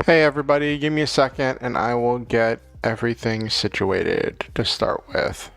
Hey everybody, give me a second and I will get everything situated to start with.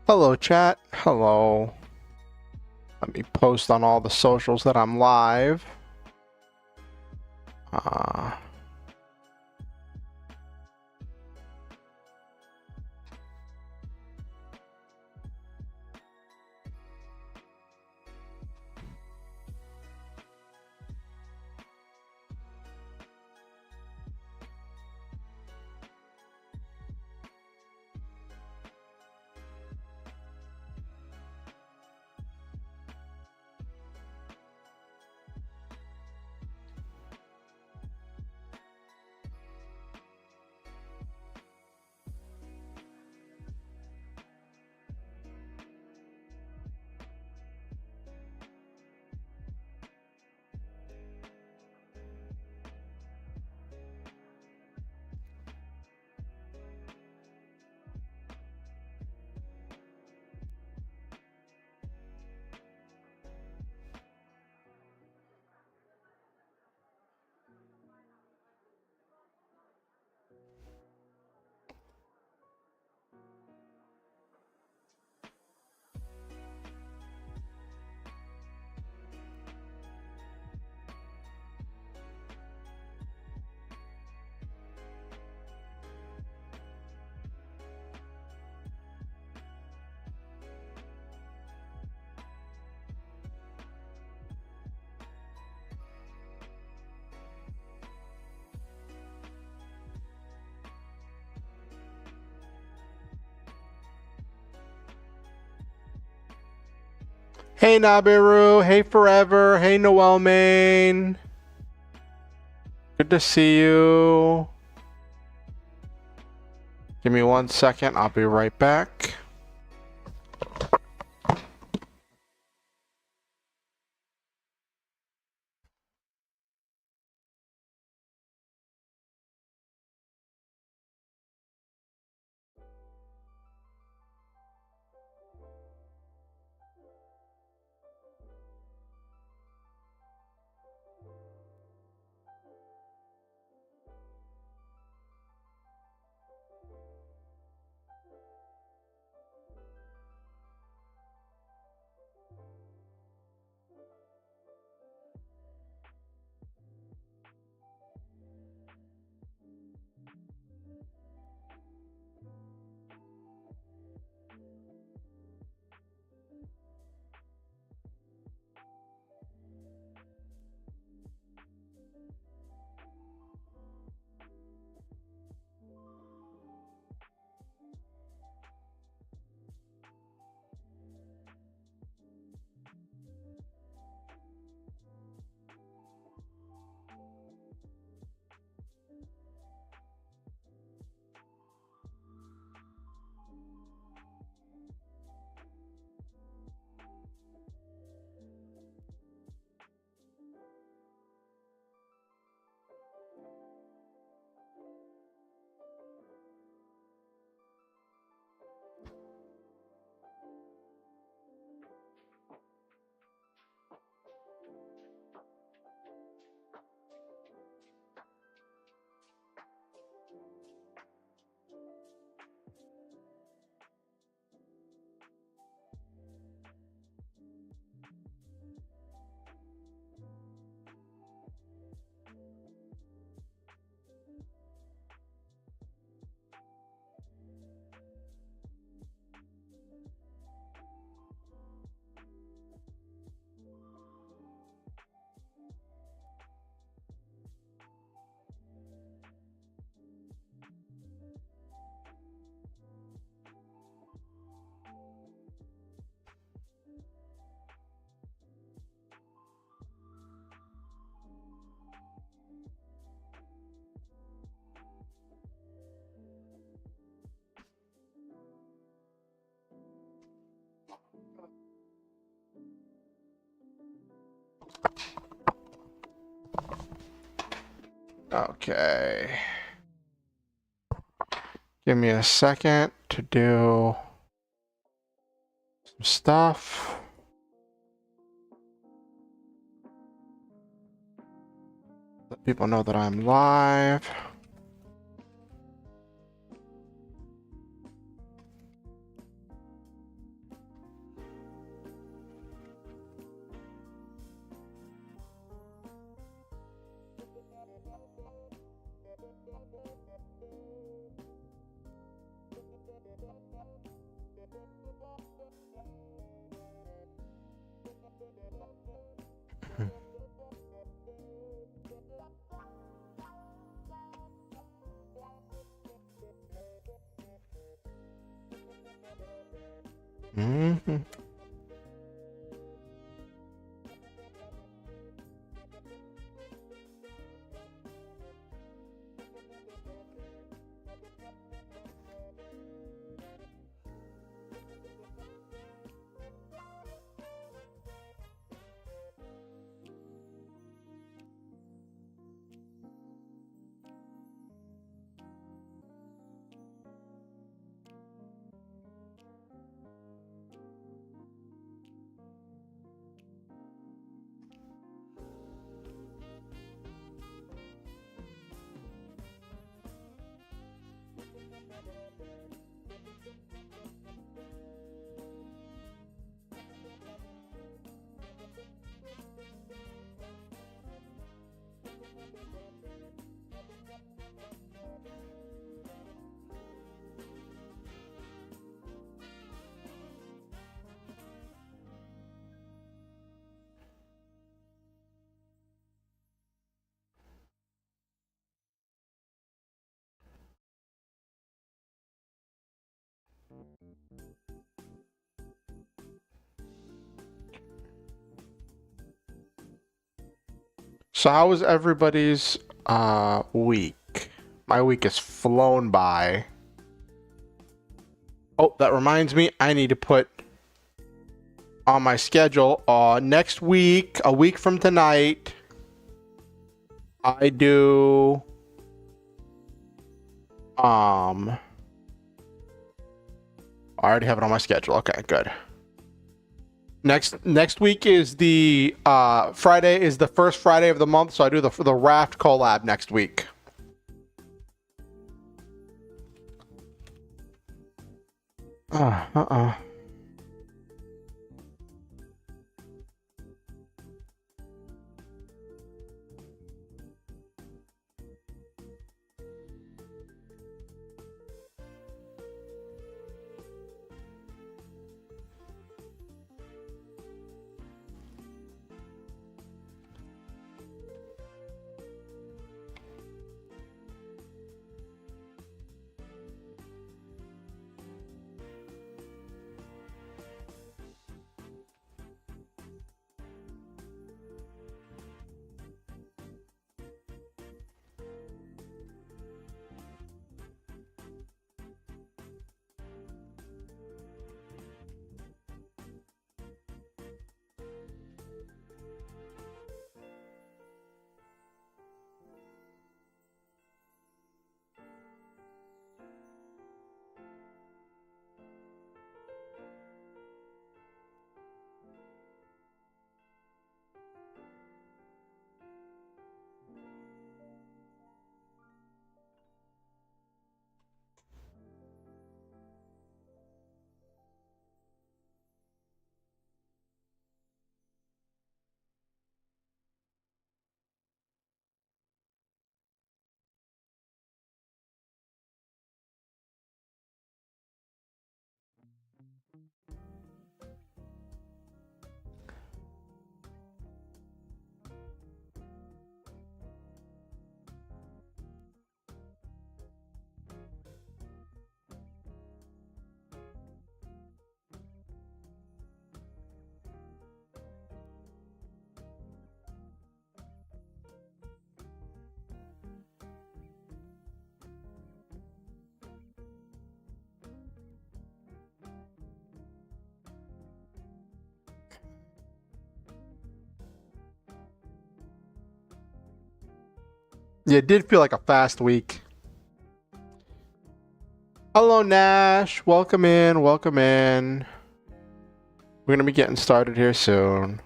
Hello chat, hello. Let me post on all the socials that I'm live. Hey Nabiru, hey Forever, hey Noel Main. Good to see you. Give me 1 second, I'll be right back. Okay. Give me a second to do some stuff. Let people know that I'm live. Mm-hmm. So how was everybody's week? My week has flown by. Oh, that reminds me, I need to put on my schedule next week, a week from tonight, I do I already have it on my schedule. Okay, good. Next week is the Friday is the first Friday of the month, so I do the raft collab next week. Yeah, it did feel like a fast week. Hello, Nash. Welcome in. Welcome in. We're going to be getting started here soon.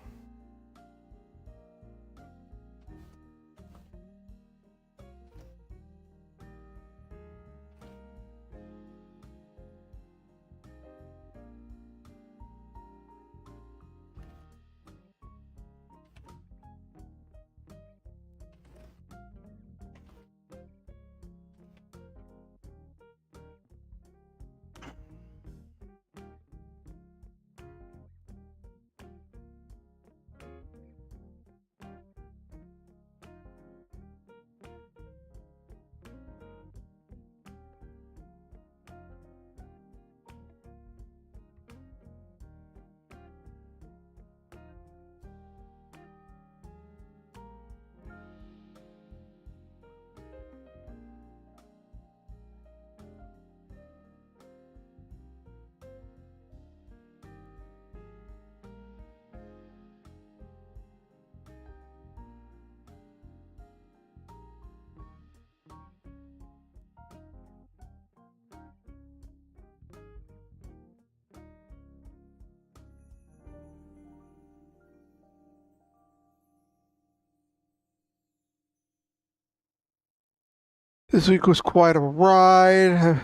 This week was quite a ride.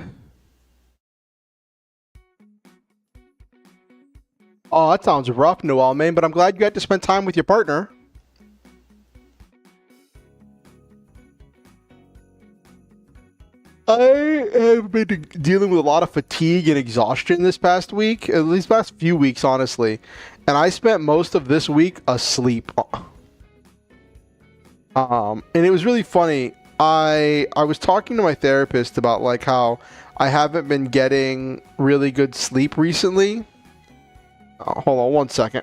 Oh, that sounds rough, Noel, man, but I'm glad you got to spend time with your partner. I have been dealing with a lot of fatigue and exhaustion this past week, at least past few weeks, honestly. And I spent most of this week asleep. And it was really funny. I was talking to my therapist about like how I haven't been getting really good sleep recently. Hold on one second.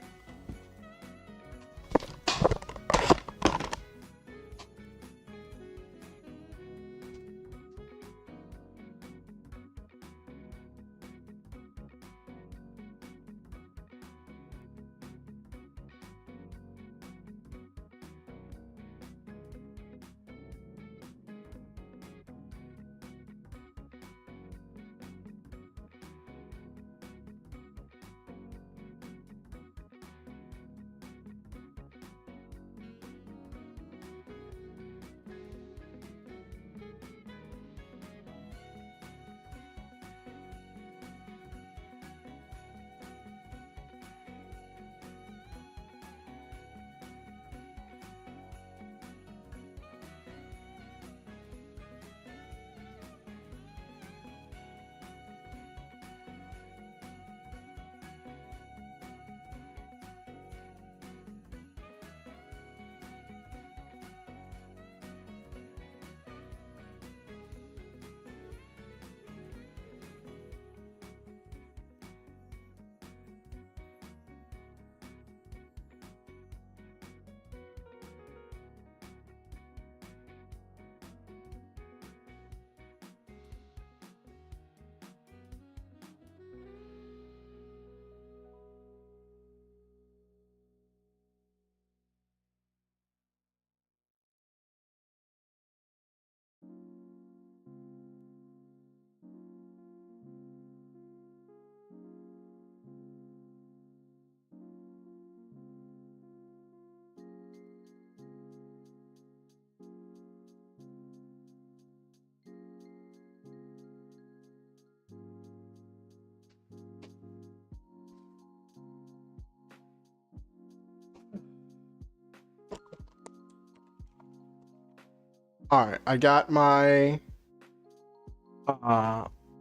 All right, I got my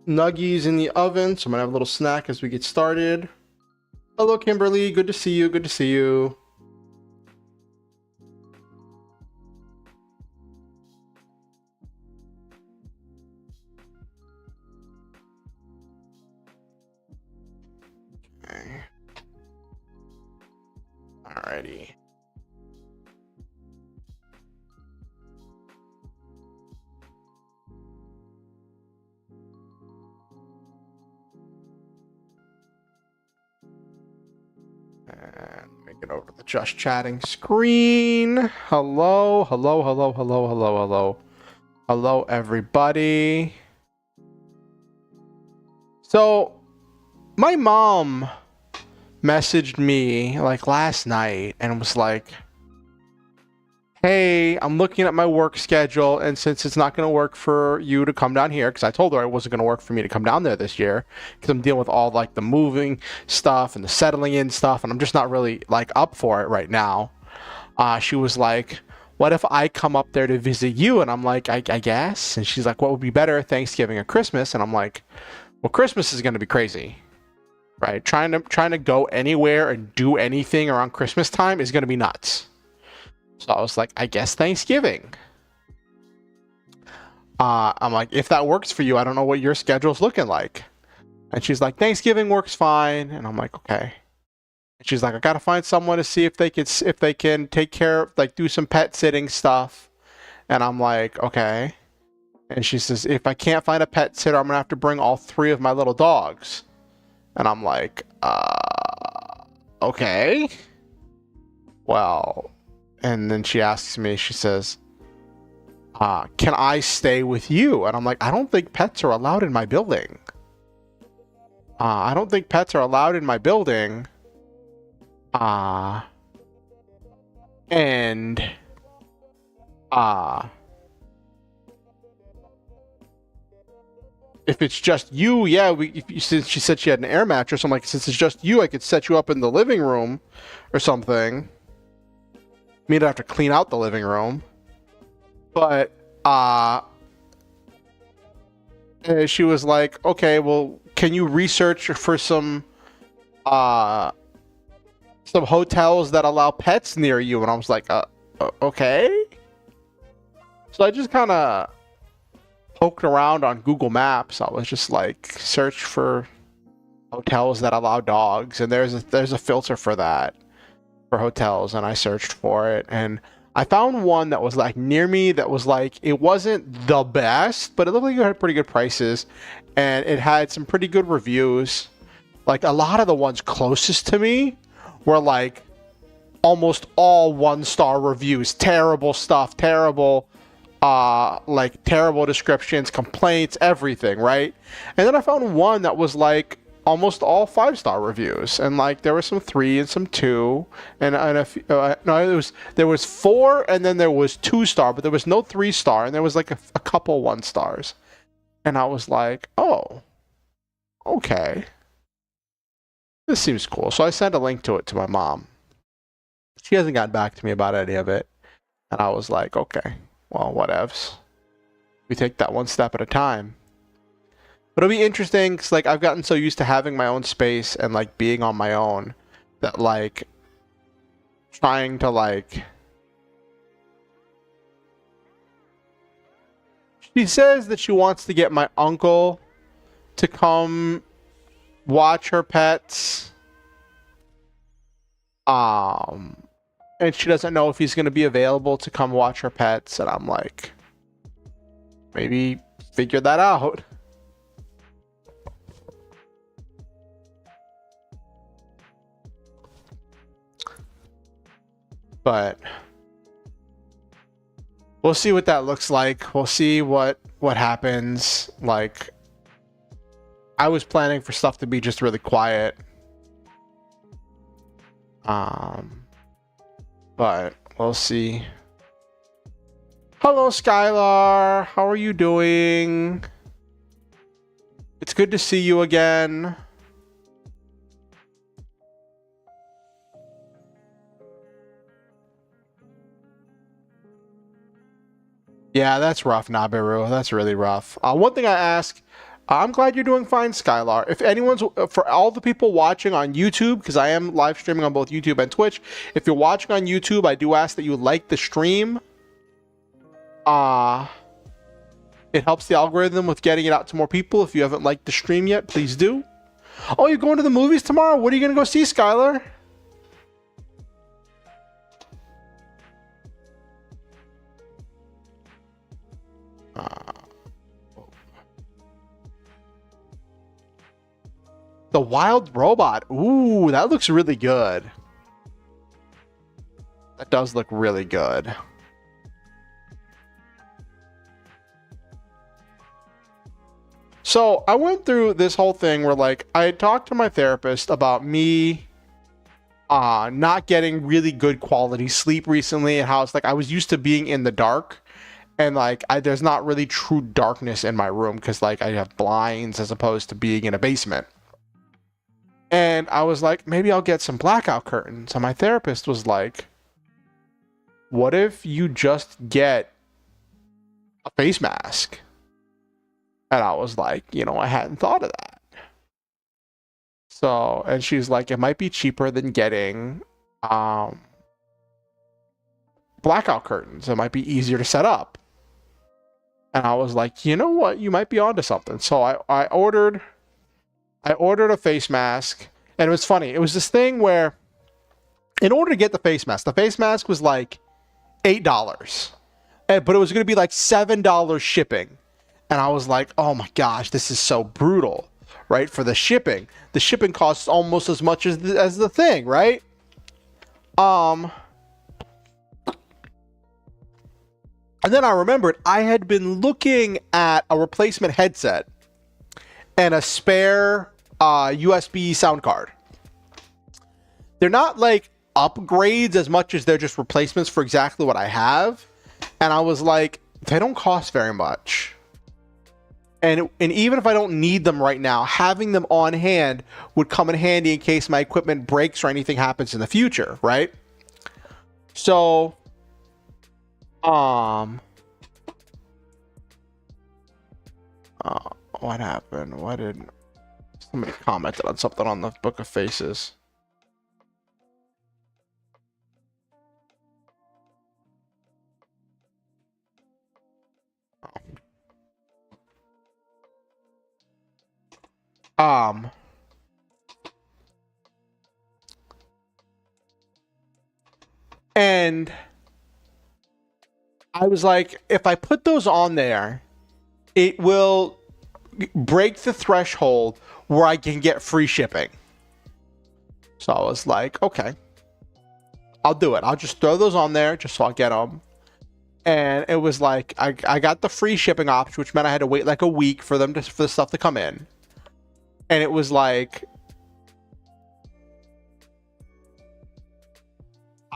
nuggies in the oven, so I'm gonna have a little snack as we get started. Hello, Kimberly. Good to see you. Good to see you. Okay. Alrighty. And Make it over to the just chatting screen. Hello, hello, hello, hello, hello, hello. Hello, everybody. So, my mom messaged me like last night and was like, hey, I'm looking at my work schedule, and since it's not going to work for you to come down here, because I told her it wasn't going to work for me to come down there this year, because I'm dealing with all like the moving stuff and the settling in stuff, and I'm just not really like up for it right now. She was like, what if I come up there to visit you? And I'm like, I guess. And she's like, what would be better, Thanksgiving or Christmas? And I'm like, well, Christmas is going to be crazy, right? Trying to go anywhere and do anything around Christmas time is going to be nuts. So I was like, I guess Thanksgiving. I'm like, if that works for you, I don't know what your schedule's looking like. And she's like, Thanksgiving works fine. And I'm like, okay. And she's like, I gotta find someone to see if they can take care of, like, do some pet sitting stuff. And I'm like, okay. And she says, if I can't find a pet sitter, I'm gonna have to bring all 3 of my little dogs. And I'm like, okay. Well. And then she asks me, she says, can I stay with you? And I'm like, I don't think pets are allowed in my building. I don't think pets are allowed in my building. And if it's just you, yeah, since she said she had an air mattress, I'm like, since it's just you, I could set you up in the living room or something. Mean I have to clean out the living room. But she was like, okay, well, can you research for some hotels that allow pets near you? And I was like, okay. So I just kind of poked around on Google Maps. I was just like, search for hotels that allow dogs, and there's a filter for that, for hotels, and I searched for it, and I found one that was like near me that was like, it wasn't the best, but it looked like it had pretty good prices, and it had some pretty good reviews. Like a lot of the ones closest to me were like almost all 1-star reviews, terrible stuff, terrible like terrible descriptions, complaints, everything, right? And then I found one that was like almost all 5-star reviews, and like there were some 3 and some 2, and a few, no, there was 4, and then there was 2-star, but there was no 3-star, and there was like a couple 1-stars, and I was like, oh, okay, this seems cool. So I sent a link to it to my mom. She hasn't gotten back to me about any of it, and I was like, okay, well, whatevs. We take that one step at a time. But it'll be interesting, because like I've gotten so used to having my own space and like being on my own that like trying to like, she says that she wants to get my uncle to come watch her pets, and she doesn't know if he's going to be available to come watch her pets, and I'm like, maybe figure that out. But we'll see what that looks like. We'll see what happens. Like, I was planning for stuff to be just really quiet. But we'll see. Hello, Skylar. How are you doing? It's good to see you again. Yeah, that's rough, Nabiru. That's really rough. One thing I ask, I'm glad you're doing fine, Skylar. If anyone's, for all the people watching on YouTube, because I am live streaming on both YouTube and Twitch, if you're watching on YouTube, I do ask that you like the stream. It helps the algorithm with getting it out to more people. If you haven't liked the stream yet, please do. Oh, you're going to the movies tomorrow? What are you going to go see, Skylar? The Wild Robot. Ooh, that looks really good. that does look really good. So I went through this whole thing where like I had talked to my therapist about me not getting really good quality sleep recently, and how it's like I was used to being in the dark, and like there's not really true darkness in my room because like I have blinds as opposed to being in a basement. And I was like, maybe I'll get some blackout curtains. And my therapist was like, what if you just get a face mask? And I was like, you know, I hadn't thought of that. So, and she's like, it might be cheaper than getting blackout curtains. It might be easier to set up. And I was like, you know what? You might be onto something. So I ordered a face mask, and it was funny. It was this thing where in order to get the face mask was like $8. But it was going to be like $7 shipping. And I was like, oh my gosh, this is so brutal, right? For the shipping. The shipping costs almost as much as the thing, right? And then I remembered I had been looking at a replacement headset and a spare USB sound card. They're not like upgrades as much as they're just replacements for exactly what I have. And I was like, they don't cost very much. And even if I don't need them right now, having them on hand would come in handy in case my equipment breaks or anything happens in the future, right? So, what happened? Why didn't somebody commented on something on the Book of Faces? And I was like, if I put those on there, it will break the threshold where I can get free shipping. So I was like, okay, I'll do it. I'll just throw those on there just so I'll get them. And it was like, I got the free shipping option, which meant I had to wait like a week for the stuff to come in. And it was like,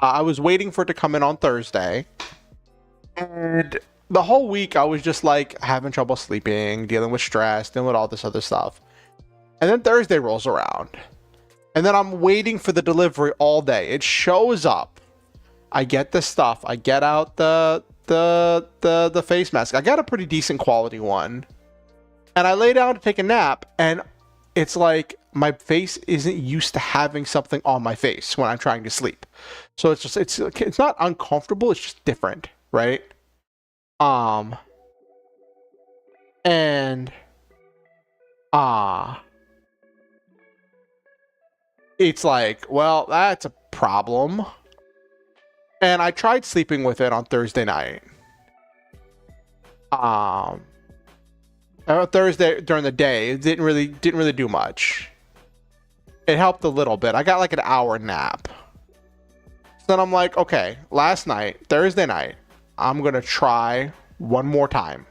I was waiting for it to come in on Thursday. And the whole week I was just like having trouble sleeping, dealing with stress, dealing with all this other stuff. And then Thursday rolls around. And then I'm waiting for the delivery all day. It shows up. I get the stuff. I get out the face mask. I got a pretty decent quality one. And I lay down to take a nap, and it's like my face isn't used to having something on my face when I'm trying to sleep. So it's just it's not uncomfortable, it's just different, right? And it's like, well, that's a problem. And I tried sleeping with it on Thursday night. Thursday during the day, it didn't really do much. It helped a little bit. I got like an hour nap. So then I'm like, okay, last night, Thursday night, I'm gonna try one more time.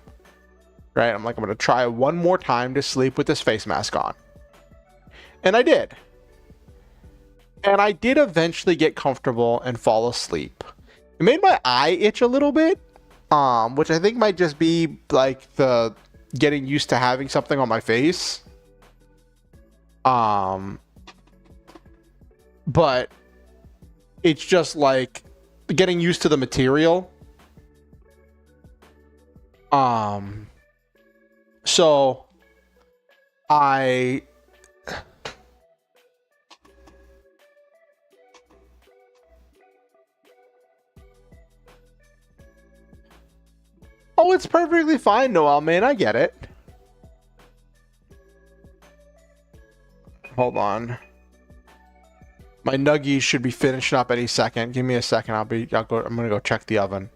Right? I'm gonna try one more time to sleep with this face mask on. And I did. And I did eventually get comfortable and fall asleep. It made my eye itch a little bit, which I think might just be like the getting used to having something on my face. But it's just like getting used to the material. So Oh, it's perfectly fine, Noel, man. I get it. Hold on. My nuggies should be finishing up any second. Give me a second. I'm gonna go check the oven.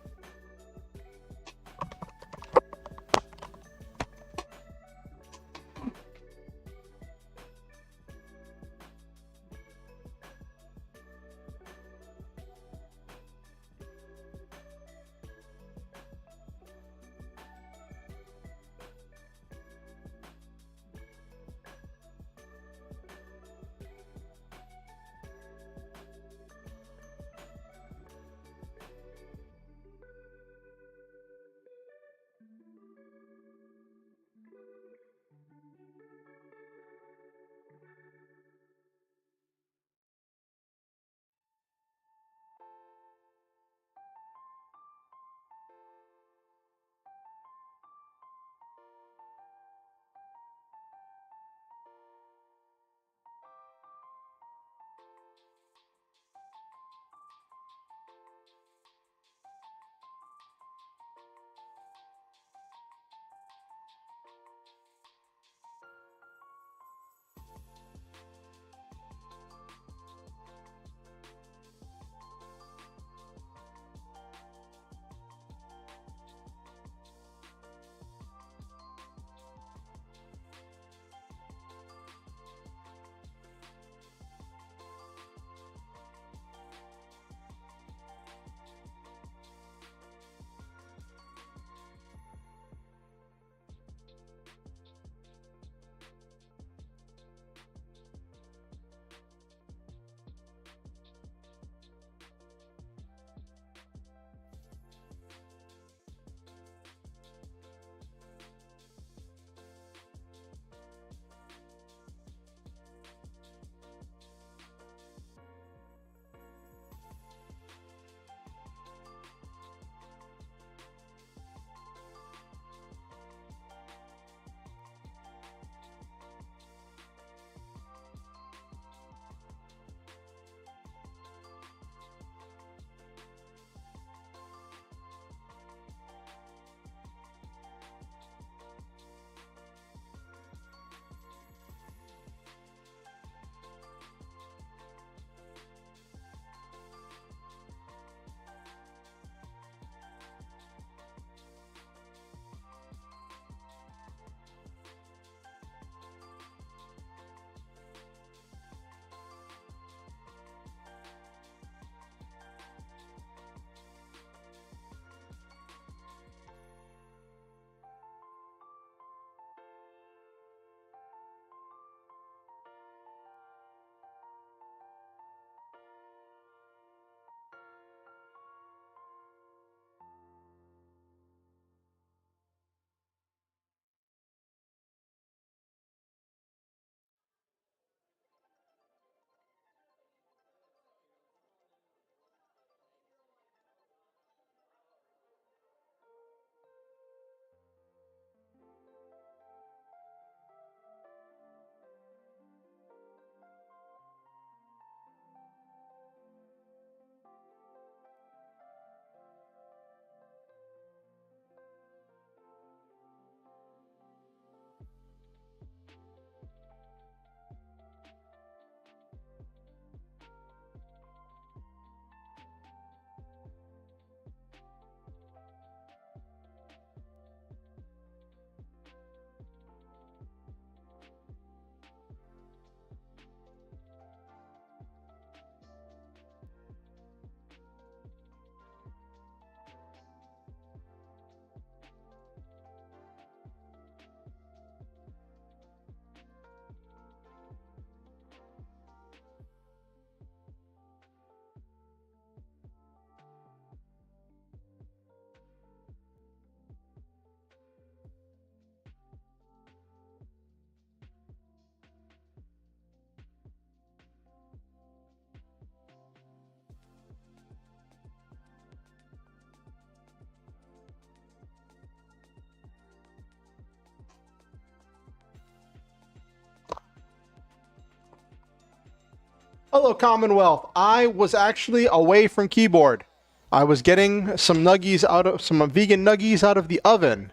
Hello, Commonwealth. I was actually away from keyboard. I was getting some vegan nuggies out of the oven.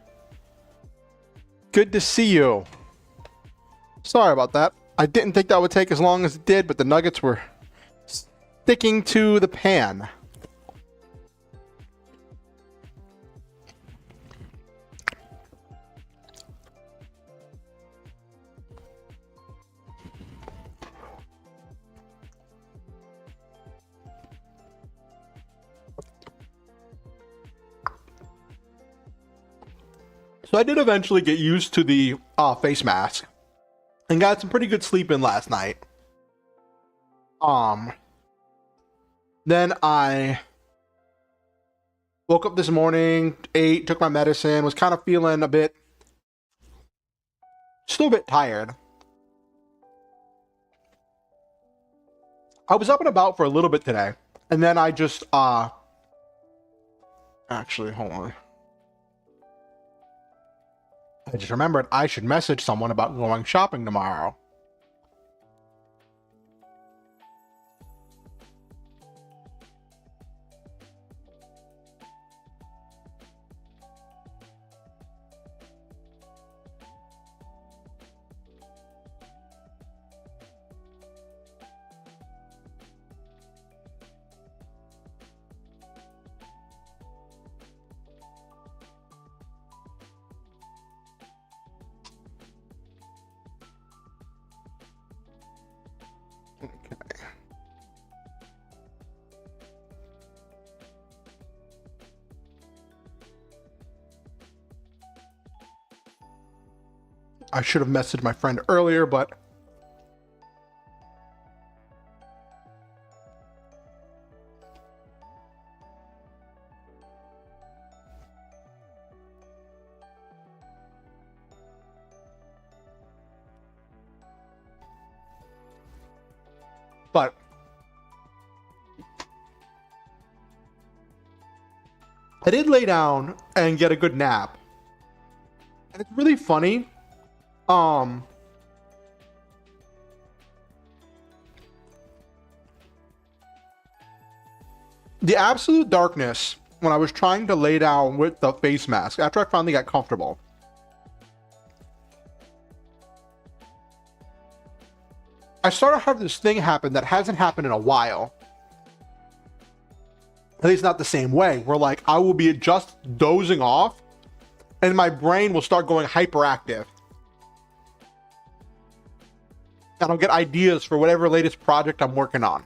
Good to see you. Sorry about that. I didn't think that would take as long as it did, but the nuggets were sticking to the pan. So I did eventually get used to the face mask and got some pretty good sleep in last night. Then I woke up this morning, ate, took my medicine, was kind of feeling still a bit tired. I was up and about for a little bit today, and then I just, actually, hold on. I just remembered I should message someone about going shopping tomorrow. I should have messaged my friend earlier, but I did lay down and get a good nap. And it's really funny. The absolute darkness when I was trying to lay down with the face mask after I finally got comfortable. I started to have this thing happen that hasn't happened in a while. At least not the same way, where like I will be just dozing off and my brain will start going hyperactive. And I'll get ideas for whatever latest project I'm working on.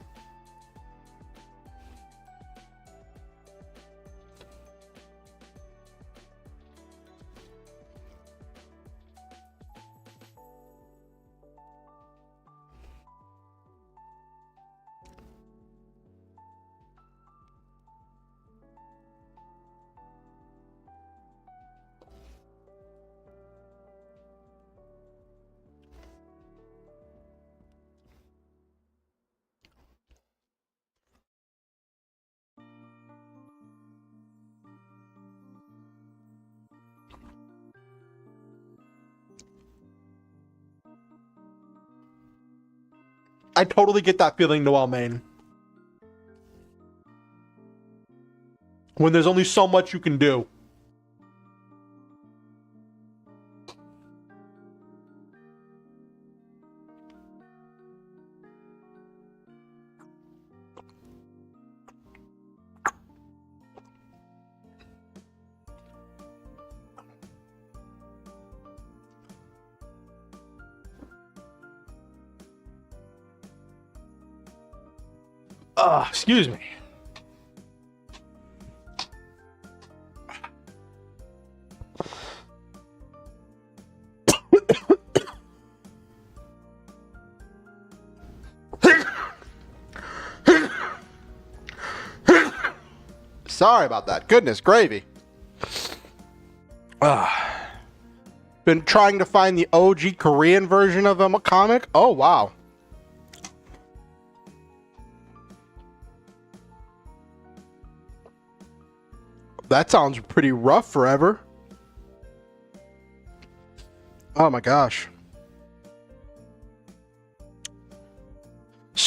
I totally get that feeling, Noel Main. When there's only so much you can do. Excuse me. Sorry about that. Goodness gravy. Been trying to find the OG Korean version of a comic. Oh, wow. That sounds pretty rough forever. Oh my gosh.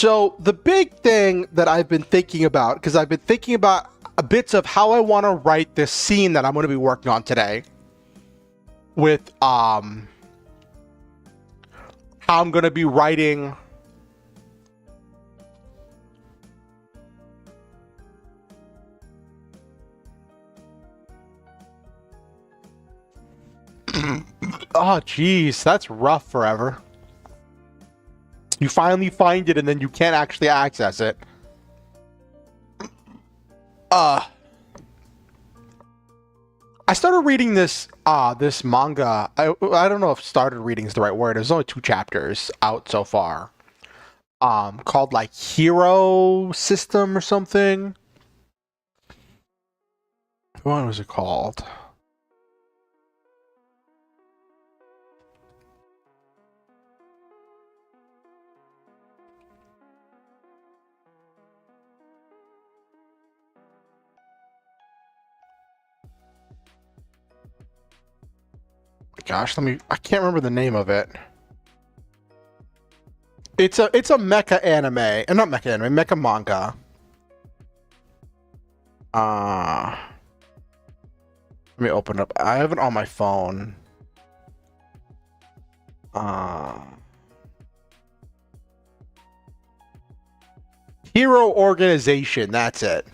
So the big thing that I've been thinking about, because I've been thinking about bits of how I want to write this scene that I'm going to be working on today, with how I'm going to be writing oh geez, that's rough forever. You finally find it and then you can't actually access it. I started reading this this manga. I don't know if started reading is the right word. There's only 2 chapters out so far. Called like Hero System or something. What was it called? Gosh, I can't remember the name of it. It's a mecha anime. Not mecha anime, mecha manga. Let me open it up. I have it on my phone. Hero Organization, that's it.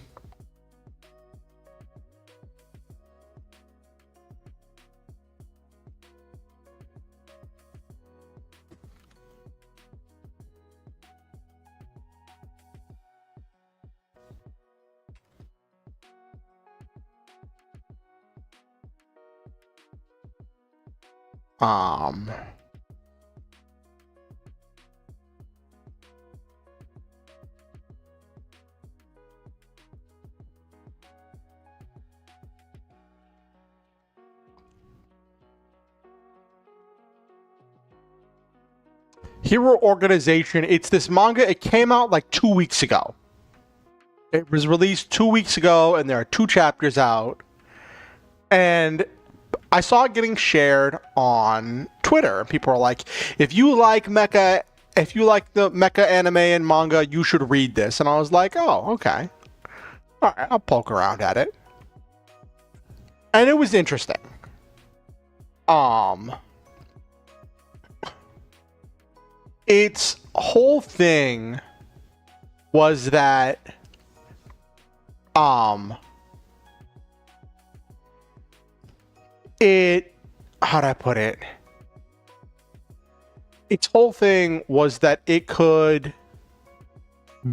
Hero Organization, it's this manga. It came out like 2 weeks ago. It was released 2 weeks ago, and there are 2 chapters out. And I saw it getting shared on Twitter. People are like, if you like the mecha anime and manga, you should read this. And I was like, oh, okay. All right, I'll poke around at it. And it was interesting. Its whole thing was that how'd I put it? Its whole thing was that it could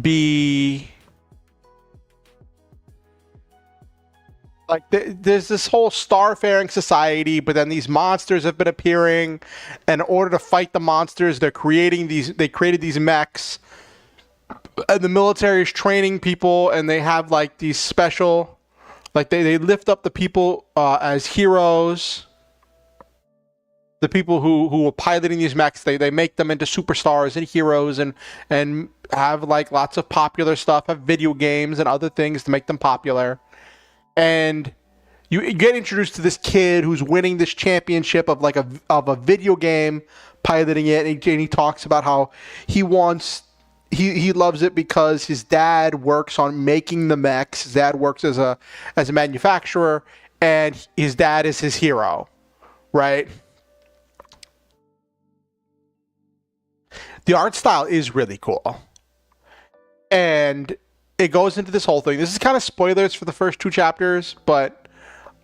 be like there's this whole starfaring society, but then these monsters have been appearing, and in order to fight the monsters, they created these mechs, and the military is training people, and they have like these special, like they lift up the people as heroes. The people who are piloting these mechs, they make them into superstars and heroes, and have like lots of popular stuff, have video games and other things to make them popular. And you get introduced to this kid who's winning this championship of like a video game, piloting it, and he talks about how he loves it because his dad works on making the mechs. His dad works as a manufacturer, and his dad is his hero, right? The art style is really cool, and it goes into this whole thing. This is kind of spoilers for the first 2 chapters, but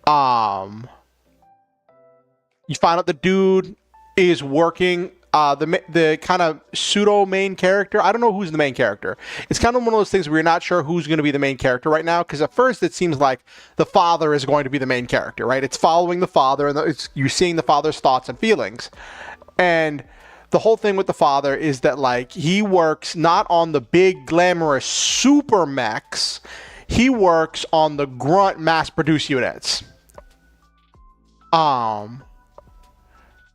you find out the dude is working the kind of pseudo main character. I don't know who's the main character. It's kind of one of those things where you're not sure who's going to be the main character right now, because at first it seems like the father is going to be the main character, right? It's following the father, and you're seeing the father's thoughts and feelings. And the whole thing with the father is that like he works not on the big glamorous super mechs, he works on the grunt mass-produced units. And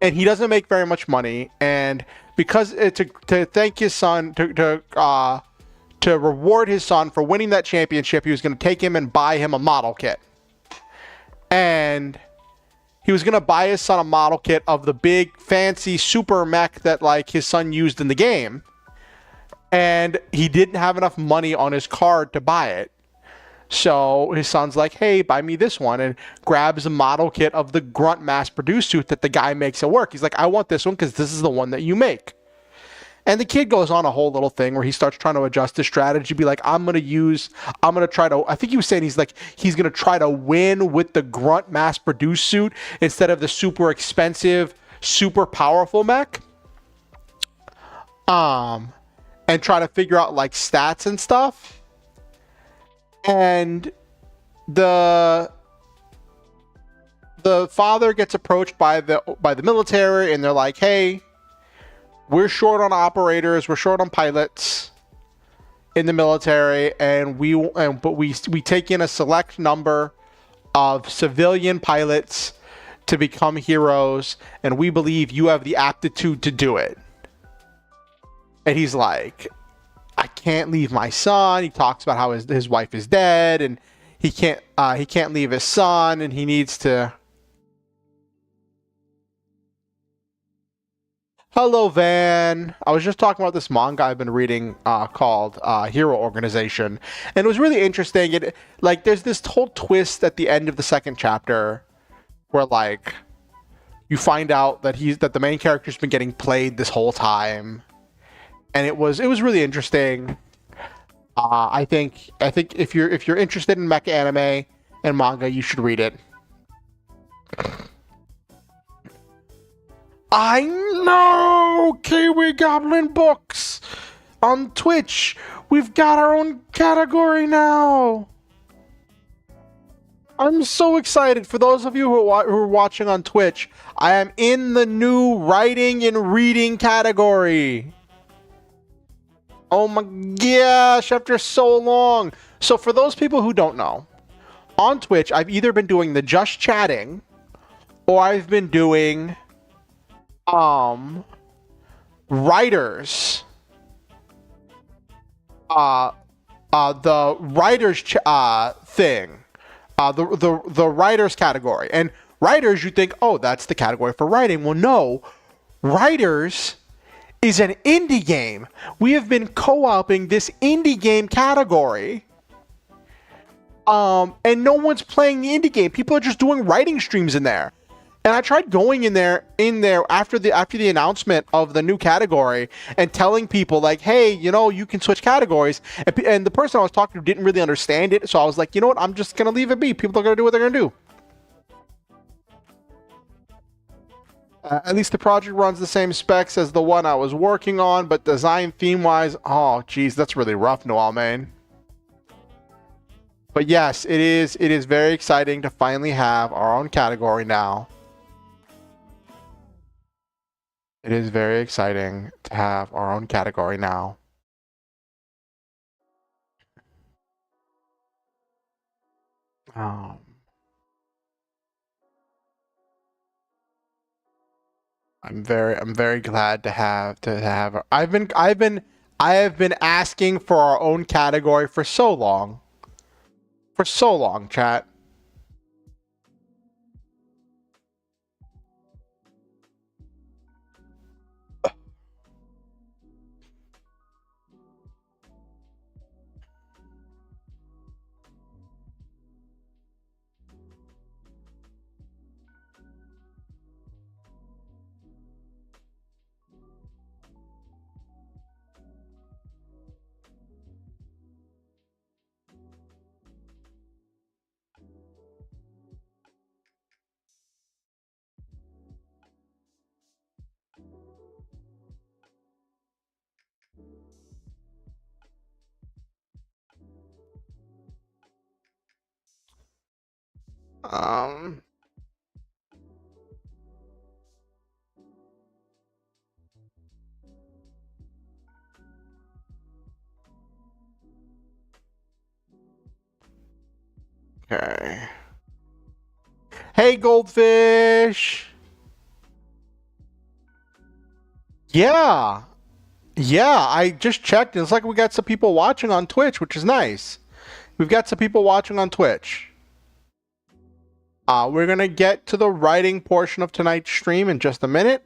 he doesn't make very much money, and because to thank his son, to reward his son for winning that championship, he was going to take him and buy him a model kit. And he was going to buy his son a model kit of the big fancy super mech that like his son used in the game. and he didn't have enough money on his card to buy it. So his son's like, hey, buy me this one, and grabs a model kit of the Grunt mass-produced suit that the guy makes at work. He's like, I want this one because this is the one that you make. And the kid goes on a whole little thing where he starts trying to adjust his strategy, be like, I'm going to try to, I think he was saying he's going to try to win with the Grunt mass-produced suit instead of the super expensive, super powerful mech. And try to figure out like stats and stuff. And the father gets approached by the military, and they're like, hey, we're short on operators, we're short on pilots in the military, and we take in a select number of civilian pilots to become heroes, and we believe you have the aptitude to do it. And he's like, I can't leave my son. He talks about how his wife is dead, and he can't leave his son, and he needs to. Hello, Van. I was just talking about this manga I've been reading called Hero Organization, and it was really interesting. There's this whole twist at the end of the second chapter where like you find out that the main character's been getting played this whole time. And it was really interesting. I think if you're interested in mecha anime and manga, you should read it. I know, Kiwi Goblin Books on Twitch. We've got our own category now. I'm so excited. For those of you who are watching on Twitch, I am in the new writing and reading category. Oh my gosh, after so long. So for those people who don't know, on Twitch, I've either been doing the just chatting, or I've been doing writers the writers thing, the writers category. And writers, you think, oh, that's the category for writing. Well, no, writers is an indie game. We have been co-oping this indie game category. And no one's playing the indie game. People are just doing writing streams in there. And I tried going in there after the announcement of the new category and telling people like, hey, you can switch categories. And the person I was talking to didn't really understand it. So I was like, you know what? I'm just going to leave it be. People are going to do what they're going to do. At least the project runs the same specs as the one I was working on, but design theme-wise, oh, geez, that's really rough, Noel, man. But yes, it is very exciting to finally have our own category now. It is very exciting to have our own category now. I'm very glad to have I have been asking for our own category for so long. For so long, chat. Okay. Hey, Goldfish. Yeah. Yeah, I just checked. It's like we got some people watching on Twitch, which is nice. We've got some people watching on Twitch. We're going to get to the writing portion of tonight's stream in just a minute.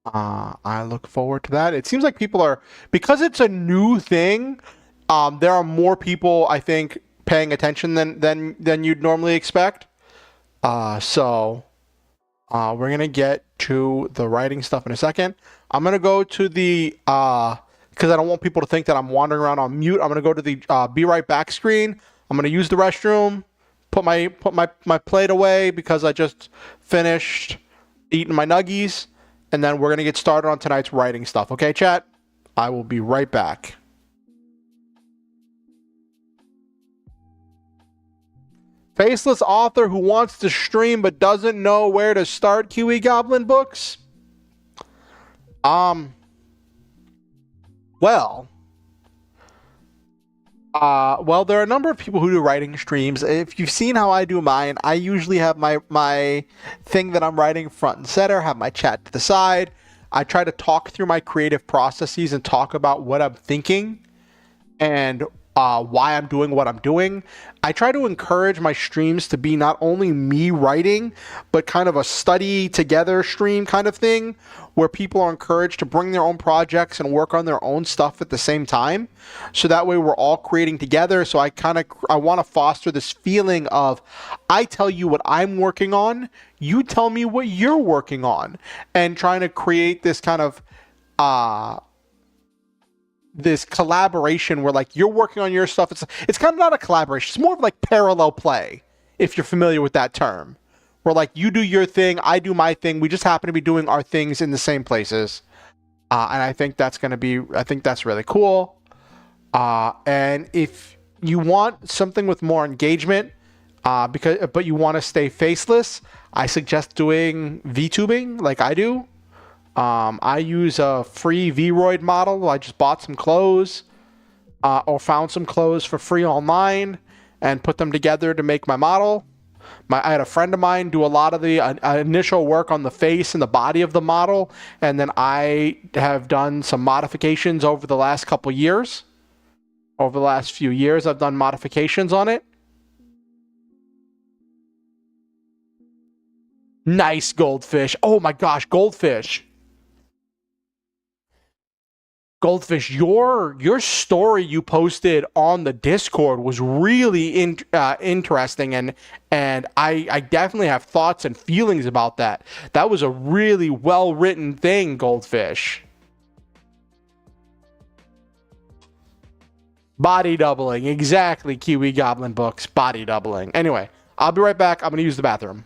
I look forward to that. It seems like people are, because it's a new thing. There are more people, I think, paying attention than you'd normally expect. So we're gonna get to the writing stuff in a second. I'm gonna go to the because I don't want people to think that I'm wandering around on mute. I'm gonna go to the be right back screen. I'm gonna use the restroom, put my plate away because I just finished eating my nuggies, and then we're gonna get started on tonight's writing stuff. Okay, chat? I will be right back. Faceless author who wants to stream but doesn't know where to start Kiwi Goblin books? Well, there are a number of people who do writing streams. If you've seen how I do mine, I usually have my thing that I'm writing front and center, have my chat to the side. I try to talk through my creative processes and talk about what I'm thinking and why I'm doing what I'm doing. I try to encourage my streams to be not only me writing, but kind of a study together stream kind of thing, where people are encouraged to bring their own projects and work on their own stuff at the same time. So that way we're all creating together. So I want to foster this feeling of, I tell you what I'm working on, you tell me what you're working on, and trying to create this kind of this collaboration where like you're working on your stuff. It's kind of not a collaboration. It's more of like parallel play, if you're familiar with that term. Where like you do your thing, I do my thing. We just happen to be doing our things in the same places. And I think that's really cool. And if you want something with more engagement, but you want to stay faceless, I suggest doing VTubing like I do. I use a free Vroid model. I just bought some clothes or found some clothes for free online and put them together to make my model. I had a friend of mine do a lot of the initial work on the face and the body of the model, and then I have done some modifications over the last couple years. Over the last few years, I've done modifications on it. Nice goldfish. Oh my gosh, goldfish. Goldfish, your story you posted on the Discord was really interesting, and I definitely have thoughts and feelings about that. That was a really well written thing, Goldfish. Body doubling, exactly. Kiwi Goblin books, body doubling. Anyway, I'll be right back. I'm gonna use the bathroom.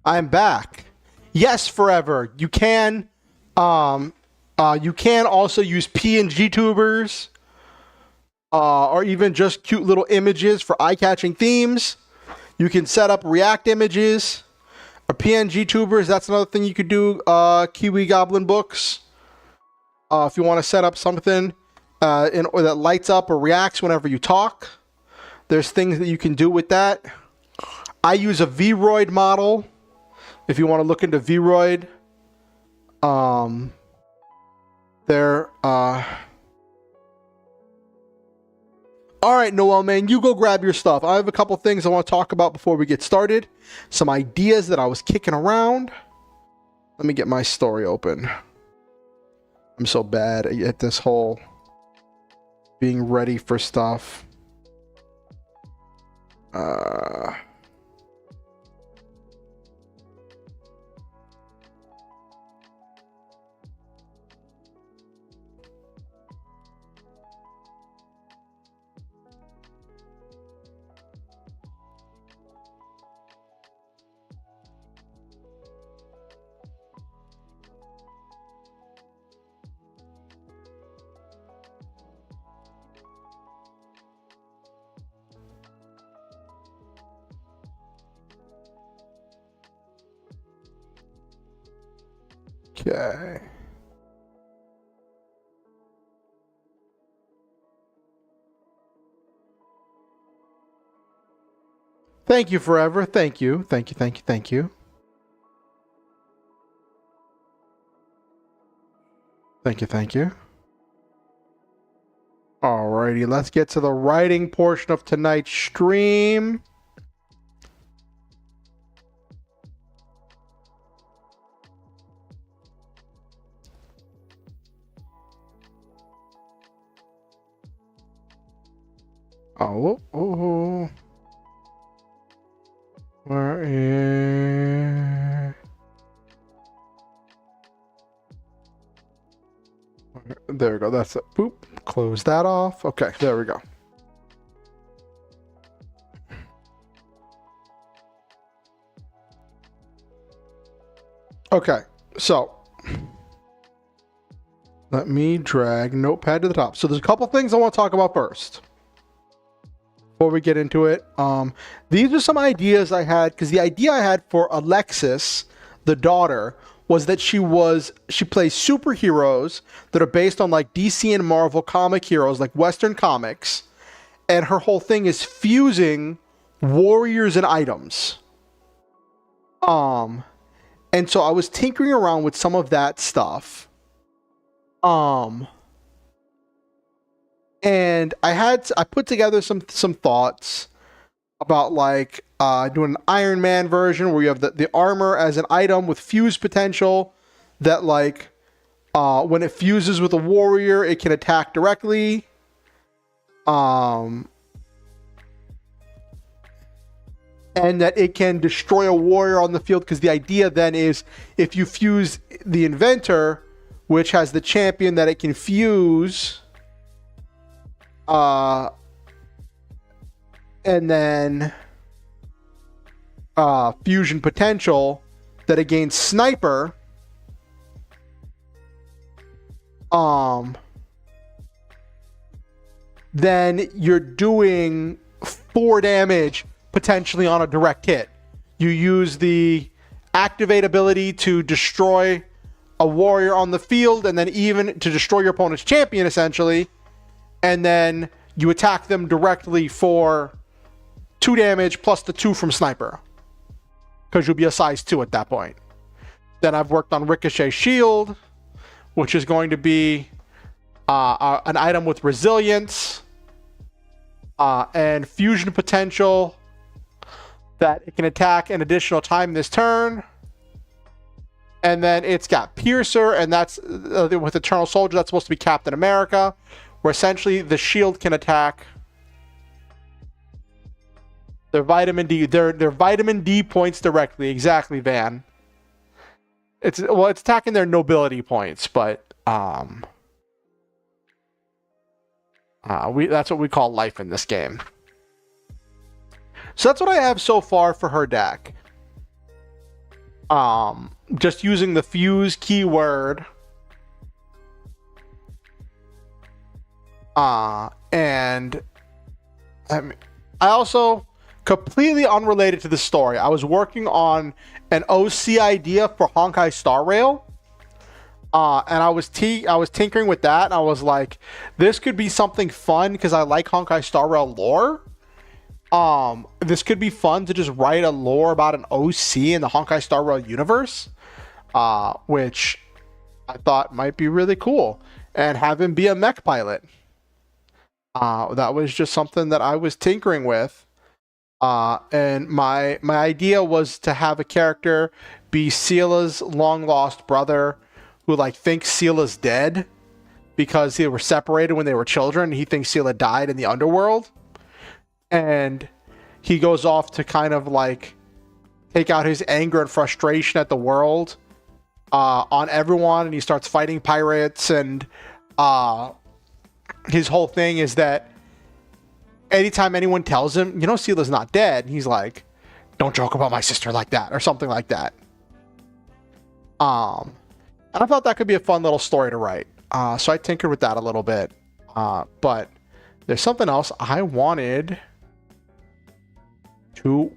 I'm back. Yes, forever. You can also use PNG tubers, or even just cute little images for eye-catching themes. You can set up React images or PNG tubers. That's another thing you could do. Kiwi Goblin Books. If you want to set up something or that lights up or reacts whenever you talk, there's things that you can do with that. I use a Vroid model. If you want to look into Vroid, all right, Noel, man, you go grab your stuff. I have a couple things I want to talk about before we get started. Some ideas that I was kicking around. Let me get my story open. I'm so bad at this whole being ready for stuff. Okay. Thank you, Forever. Thank you. Thank you, thank you, thank you. Thank you, thank you. Alrighty, let's get to the writing portion of tonight's stream. Oh. Where is... There we go. That's it. Boop. Close that off. Okay, there we go. Okay, so let me drag Notepad to the top. So there's a couple things I want to talk about first before we get into it. These are some ideas I had, because the idea I had for Alexis, the daughter, was that she plays superheroes that are based on like DC and Marvel comic heroes, like Western comics, and her whole thing is fusing warriors and items. And so I was tinkering around with some of that stuff. And I put together some thoughts about like doing an Iron Man version where you have the armor as an item with fuse potential that like when it fuses with a warrior, it can attack directly. And that it can destroy a warrior on the field, because the idea then is if you fuse the inventor, which has the champion that it can fuse, and then fusion potential that it gains sniper, then you're doing 4 damage potentially on a direct hit. You use the activate ability to destroy a warrior on the field, and then even to destroy your opponent's champion essentially, and then you attack them directly for 2 damage plus the 2 from sniper, because you'll be a size 2 at that point. Then I've worked on Ricochet Shield, which is going to be an item with resilience and fusion potential that it can attack an additional time this turn. And then it's got Piercer, and that's with Eternal Soldier, that's supposed to be Captain America, where essentially the shield can attack their vitamin D, their vitamin D points directly. Exactly, Van. It's attacking their nobility points, but that's what we call life in this game. So that's what I have so far for her deck. Just using the fuse keyword. And I also, completely unrelated to the story, I was working on an OC idea for Honkai Star Rail. And I was tinkering with that, and I was like, this could be something fun because I like Honkai Star Rail lore. This could be fun to just write a lore about an OC in the Honkai Star Rail universe, which I thought might be really cool, and have him be a mech pilot. That was just something that I was tinkering with. And my idea was to have a character be Sela's long lost brother, who like thinks Sela's dead because they were separated when they were children. He thinks Sela died in the underworld, and he goes off to kind of like take out his anger and frustration at the world on everyone, and he starts fighting pirates. And his whole thing is that anytime anyone tells him, you know, Sela's not dead, he's like, don't joke about my sister like that, or something like that. And I thought that could be a fun little story to write. So I tinkered with that a little bit. But there's something else I wanted to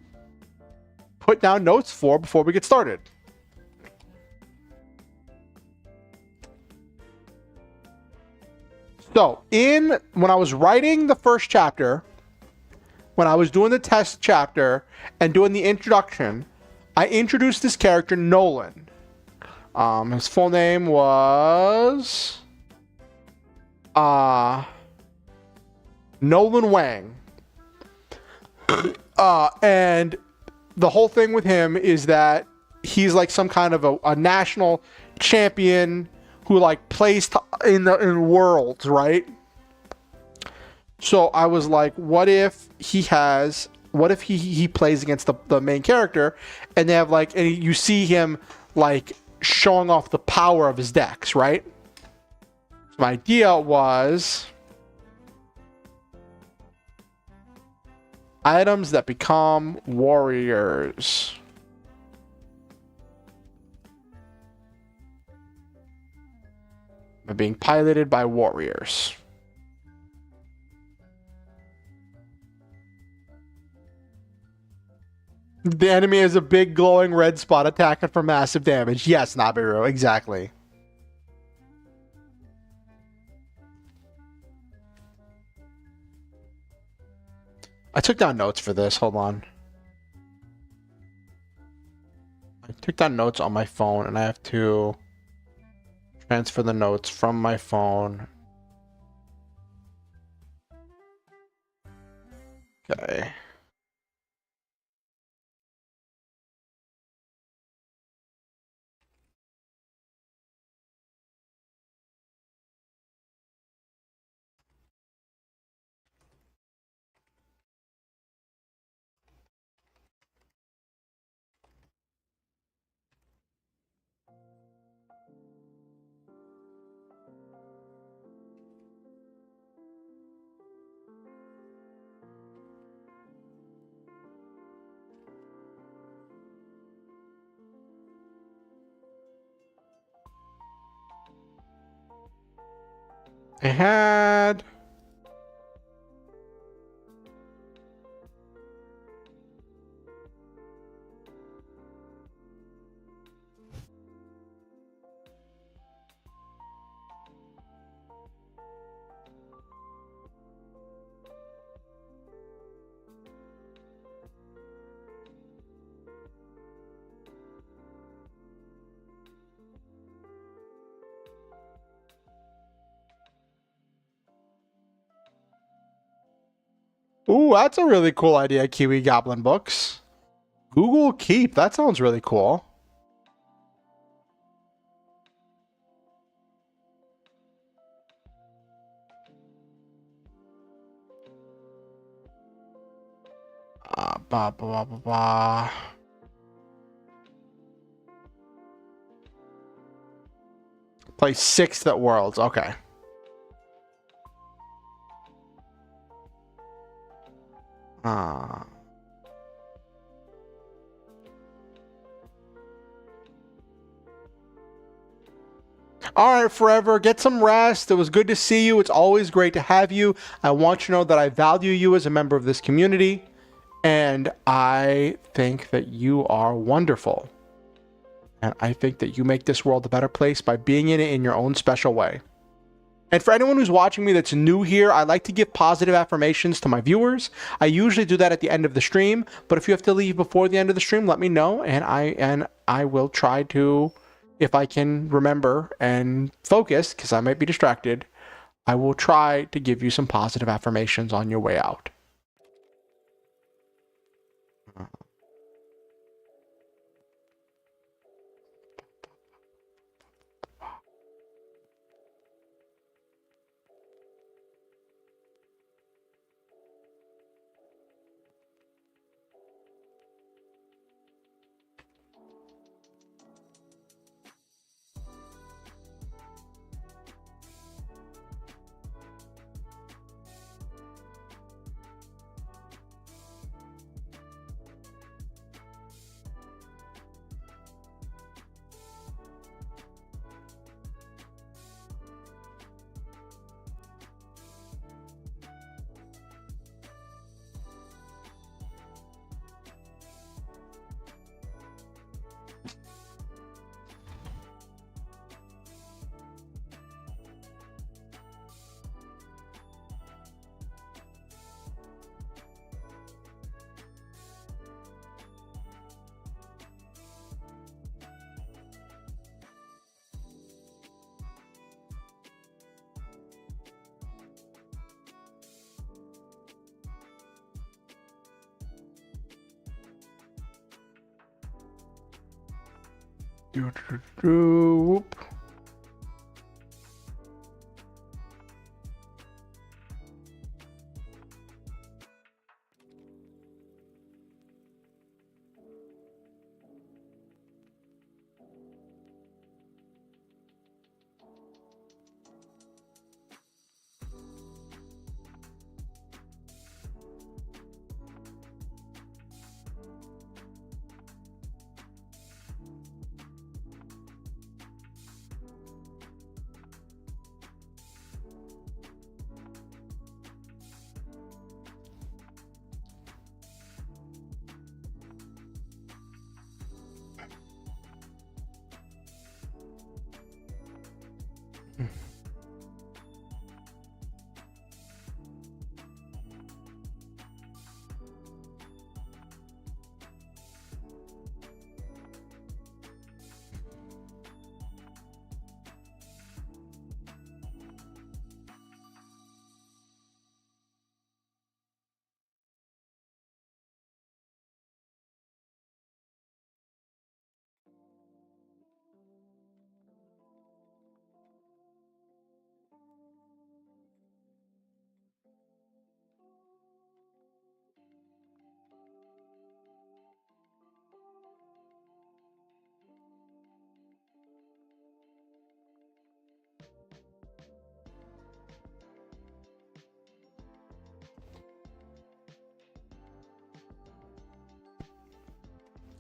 put down notes for before we get started. So when I was writing the first chapter, when I was doing the test chapter and doing the introduction, I introduced this character, Nolan. His full name was Nolan Wang. And the whole thing with him is that he's like some kind of a national champion who like plays in worlds, right? So I was like, what if he plays against the main character, and they have like, and you see him like showing off the power of his decks, right? So my idea was items that become warriors. Being piloted by warriors. The enemy is a big glowing red spot attacking for massive damage. Yes, Nabiru, exactly. I took down notes for this. Hold on. I took down notes on my phone, and I have to transfer the notes from my phone. Okay. I had... Ooh, that's a really cool idea, Kiwi Goblin Books. Google Keep, that sounds really cool. Blah, blah, blah, blah. Play 6th at Worlds, okay. All right, Forever, get some rest. It was good to see you. It's always great to have you. I want you to know that I value you as a member of this community, and I think that you are wonderful. And I think that you make this world a better place by being in it in your own special way. And for anyone who's watching me that's new here, I like to give positive affirmations to my viewers. I usually do that at the end of the stream, but if you have to leave before the end of the stream, let me know, and I will try to, if I can remember and focus, because I might be distracted, I will try to give you some positive affirmations on your way out. Whoop.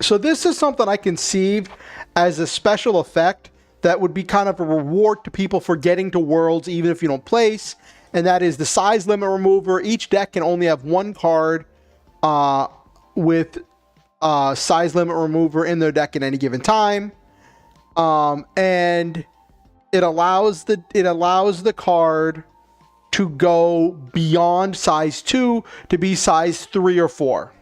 So this is something I conceived as a special effect that would be kind of a reward to people for getting to worlds even if you don't place, and that is the size limit remover. Each deck can only have one card with size limit remover in their deck at any given time, and it allows the card to go beyond size 2 to be size 3 or 4.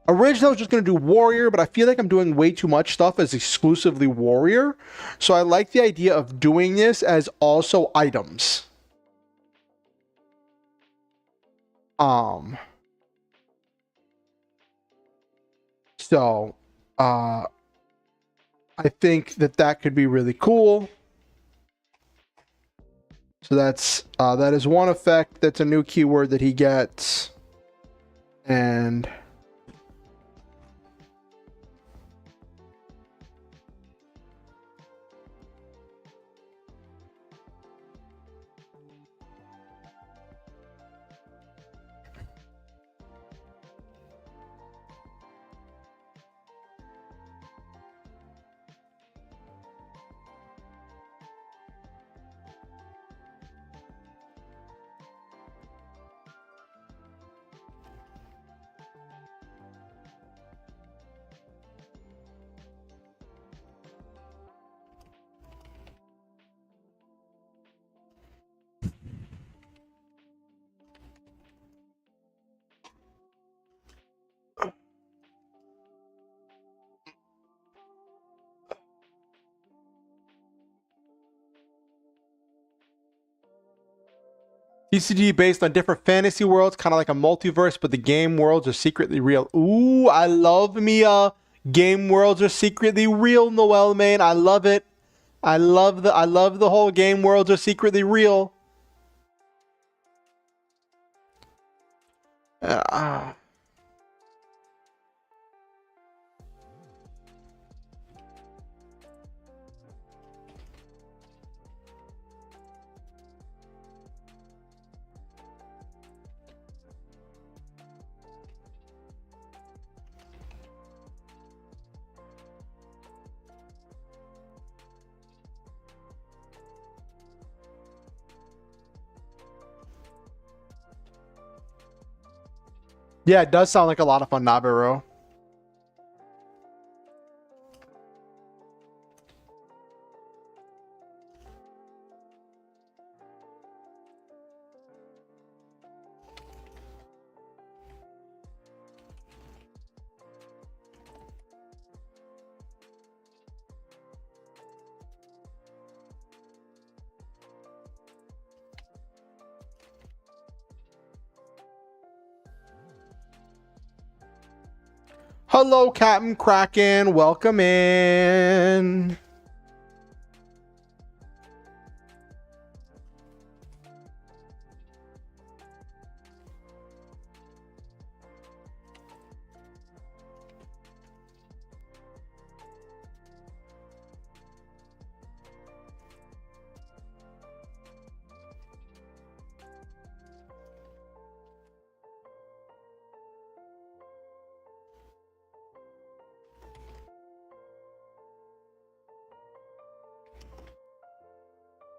Originally, I was just going to do Warrior, but I feel like I'm doing way too much stuff as exclusively Warrior. So I like the idea of doing this as also items. So, I think that could be really cool. So that is one effect. That's a new keyword that he gets. And TCG based on different fantasy worlds, kind of like a multiverse, but the game worlds are secretly real. Ooh, I love me game worlds are secretly real, Noel, man. I love it. I love the whole game worlds are secretly real. Yeah, it does sound like a lot of fun, Nabiru. Hello, Captain Kraken. Welcome in.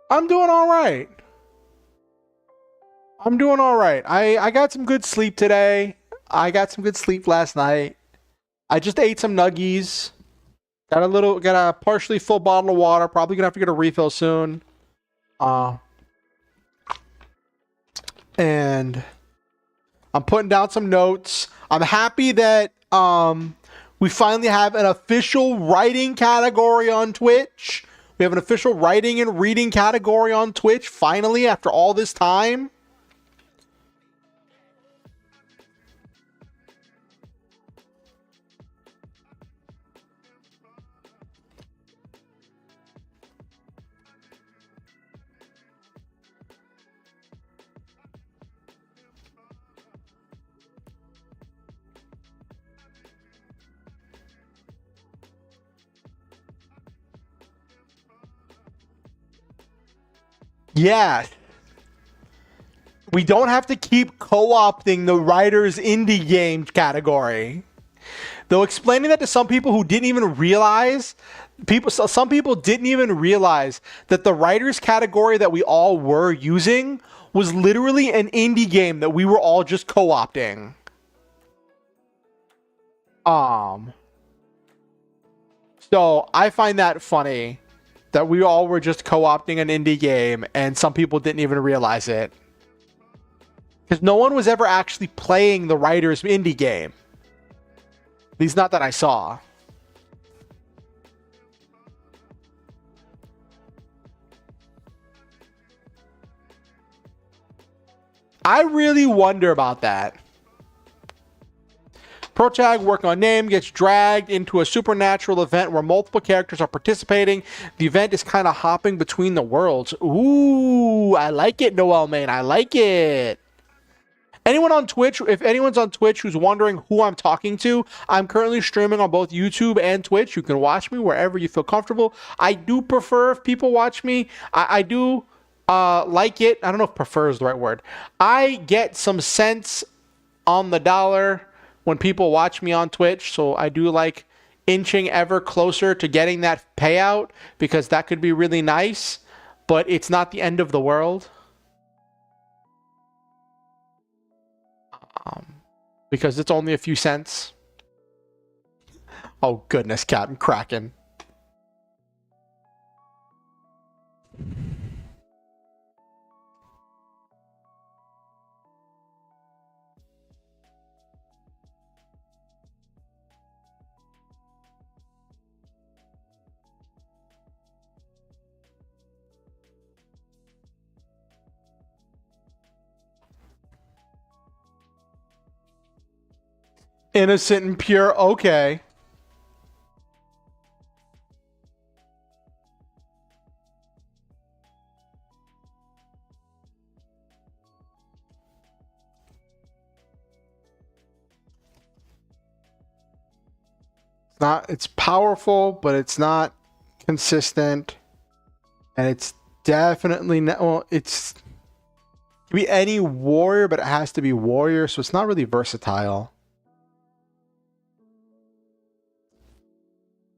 I'm doing all right. I'm doing all right. I got some good sleep today. I got some good sleep last night. I just ate some nuggies. Got a partially full bottle of water. Probably gonna have to get a refill soon. And I'm putting down some notes. I'm happy that we finally have an official writing category on Twitch. We have an official writing and reading category on Twitch, finally, after all this time. Yeah. We don't have to keep co-opting the writer's indie game category. Though explaining that to some people who didn't even realize, some people didn't even realize that the writer's category that we all were using was literally an indie game that we were all just co-opting. So I find that funny that we all were just co-opting an indie game and some people didn't even realize it. Because no one was ever actually playing the writer's indie game. At least not that I saw. I really wonder about that. Protag working on name gets dragged into a supernatural event where multiple characters are participating. The event is kind of hopping between the worlds. Ooh, I like it, Noel, man. I like it. Anyone on Twitch, if anyone's on Twitch who's wondering who I'm talking to, I'm currently streaming on both YouTube and Twitch. You can watch me wherever you feel comfortable. I do prefer if people watch me. I do like it. I don't know if prefer is the right word. I get some cents on the dollar when people watch me on Twitch, so I do like inching ever closer to getting that payout because that could be really nice, but it's not the end of the world. Because it's only a few cents. Oh goodness, Captain Kraken. Innocent and pure. Okay. It's powerful, but it's not consistent. And it's definitely not, well, it can be any warrior, but it has to be warrior, so it's not really versatile.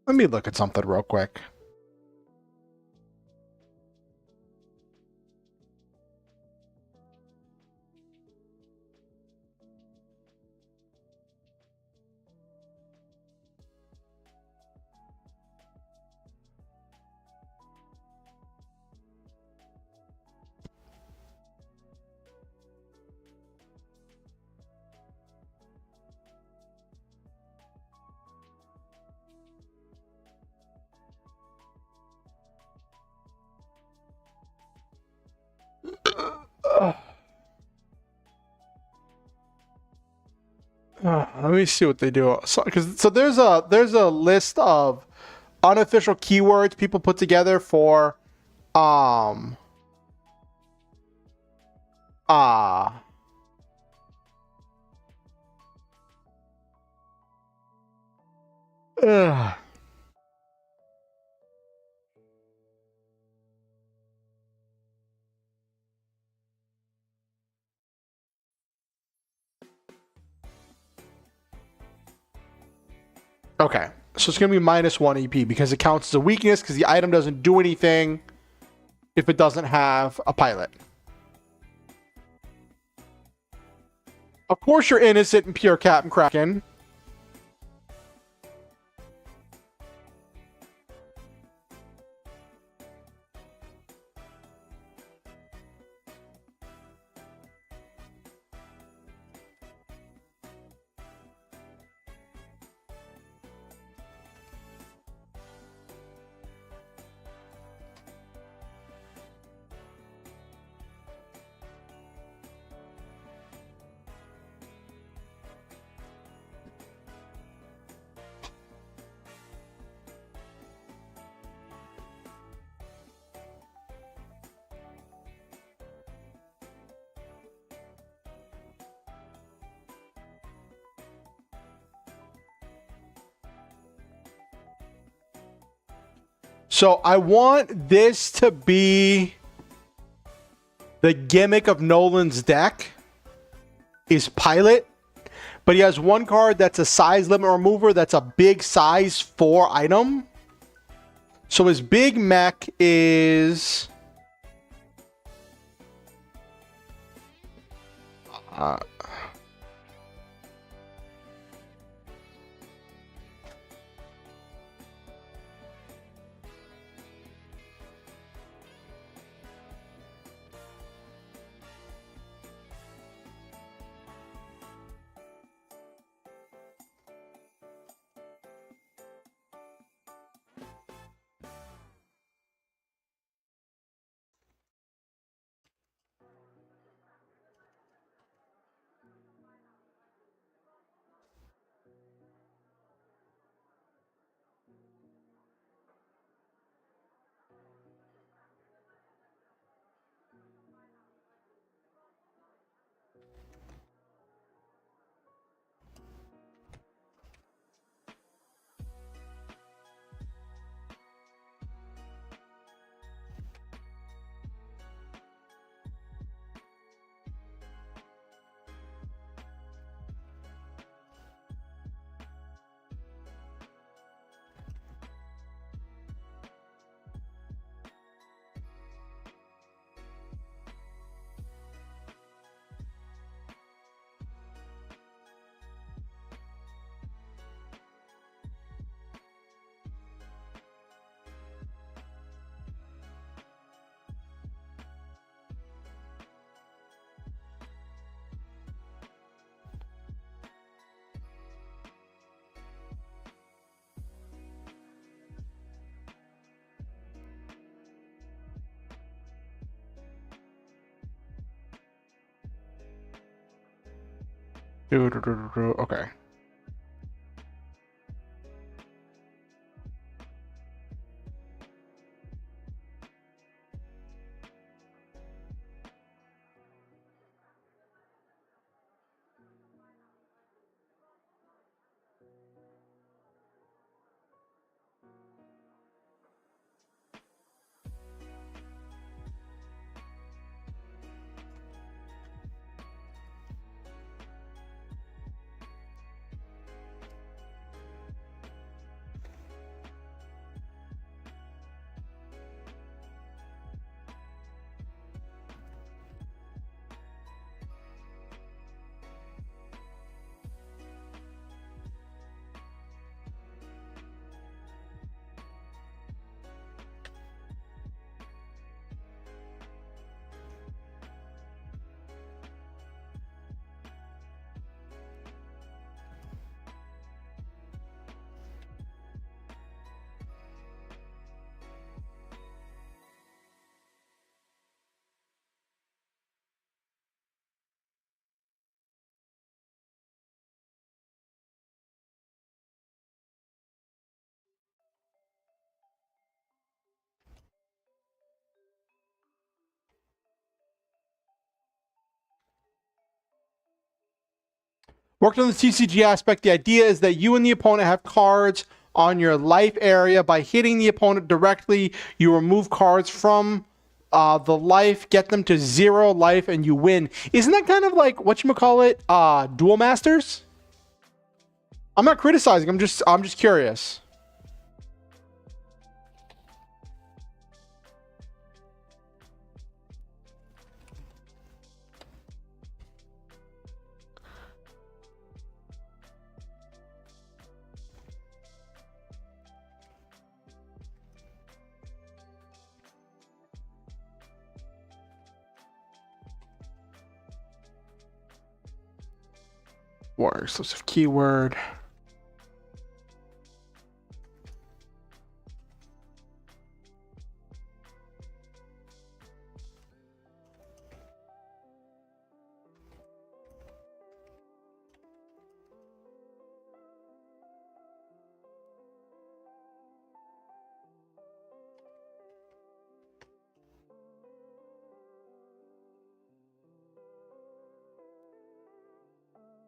Let me look at something real quick. Let me see what they do. So there's a list of unofficial keywords people put together for um uh ugh. Okay, so it's gonna be -1 EP because it counts as a weakness because the item doesn't do anything if it doesn't have a pilot. Of course you're innocent and pure, Captain Kraken. So I want this to be the gimmick of Nolan's deck is pilot, but he has one card that's a size limit remover that's a big size 4 item. So his big mech is okay. Worked on the TCG aspect. The idea is that you and the opponent have cards on your life area. By hitting the opponent directly, you remove cards from the life, get them to 0 life, and you win. Isn't that kind of like whatchamacallit, Duel Masters? I'm not criticizing. I'm just curious. War exclusive keyword.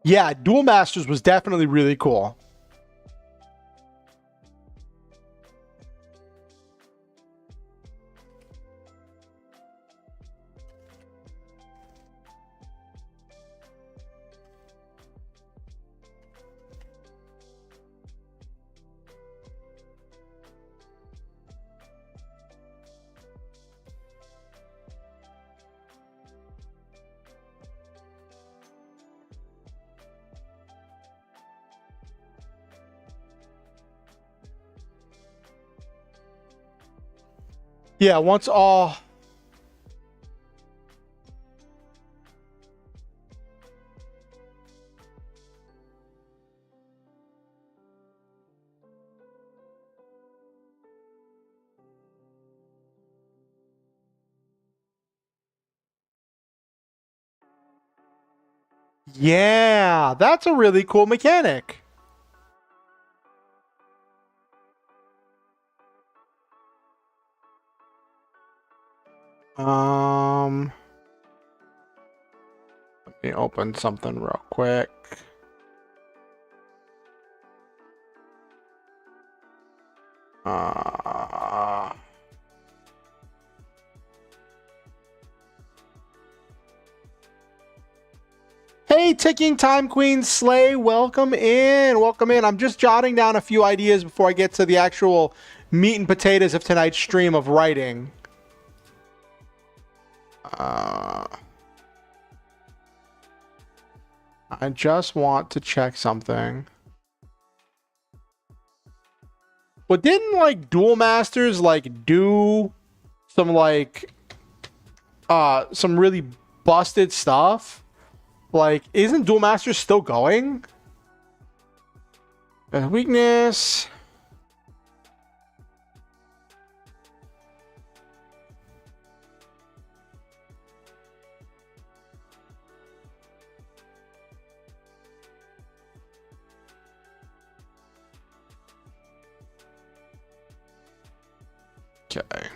Yeah, Duel Masters was definitely really cool. Yeah, once all... Yeah, that's a really cool mechanic. Let me open something real quick. Hey, Ticking Time Queen Slay, welcome in. Welcome in. I'm just jotting down a few ideas before I get to the actual meat and potatoes of tonight's stream of writing. I just want to check something. But didn't like Duel Masters like do some like some really busted stuff? Like, isn't Duel Masters still going? Weakness. Okay.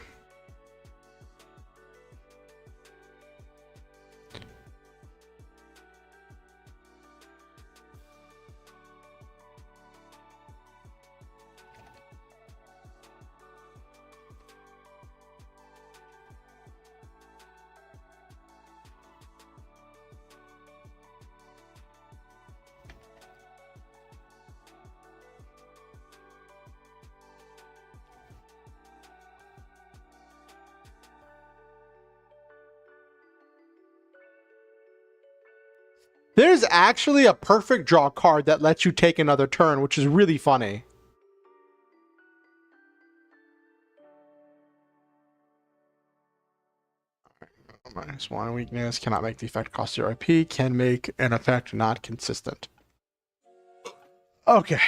There's actually a perfect draw card that lets you take another turn, which is really funny. -1 weakness, cannot make the effect cost 0 IP, can make an effect not consistent. Okay.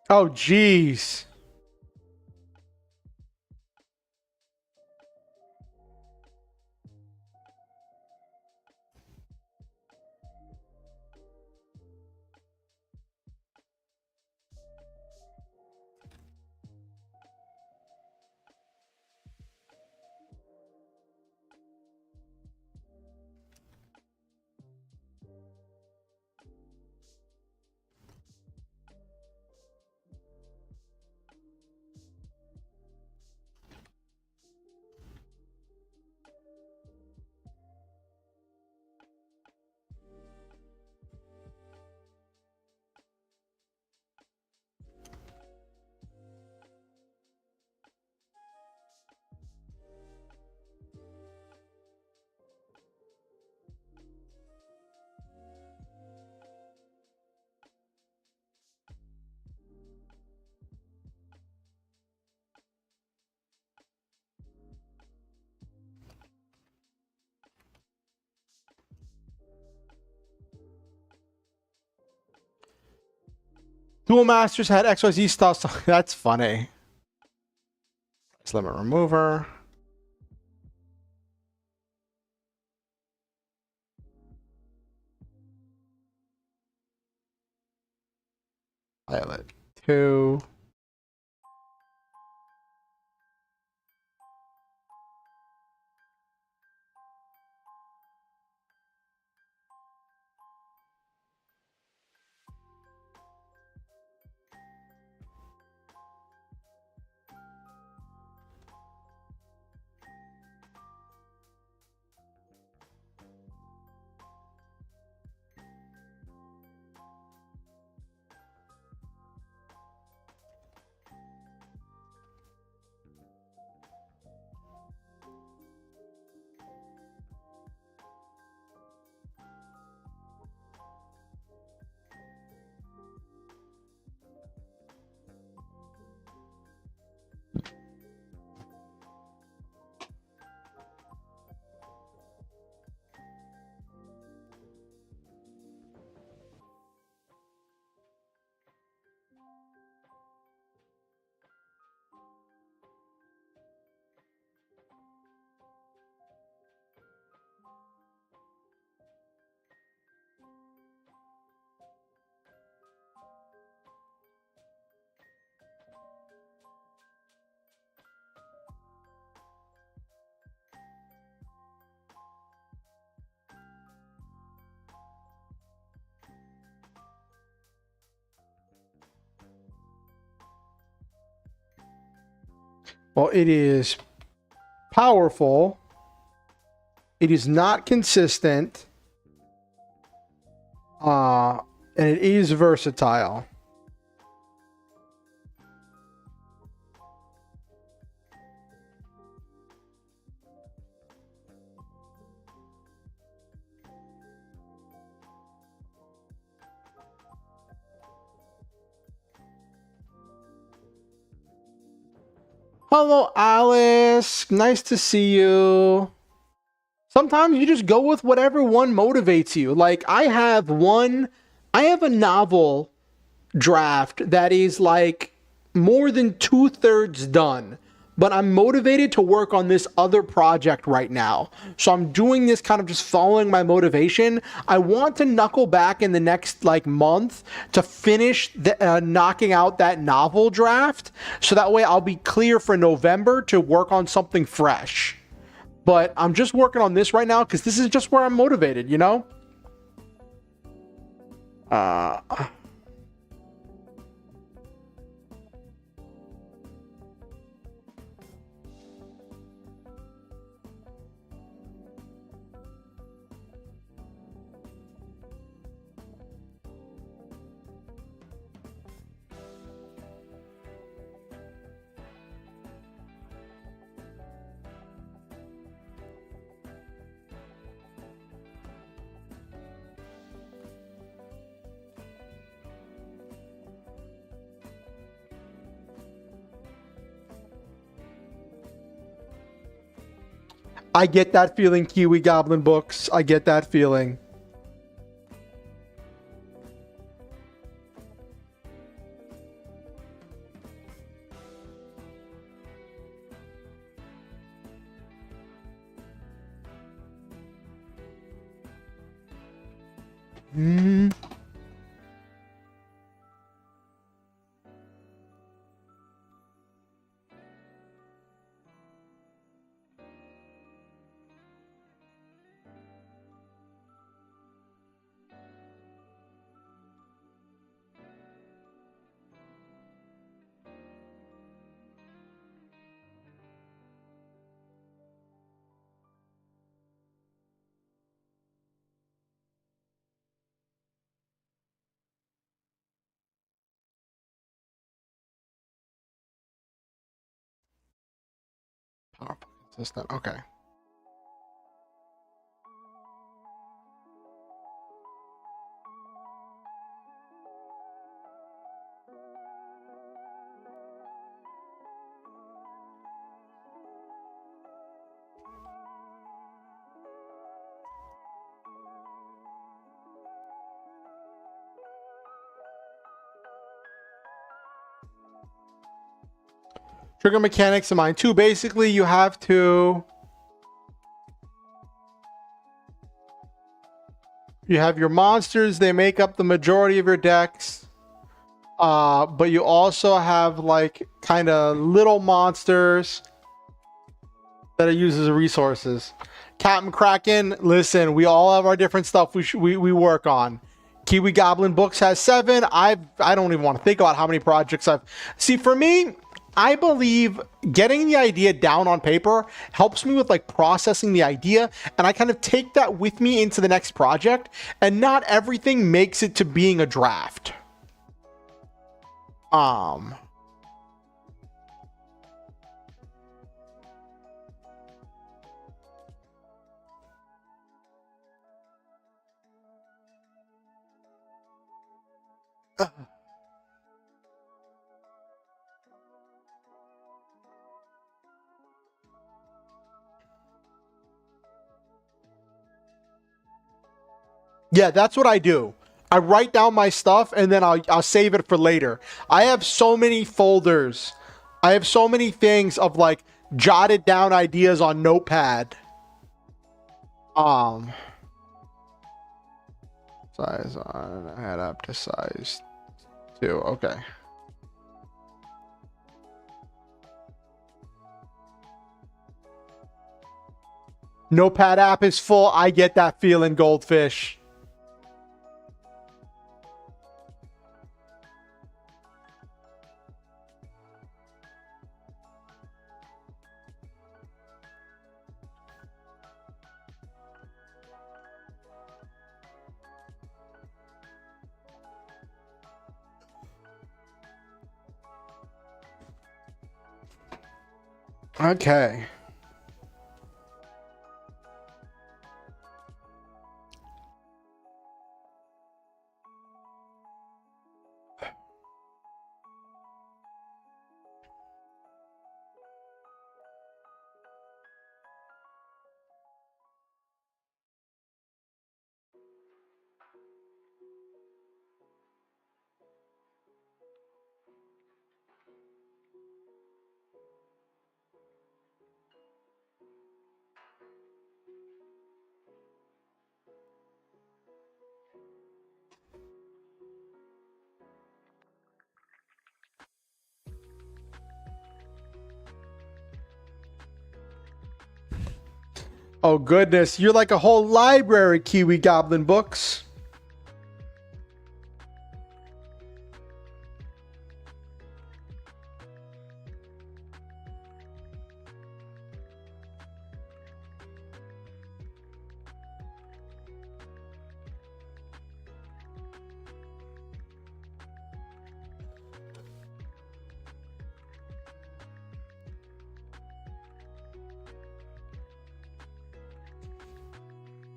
Oh, jeez. Dual Masters had XYZ stuff. That's funny. Let's limit remover. Pilot 2. Well, it is powerful. It is not consistent. And it is versatile. Hello, Alice. Nice to see you. Sometimes you just go with whatever one motivates you. Like, I have a novel draft that is like more than 2/3 done, but I'm motivated to work on this other project right now. So I'm doing this kind of just following my motivation. I want to knuckle back in the next like month to finish knocking out that novel draft. So that way I'll be clear for November to work on something fresh. But I'm just working on this right now because this is just where I'm motivated, you know? I get that feeling, Kiwi Goblin Books. I get that feeling. Powerful, consistent. Okay. Trigger mechanics in mine too. Basically, you have to. You have your monsters. They make up the majority of your decks. But you also have like kind of little monsters that are used as resources. Captain Kraken, listen, we all have our different stuff we work on. Kiwi Goblin Books has 7. I don't even want to think about how many projects I've... See, for me, I believe getting the idea down on paper helps me with like processing the idea, and I kind of take that with me into the next project, and not everything makes it to being a draft. Yeah, that's what I do. I write down my stuff and then I'll save it for later. I have so many folders. I have so many things of like jotted down ideas on Notepad. Size on, add up to size 2. Okay. Notepad app is full. I get that feeling, Goldfish. Okay. Oh goodness, you're like a whole library, Kiwi Goblin Books.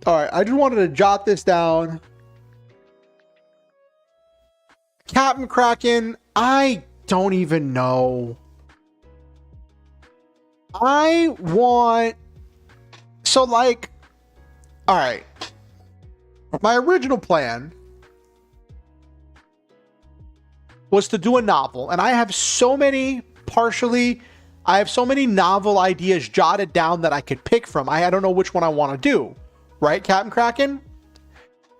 All right, I just wanted to jot this down. Captain Kraken, I don't even know. I want... So, like... All right. My original plan was to do a novel, and I have so many I have so many novel ideas jotted down that I could pick from. I don't know which one I want to do. Right, Captain Kraken?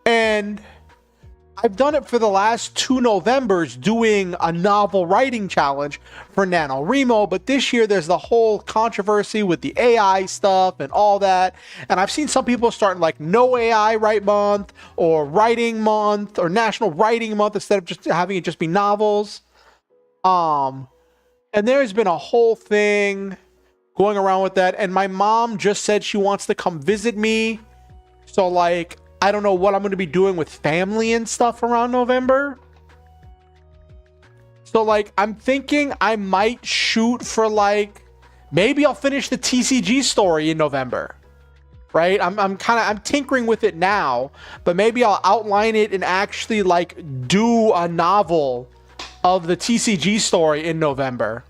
And I've done it for the last 2 Novembers doing a novel writing challenge for NaNoWriMo, but this year there's the whole controversy with the AI stuff and all that. And I've seen some people starting like no AI write month or writing month or National Writing Month instead of just having it just be novels. And there's been a whole thing going around with that. And my mom just said she wants to come visit me. So like, I don't know what I'm going to be doing with family and stuff around November. So like, I'm thinking I might shoot for like, maybe I'll finish the TCG story in November, right? I'm tinkering with it now, but maybe I'll outline it and actually like do a novel of the TCG story in November.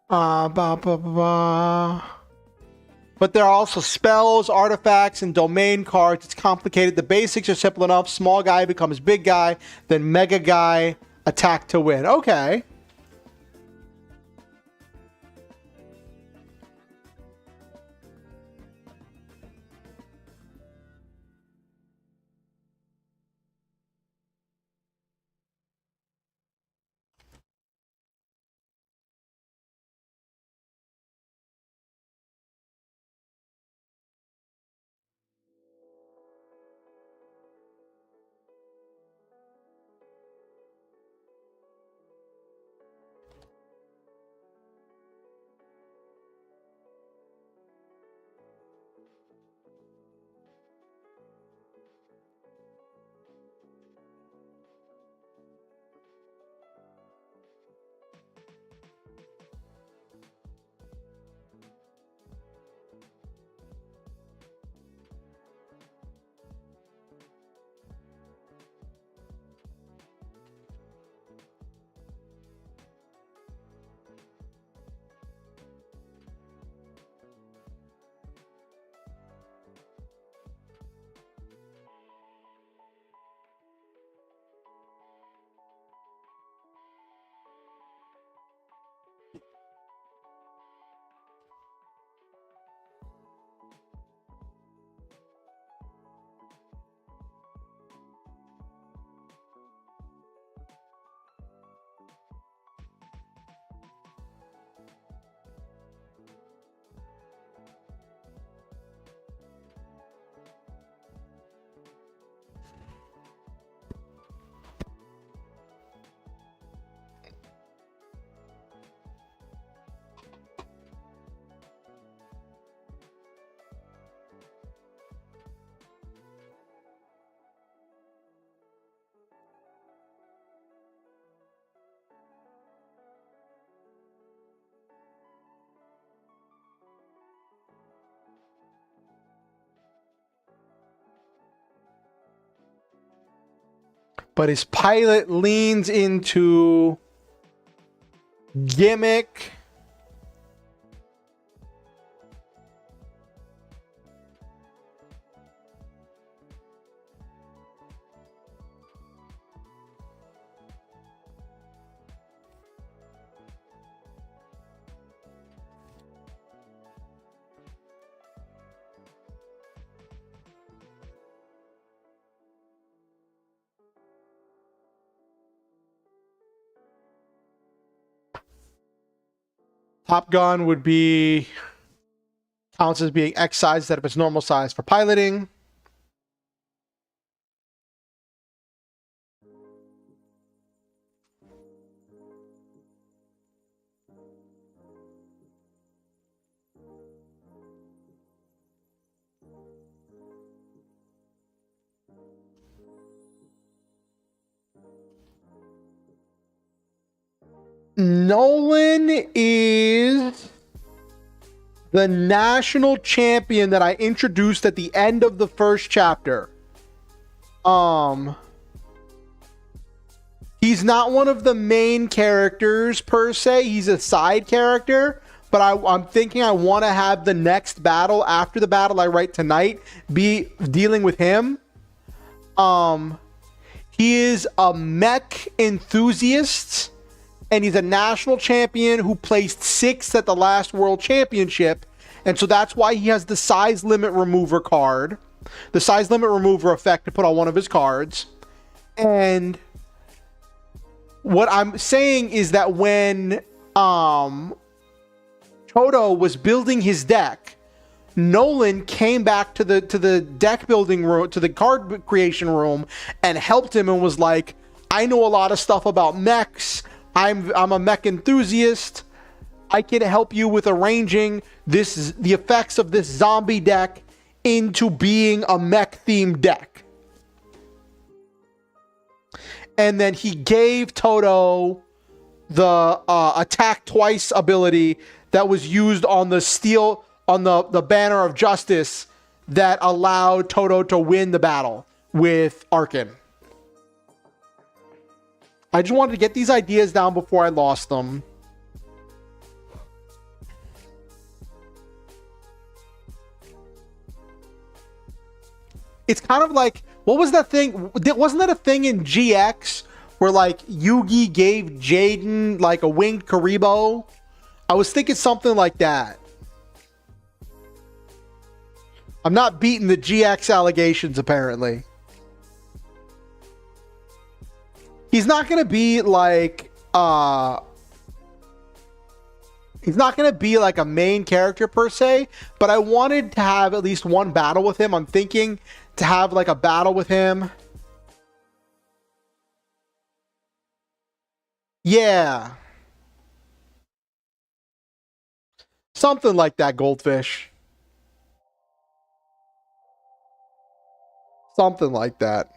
Blah, blah, blah, blah. But there are also spells, artifacts, and domain cards. It's complicated. The basics are simple enough. Small guy becomes big guy, then mega guy, attack to win. Okay. but his pilot leans into gimmick. Top Gun would be counts as being X size instead of its normal size for piloting. Nolan is the national champion that I introduced at the end of the first chapter. He's not one of the main characters per se. He's a side character, but I'm thinking I want to have the next battle after the battle I write tonight be dealing with him. He is a mech enthusiast. And he's a national champion who placed 6th at the last World Championship. And so that's why he has the size limit remover card. The size limit remover effect to put on one of his cards. And what I'm saying is that when Toto was building his deck, Nolan came back to the deck building room, to the card creation room, and helped him and was like, I know a lot of stuff about mechs. I'm a mech enthusiast. I can help you with arranging the effects of this zombie deck into being a mech themed deck. And then he gave Toto the attack twice ability that was used on the steel, on the banner of justice, that allowed Toto to win the battle with Arkin. I just wanted to get these ideas down before I lost them. It's kind of like, what was that thing? Wasn't that a thing in GX where like Yugi gave Jaden like a winged Karibo? I was thinking something like that. I'm not beating the GX allegations apparently. He's not going to be like, he's not going to be like a main character per se, but I wanted to have at least one battle with him. I'm thinking to have like a battle with him. Yeah. Something like that, Goldfish. Something like that.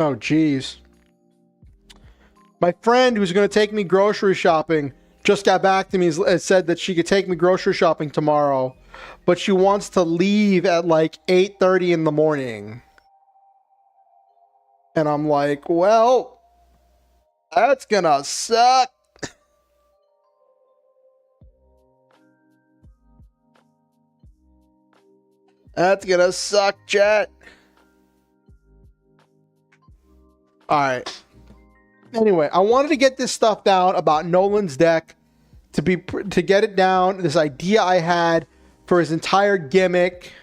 Oh, geez. My friend who's going to take me grocery shopping just got back to me and said that she could take me grocery shopping tomorrow, but she wants to leave at like 8:30 in the morning. And I'm like, well, that's gonna suck. That's gonna suck, chat. All right. Anyway, I wanted to get this stuff down about Nolan's deck to get it down. This idea I had for his entire gimmick.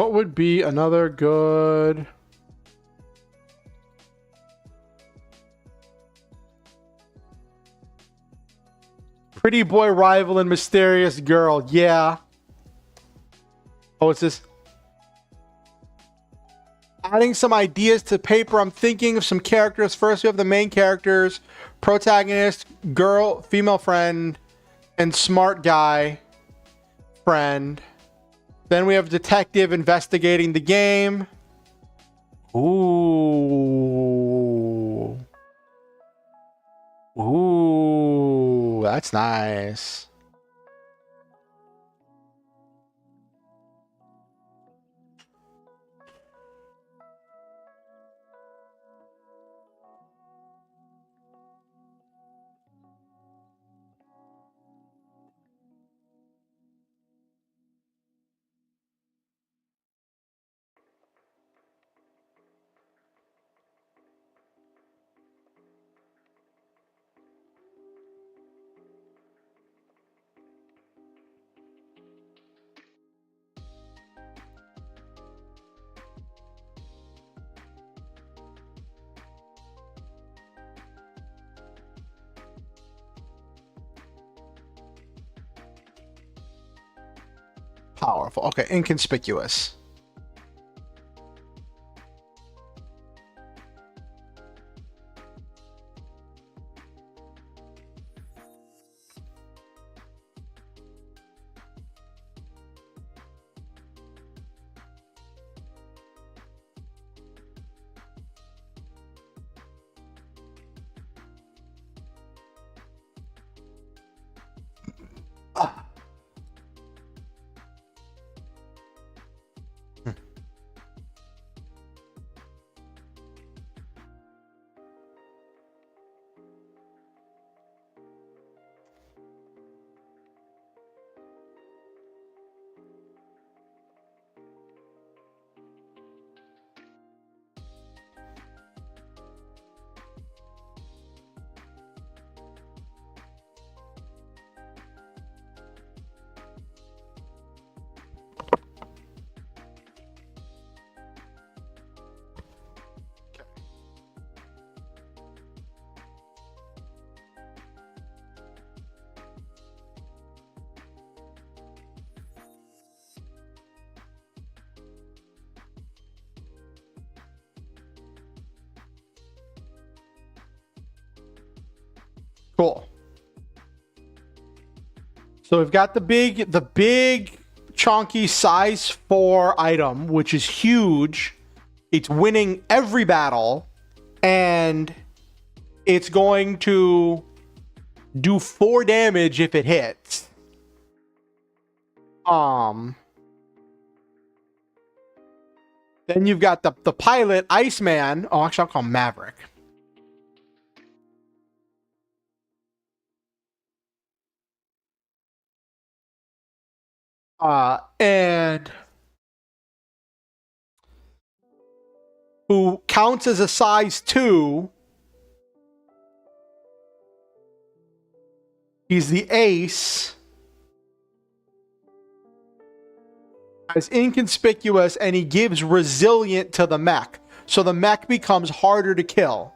What would be another good... Pretty boy rival and mysterious girl. Yeah. Oh, it's this. Adding some ideas to paper. I'm thinking of some characters. First, we have the main characters. Protagonist, girl, female friend, and smart guy friend. Then we have detective investigating the game. Ooh. Ooh, that's nice. Powerful. Okay, inconspicuous. Cool. So we've got the big chunky size 4 item, which is huge. It's winning every battle, and it's going to do 4 damage if it hits. Then you've got the pilot, Iceman. Oh, actually, I'll call him Maverick. And who counts as a size 2. He's the ace. Is inconspicuous, and he gives resilient to the mech. So the mech becomes harder to kill.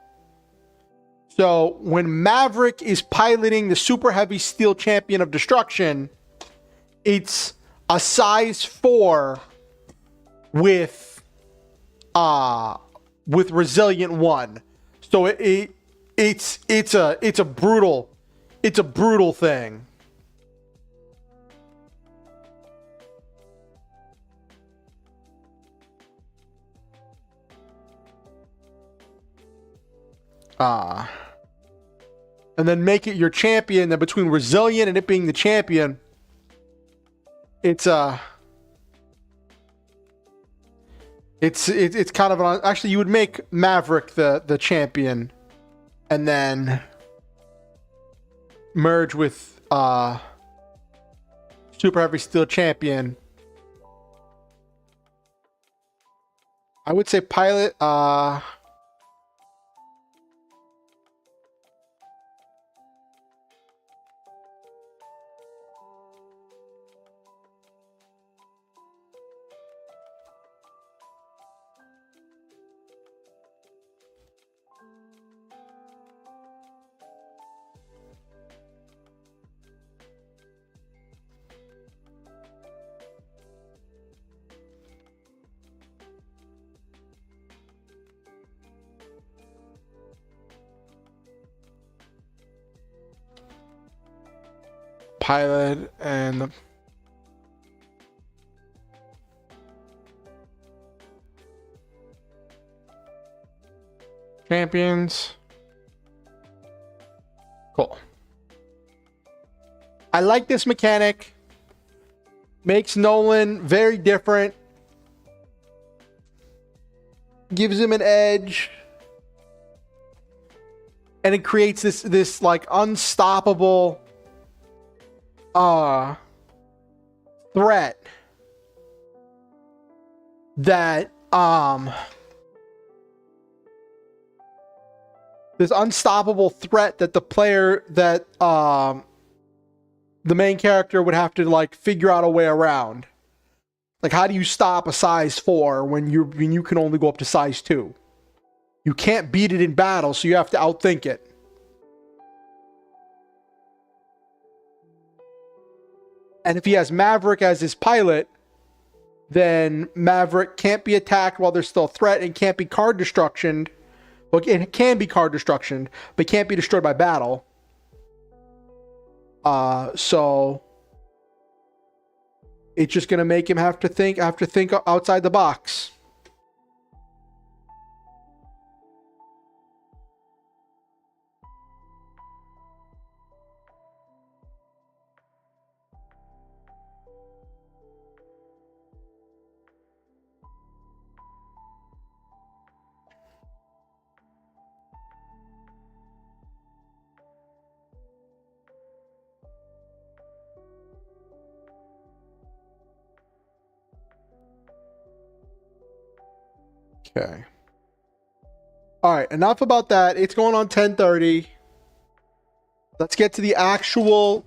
So when Maverick is piloting the super heavy steel champion of destruction, it's a size 4 with resilient 1. So it's a brutal thing. And then make it your champion. Then between resilient and it being the champion, it's kind of an, actually you would make Maverick the champion, and then merge with super heavy steel champion. I would say pilot. Pilot and the champions. Cool. I like this mechanic. Makes Nolan very different. Gives him an edge. And it creates this like unstoppable threat that this unstoppable threat that the player that the main character would have to like figure out a way around. Like, how do you stop a size 4 when you can only go up to size 2? You can't beat it in battle, so you have to outthink it. And if he has Maverick as his pilot, then Maverick can't be attacked while there's still a threat and can't be card destruction. Well, it can be card destruction, but can't be destroyed by battle. So it's just gonna make him have to think outside the box. Okay. All right, enough about that. It's going on 10:30. Let's get to the actual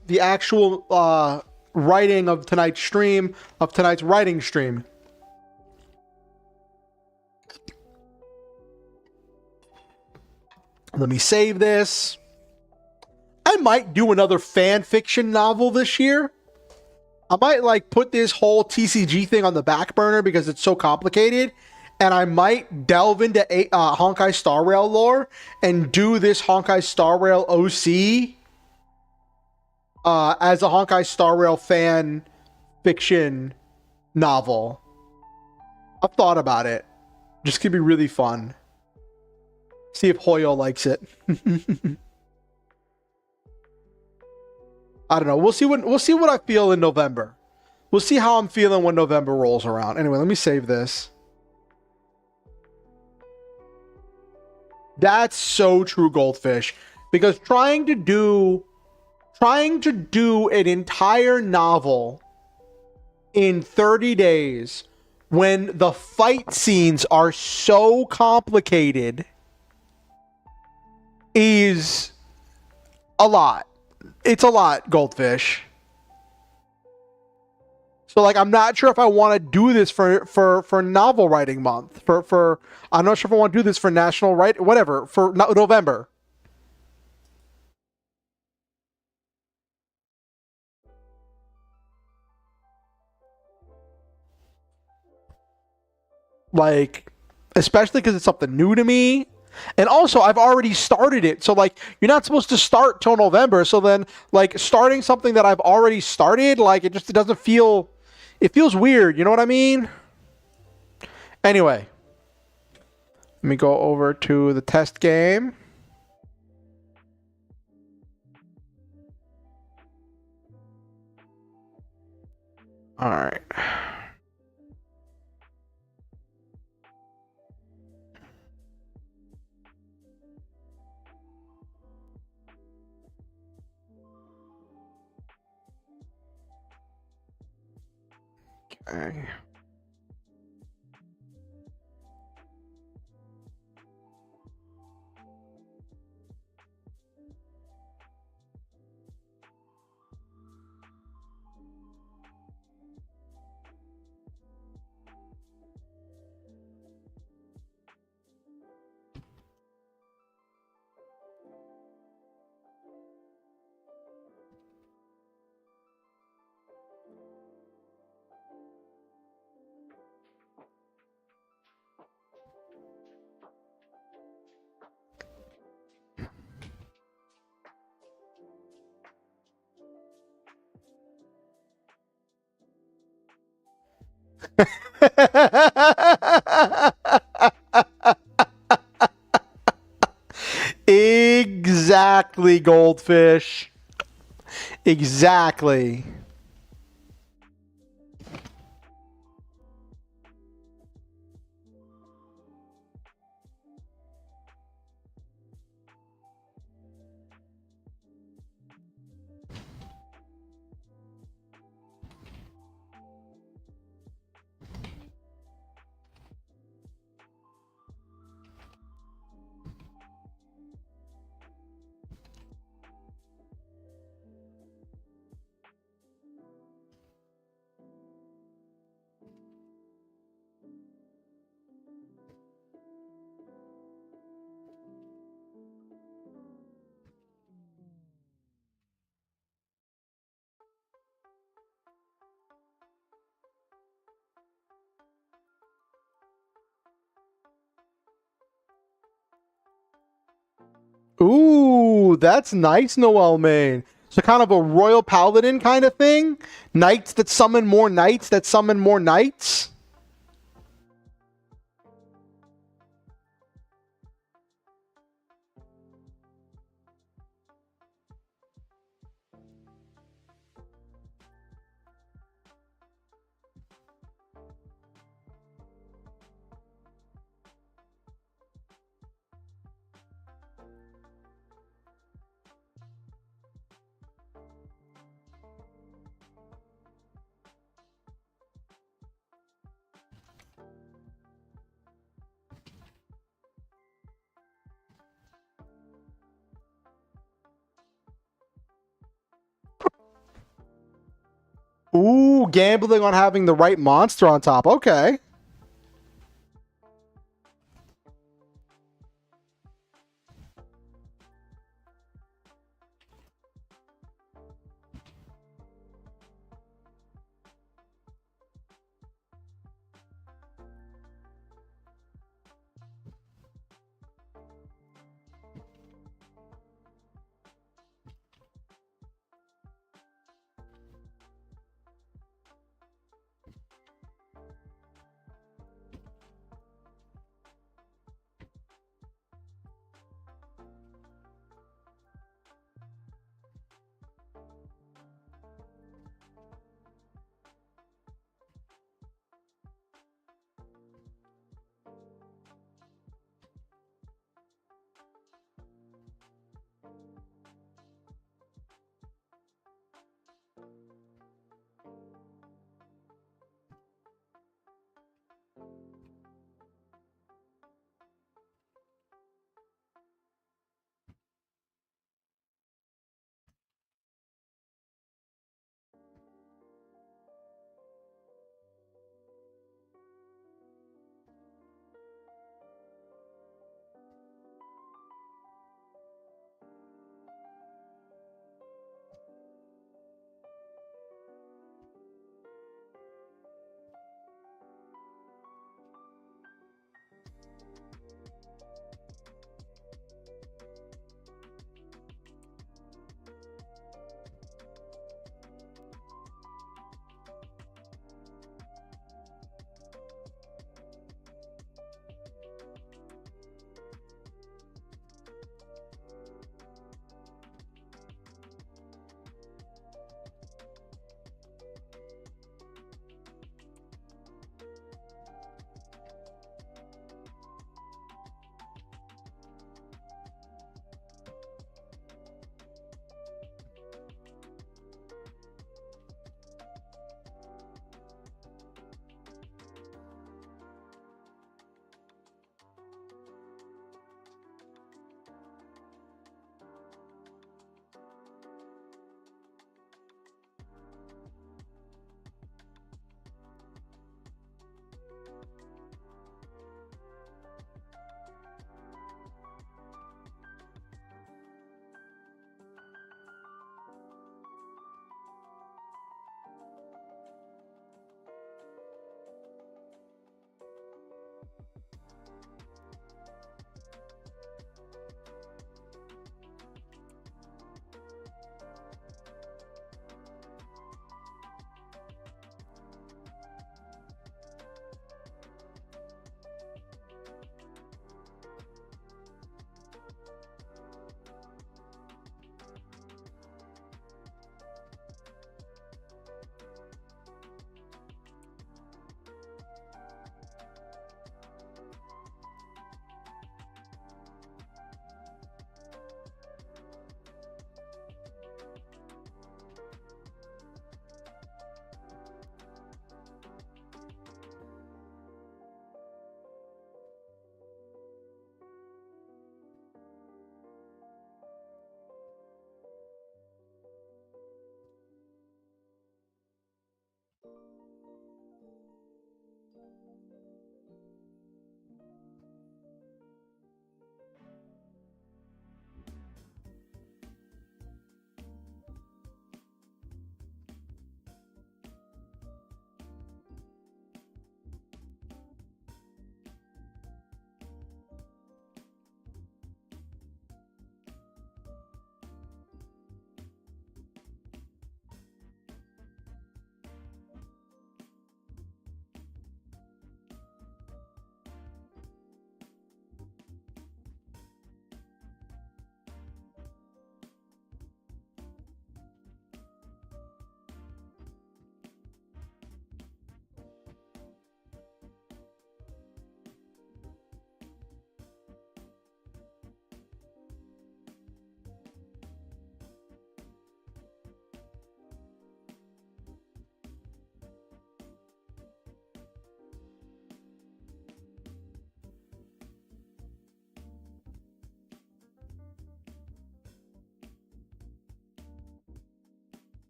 writing of tonight's stream, of tonight's writing stream. Let me save this. I might do another fan fiction novel this year. I might like put this whole TCG thing on the back burner because it's so complicated. And I might delve into Honkai Star Rail lore and do this Honkai Star Rail OC as a Honkai Star Rail fan fiction novel. I've thought about it. Just could be really fun. See if Hoyo likes it. I don't know. We'll see what I feel in November. We'll see how I'm feeling when November rolls around. Anyway, let me save this. That's so true, Goldfish. Because trying to do an entire novel in 30 days when the fight scenes are so complicated is a lot. It's a lot, Goldfish. So like, I'm not sure if I want to do this for novel writing month. I'm not sure if I want to do this for national whatever, for November. Like, especially because it's something new to me. And also, I've already started it. So, like, you're not supposed to start till November. So then, like, starting something that I've already started, like, it doesn't feel... It feels weird. You know what I mean? Anyway. Let me go over to the test game. All right. Okay. Exactly, Goldfish. Exactly. Ooh, that's nice, Noel Main. So kind of a royal paladin kind of thing? Knights that summon more knights that summon more knights? Ooh, gambling on having the right monster on top. Okay.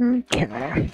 Okay.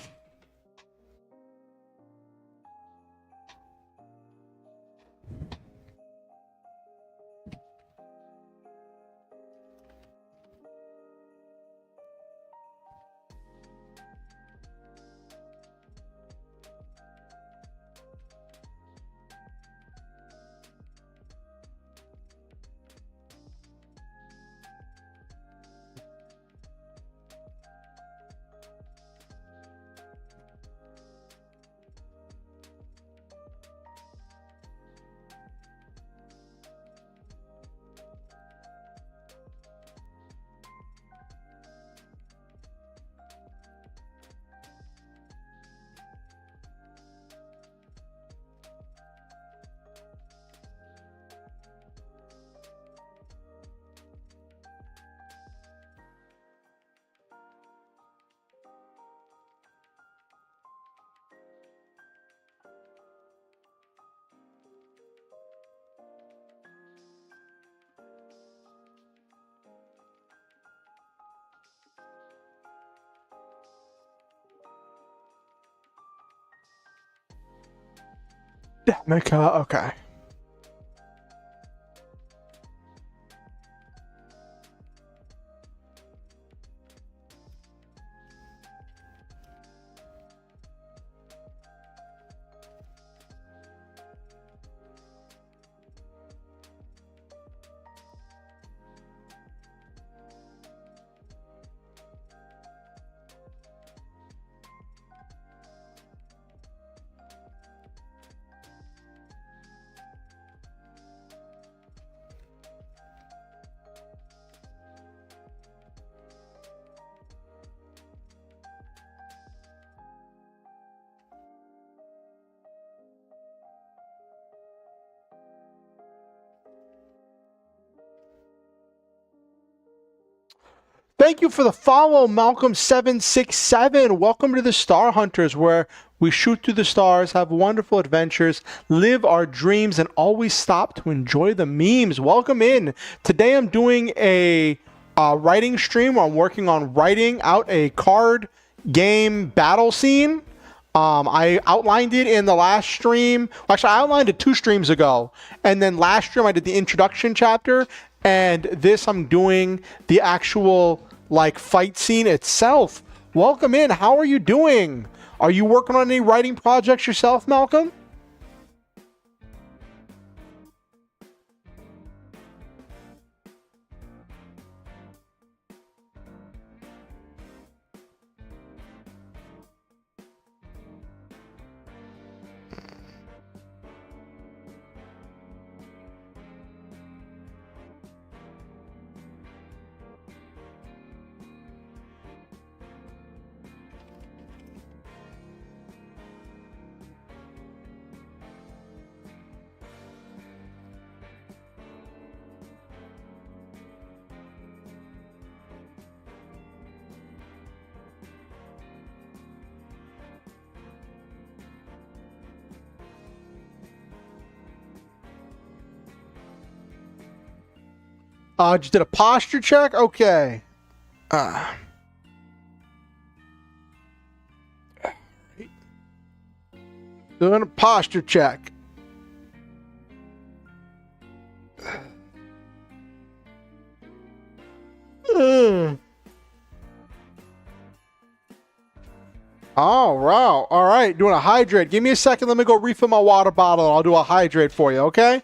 Demica, okay. Thank you for the follow, Malcolm767. Welcome to the Star Hunters, where we shoot through the stars, have wonderful adventures, live our dreams, and always stop to enjoy the memes. Welcome in. Today I'm doing a writing stream where I'm working on writing out a card game battle scene. I outlined it in the last stream. Actually, I outlined it 2 streams ago. And then last stream I did the introduction chapter. And this I'm doing the actual like fight scene itself. Welcome in. How are you doing? Are you working on any writing projects yourself, Malcolm? Just did a posture check? Okay. Doing a posture check. Oh, wow. All right. Doing a hydrate. Give me a second. Let me go refill my water bottle. I'll do a hydrate for you, okay?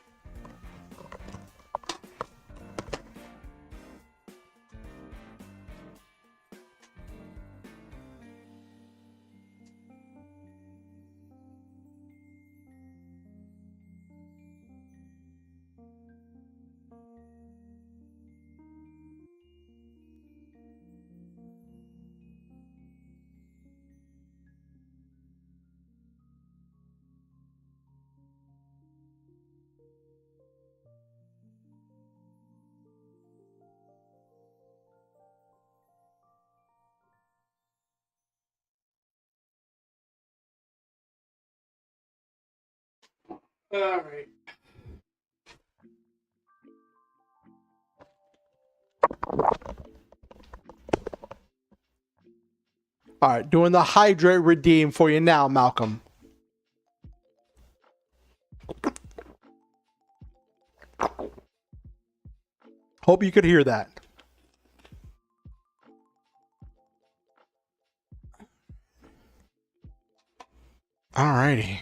All right. All right, doing the hydrate redeem for you now, Malcolm. Hope you could hear that. Alrighty.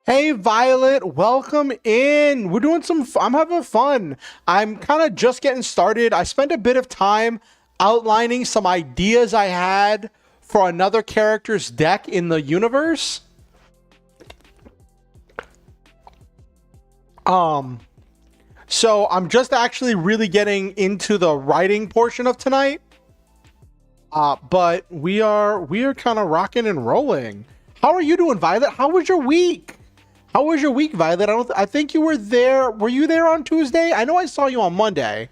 Hey Violet, welcome in. We're doing I'm having fun. I'm kind of just getting started. I spent a bit of time outlining some ideas I had for another character's deck in the universe. So I'm just actually really getting into the writing portion of tonight. But we are kind of rocking and rolling. How are you doing, Violet? How was your week? How was your week, Violet? I think you were there. Were you there on Tuesday? I know I saw you on Monday.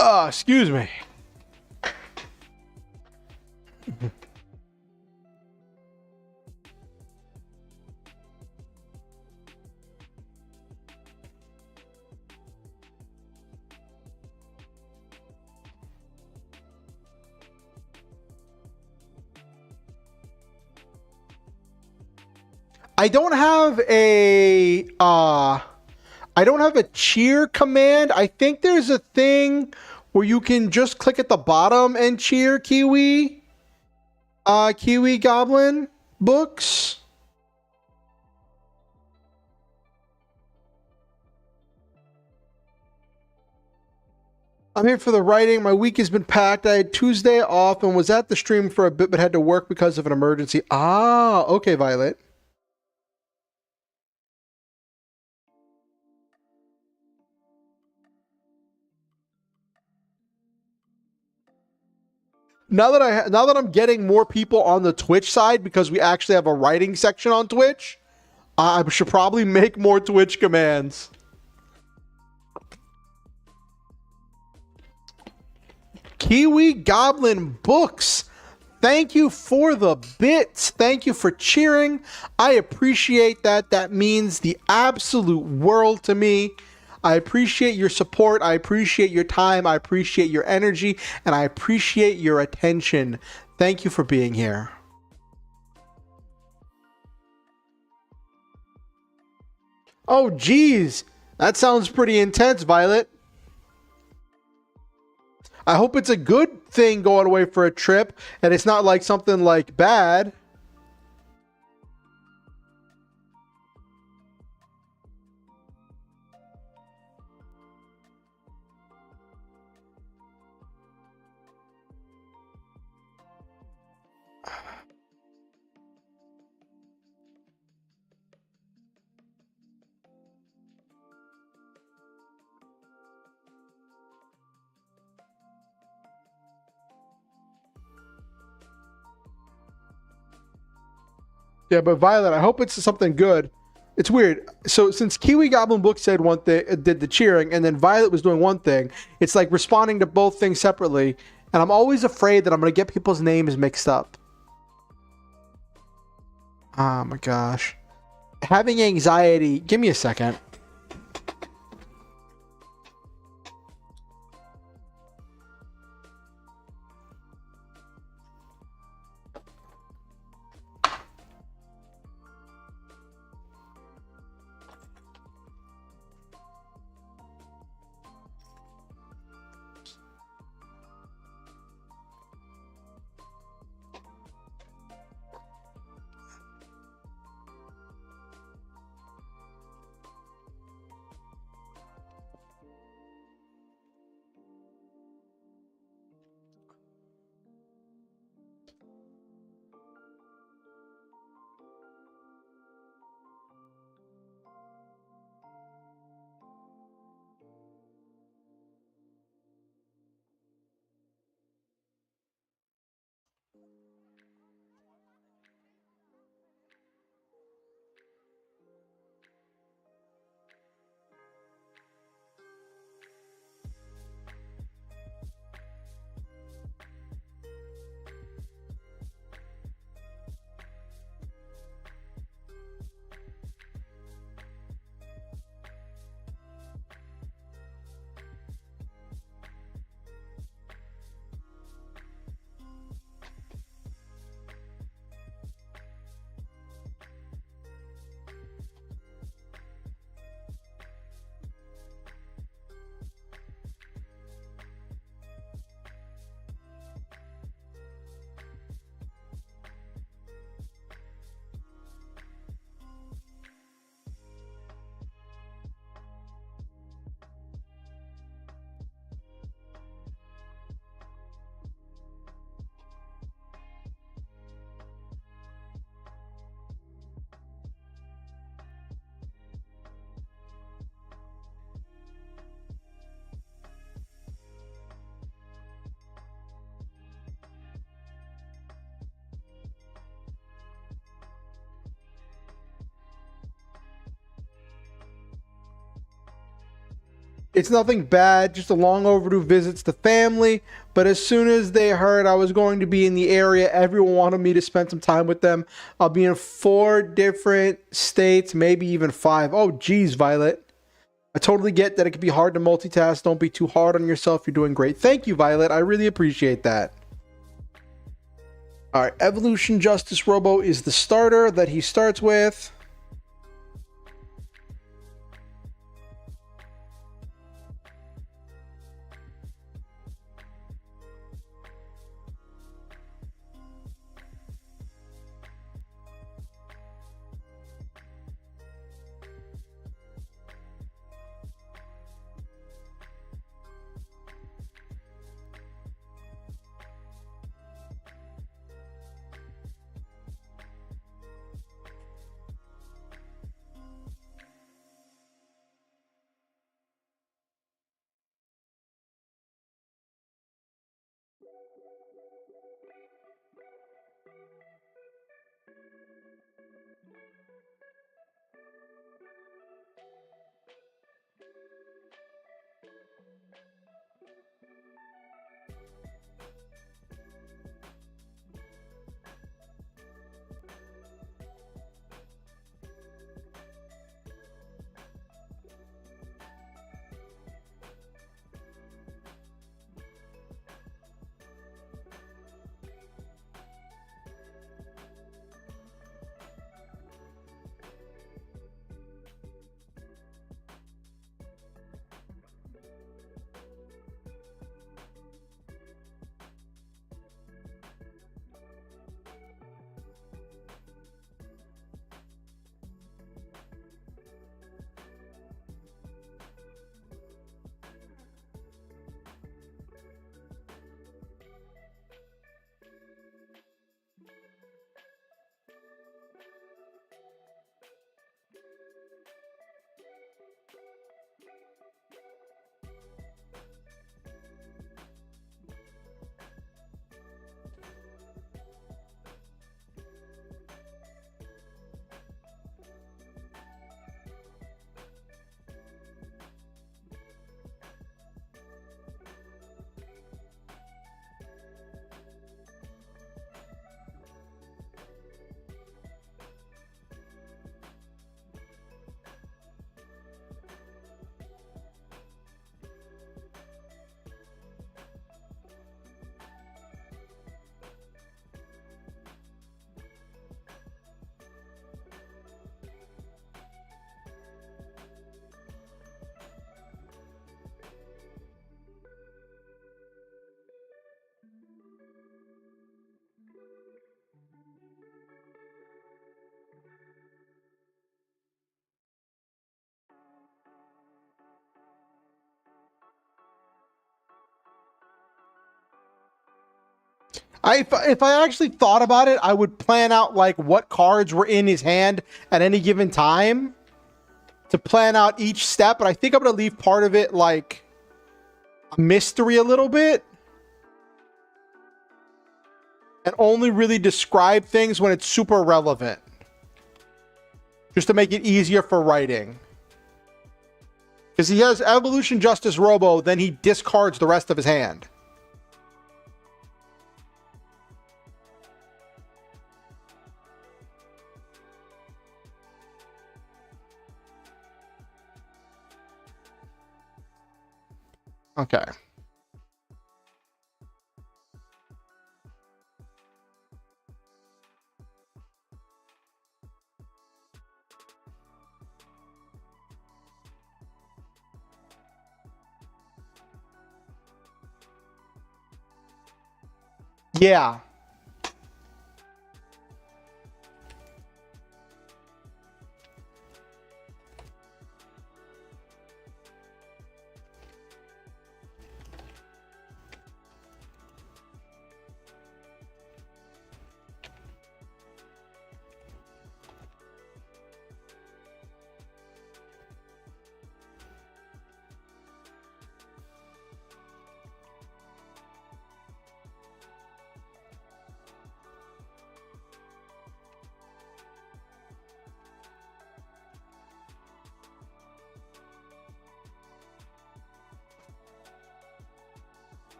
Excuse me. I don't have a cheer command. I think there's a thing where you can just click at the bottom and cheer Kiwi. Kiwi Goblin books. I'm here for the writing. My week has been packed. I had Tuesday off and was at the stream for a bit, but had to work because of an emergency. Ah, okay, Violet. Now that I'm getting more people on the Twitch side because we actually have a writing section on Twitch, I should probably make more Twitch commands. Kiwi Goblin Books. Thank you for the bits. Thank you for cheering. I appreciate that. That means the absolute world to me. I appreciate your support. I appreciate your time. I appreciate your energy. And I appreciate your attention. Thank you for being here. Oh, geez. That sounds pretty intense, Violet. I hope it's a good thing going away for a trip and it's not like something like bad. Yeah, but Violet, I hope it's something good. It's weird. So since Kiwi Goblin Book said one thing, did the cheering, and then Violet was doing one thing, it's like responding to both things separately. And I'm always afraid that I'm going to get people's names mixed up. Oh my gosh. Having anxiety. Give me a second. It's nothing bad, just a long overdue visits to family. But as soon as they heard I was going to be in the area, everyone wanted me to spend some time with them. I'll be in 4 different states, maybe even 5. Oh, geez, Violet. I totally get that it can be hard to multitask. Don't be too hard on yourself. You're doing great. Thank you, Violet. I really appreciate that. All right, Evolution Justice Robo is the starter that he starts with. If I actually thought about it, I would plan out like what cards were in his hand at any given time to plan out each step. But I think I'm going to leave part of it like a mystery a little bit and only really describe things when it's super relevant, just to make it easier for writing. Because he has Evolution Justice Robo, then he discards the rest of his hand. Okay. Yeah.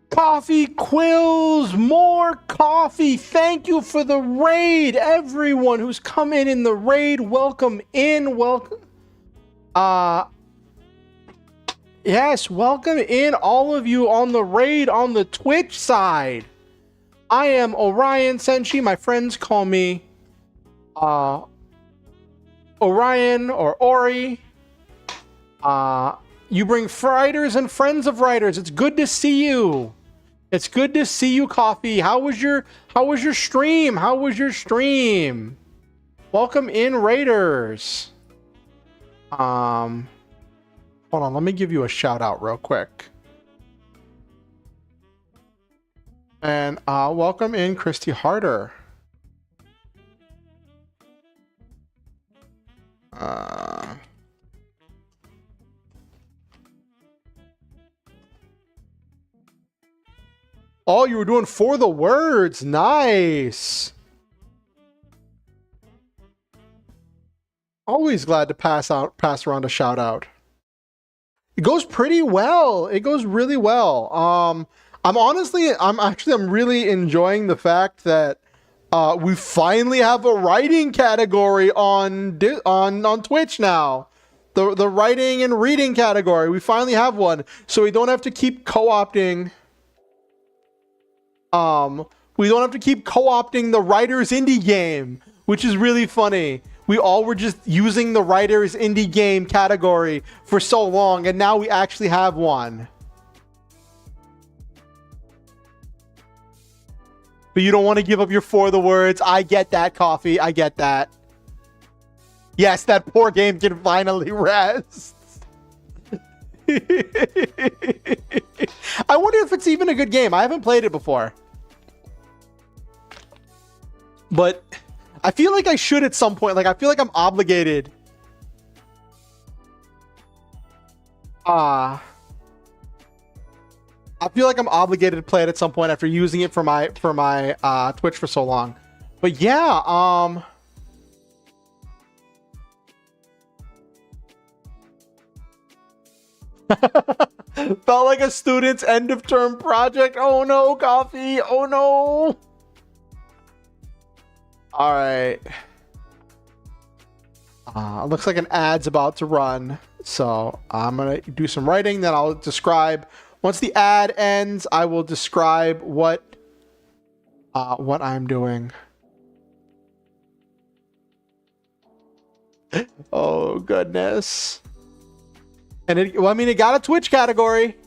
Coffee Quills, more coffee. Thank you for the raid, everyone who's come in the raid. Welcome in. Welcome. Yes, welcome in all of you on the raid on the Twitch side. I am Oriansenshi. My friends call me Orion or Ori. You bring writers and friends of writers. It's good to see you. It's good to see you, Coffee. How was your stream? How was your stream? Welcome in, Raiders. Hold on, let me give you a shout out real quick. And welcome in, Christy Harder. Oh, you were doing For the Words. Nice. Always glad to pass around a shout out. It goes pretty well. It goes really well. I'm really enjoying the fact that we finally have a writing category on Twitch now. The writing and reading category. We finally have one, so we don't have to keep co-opting. We don't have to keep co-opting the writers indie game, which is really funny. We all were just using the writers indie game category for so long, and now we actually have one. But you don't want to give up your For the Words. I get that, Coffee. I get that. Yes, that poor game can finally rest. I wonder if it's even a good game. I haven't played it before. But I feel like I should at some point. Like, I feel like I'm obligated. I feel like I'm obligated to play it at some point after using it for my Twitch for so long. But yeah, felt like a student's end of term project. Oh no, coffee. Oh no. All right. Looks like an ad's about to run. So I'm going to do some writing, then I'll describe. Once the ad ends, I will describe what I'm doing. Oh, goodness. And it got a Twitch category.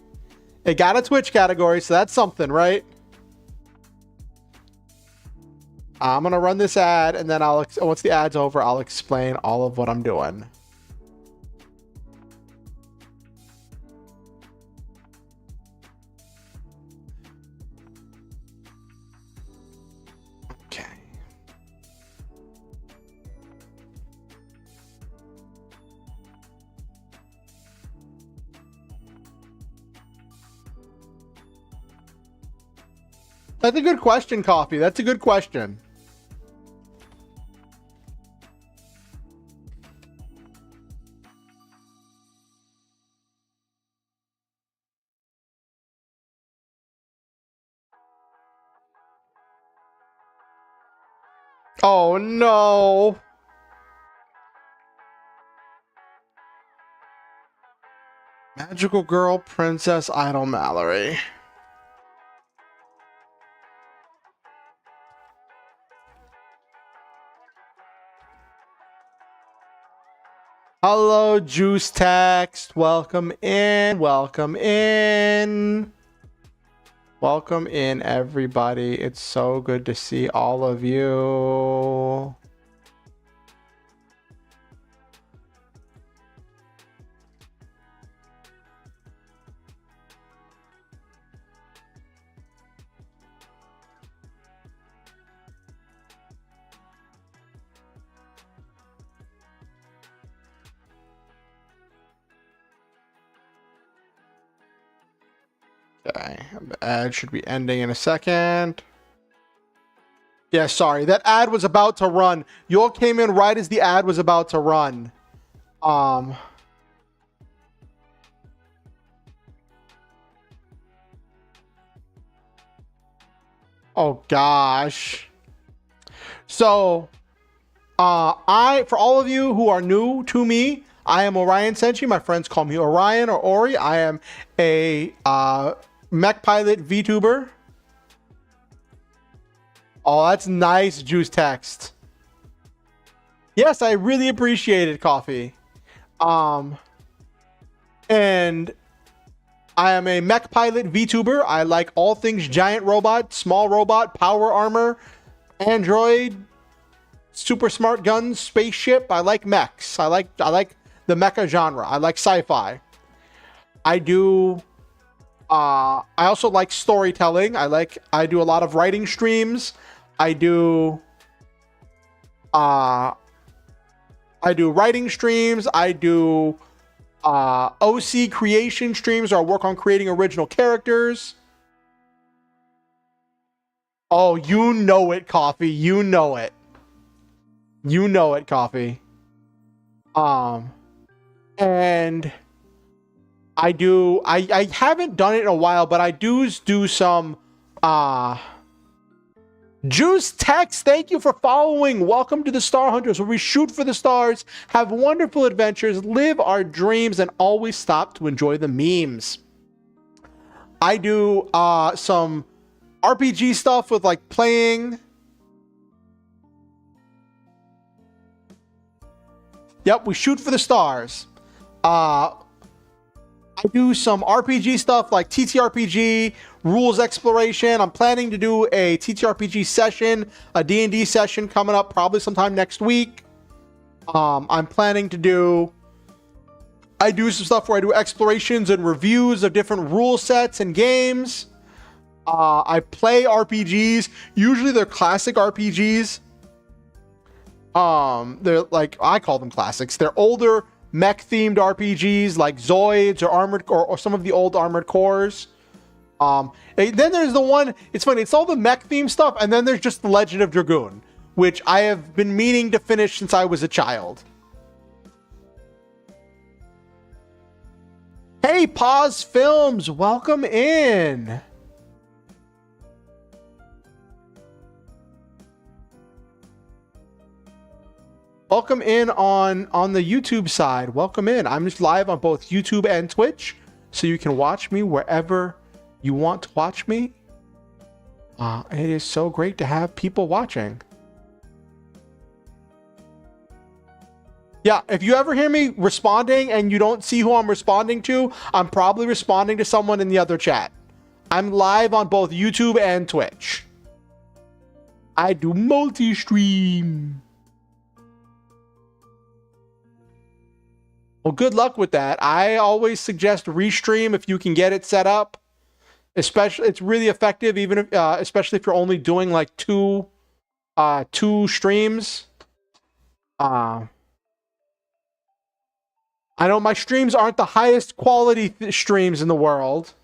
It got a Twitch category, so that's something, right? I'm going to run this ad, and then once the ad's over, I'll explain all of what I'm doing. Okay. That's a good question, Coffee. That's a good question. Oh no. Magical Girl Princess Idol Mallory. Hello, Juice Text. Welcome in. Welcome in. Welcome in, everybody. It's so good to see all of you. Okay, the ad should be ending in a second. Yeah, sorry, that ad was about to run. You all came in right as the ad was about to run. Oh gosh. So, for all of you who are new to me, I am Oriansenshi. My friends call me Orian or Ori. I am a mech pilot VTuber. Oh, that's nice, Juice Text. Yes, I really appreciate it, Coffee. And I am a mech pilot VTuber. I like all things giant robot, small robot, power armor, android, super smart guns, spaceship. I like mechs. I like the mecha genre. I like sci-fi. I also like storytelling. I do a lot of writing streams. I do writing streams. I do OC creation streams, or I work on creating original characters. Oh, you know it, Coffee. You know it. You know it, Coffee. And I haven't done it in a while, but I do some Juice Text, thank you for following. Welcome to the Star Hunters, where we shoot for the stars, have wonderful adventures, live our dreams, and always stop to enjoy the memes. I do some RPG stuff with like playing. Yep, we shoot for the stars. I do some RPG stuff like TTRPG, rules exploration. I'm planning to do a TTRPG session, a D&D session coming up probably sometime next week. I'm planning to do I do some stuff where I do explorations and reviews of different rule sets and games. I play RPGs. Usually they're classic RPGs. They're like, I call them classics. They're older mech-themed RPGs like Zoids or Armored or some of the old Armored Cores. And then there's the one, it's funny, it's all the mech-themed stuff, and then there's just The Legend of Dragoon, which I have been meaning to finish since I was a child. Hey, Pause Films, welcome in. Welcome in on the YouTube side. Welcome in. I'm just live on both YouTube and Twitch, so you can watch me wherever you want to watch me. It is so great to have people watching. Yeah, if you ever hear me responding and you don't see who I'm responding to, I'm probably responding to someone in the other chat. I'm live on both YouTube and Twitch. I do multi-stream. Well, good luck with that. I always suggest restream if you can get it set up. Especially, it's really effective, even if, especially if you're only doing like two streams. I know my streams aren't the highest quality streams in the world.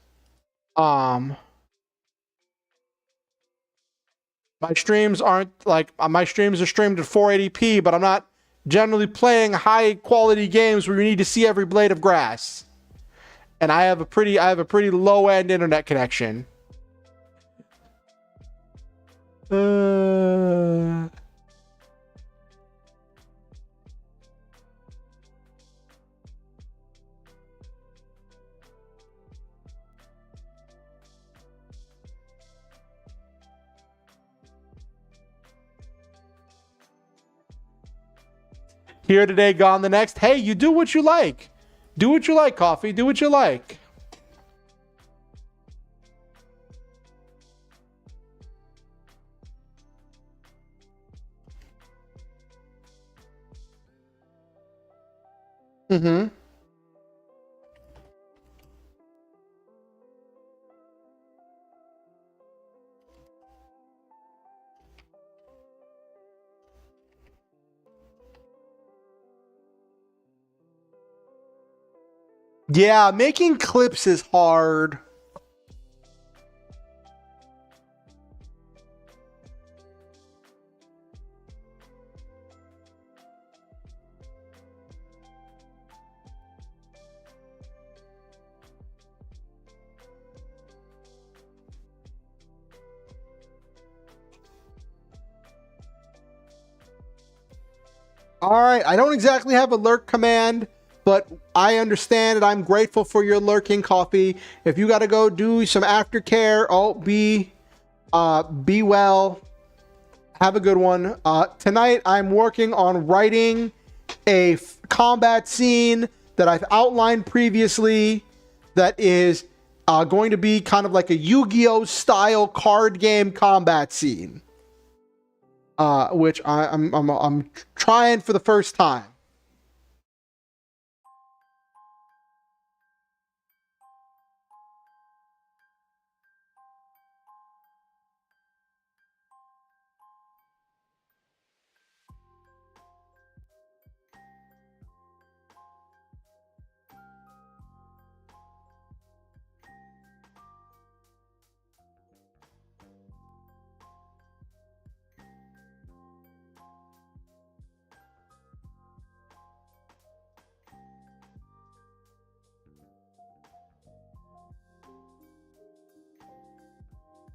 My streams aren't like, my streams are streamed at 480p, but I'm not generally playing high quality games where you need to see every blade of grass. And I have a pretty low end internet connection. Here today, gone the next. Hey, you do what you like. Do what you like, Coffee. Do what you like. Mm-hmm. Yeah, making clips is hard. All right, I don't exactly have a lurk command, but I understand and I'm grateful for your lurking, Coffee. If you got to go do some aftercare, be well. Have a good one. Tonight, I'm working on writing a combat scene that I've outlined previously that is going to be kind of like a Yu-Gi-Oh! Style card game combat scene. Which I'm trying for the first time.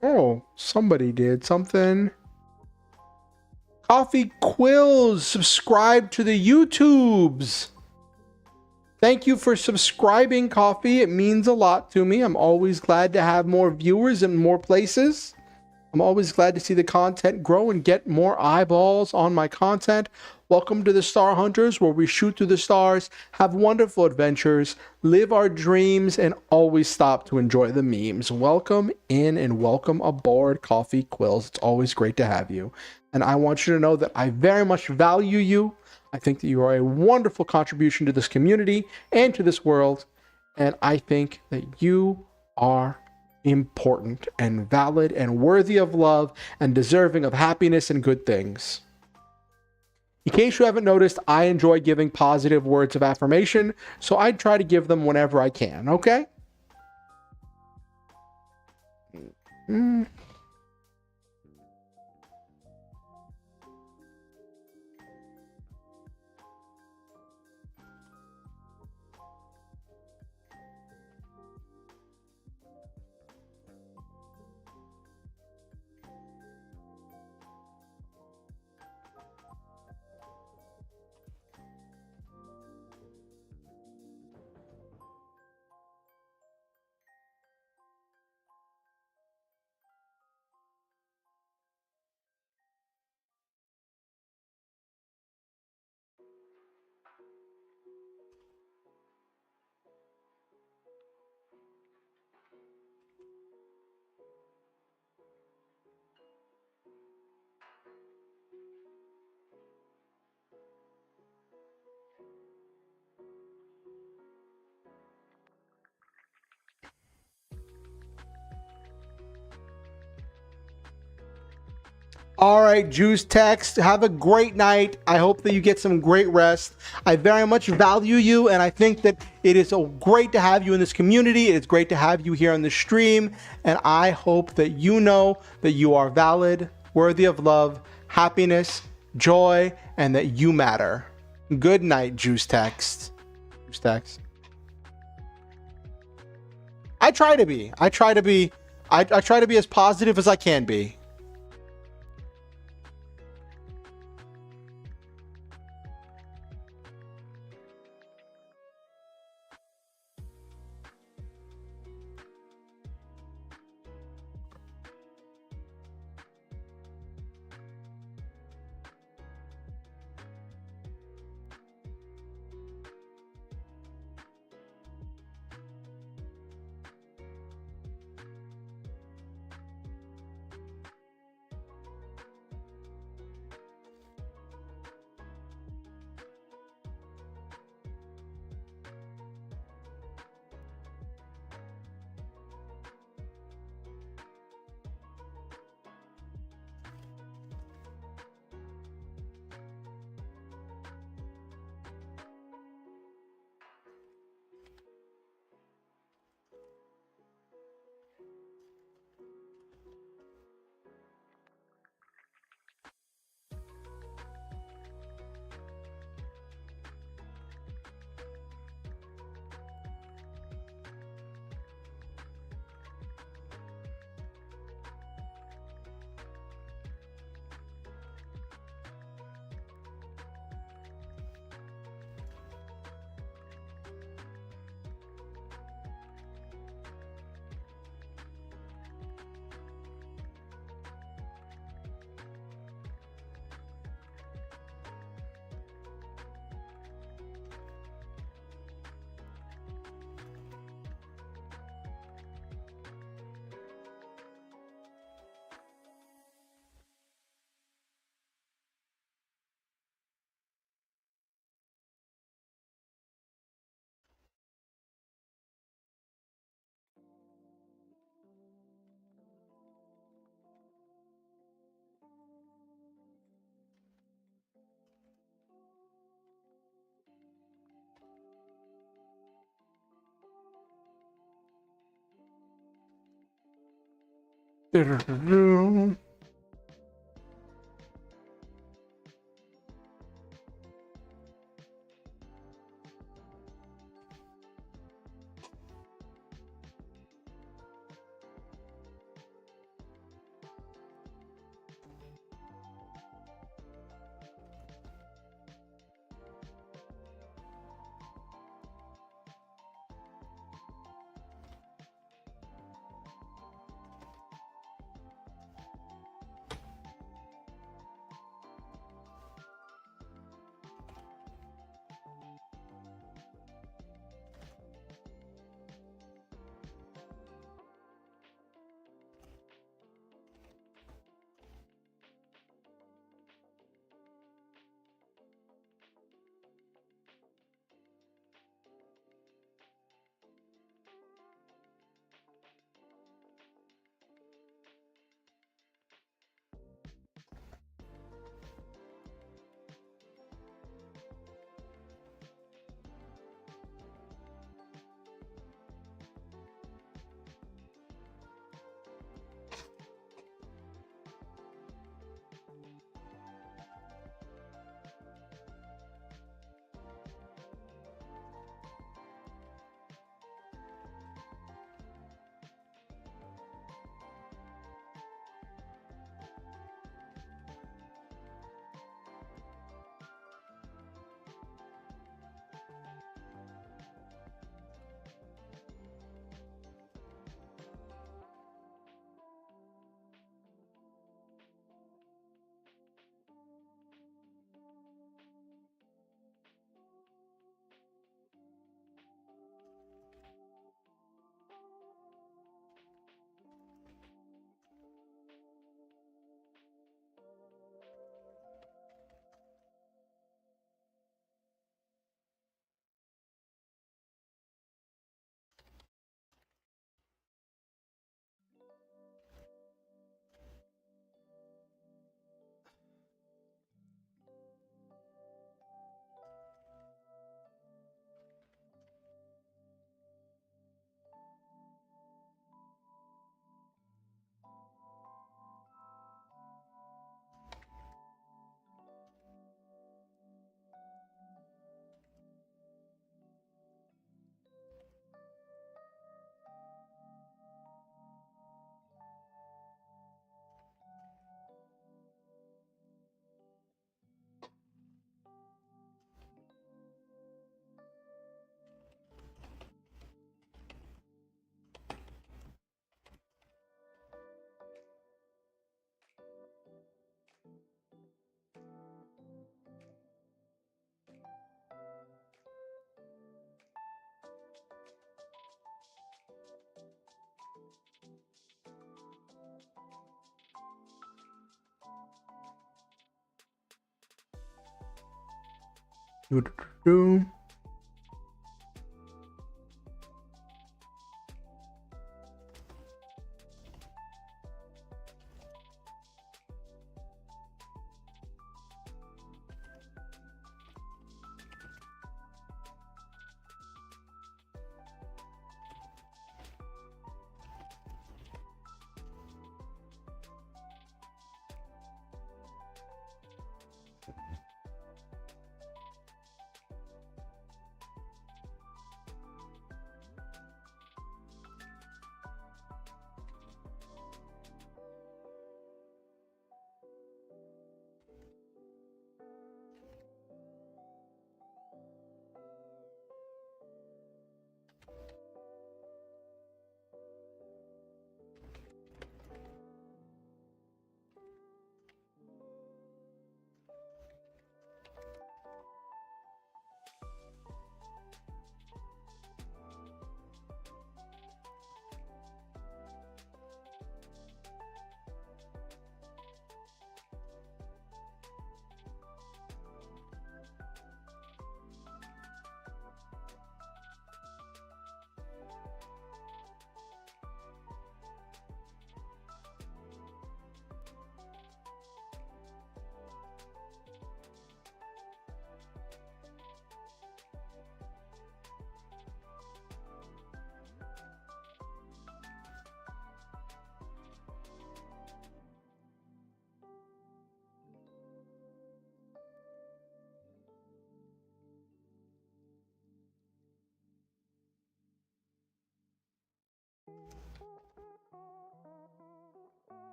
Oh, somebody did something. Coffee Quills, subscribe to the YouTubes. Thank you for subscribing, Coffee. It means a lot to me. I'm always glad to have more viewers in more places. I'm always glad to see the content grow and get more eyeballs on my content. Welcome to the Star Hunters, where we shoot through the stars, have wonderful adventures, live our dreams, and always stop to enjoy the memes. Welcome in and welcome aboard, Coffee Quills. It's always great to have you. And I want you to know that I very much value you. I think that you are a wonderful contribution to this community and to this world. And I think that you are important and valid and worthy of love and deserving of happiness and good things. In case you haven't noticed, I enjoy giving positive words of affirmation, so I try to give them whenever I can, okay? All right, Juice Text, have a great night. I hope that you get some great rest. I very much value you, and I think that it is so great to have you in this community. It's great to have you here on the stream, and I hope that you know that you are valid, worthy of love, happiness, joy, and that you matter. Good night, Juice Text. Juice Text. I try to be. I try to be as positive as I can be. Do-do-do-do.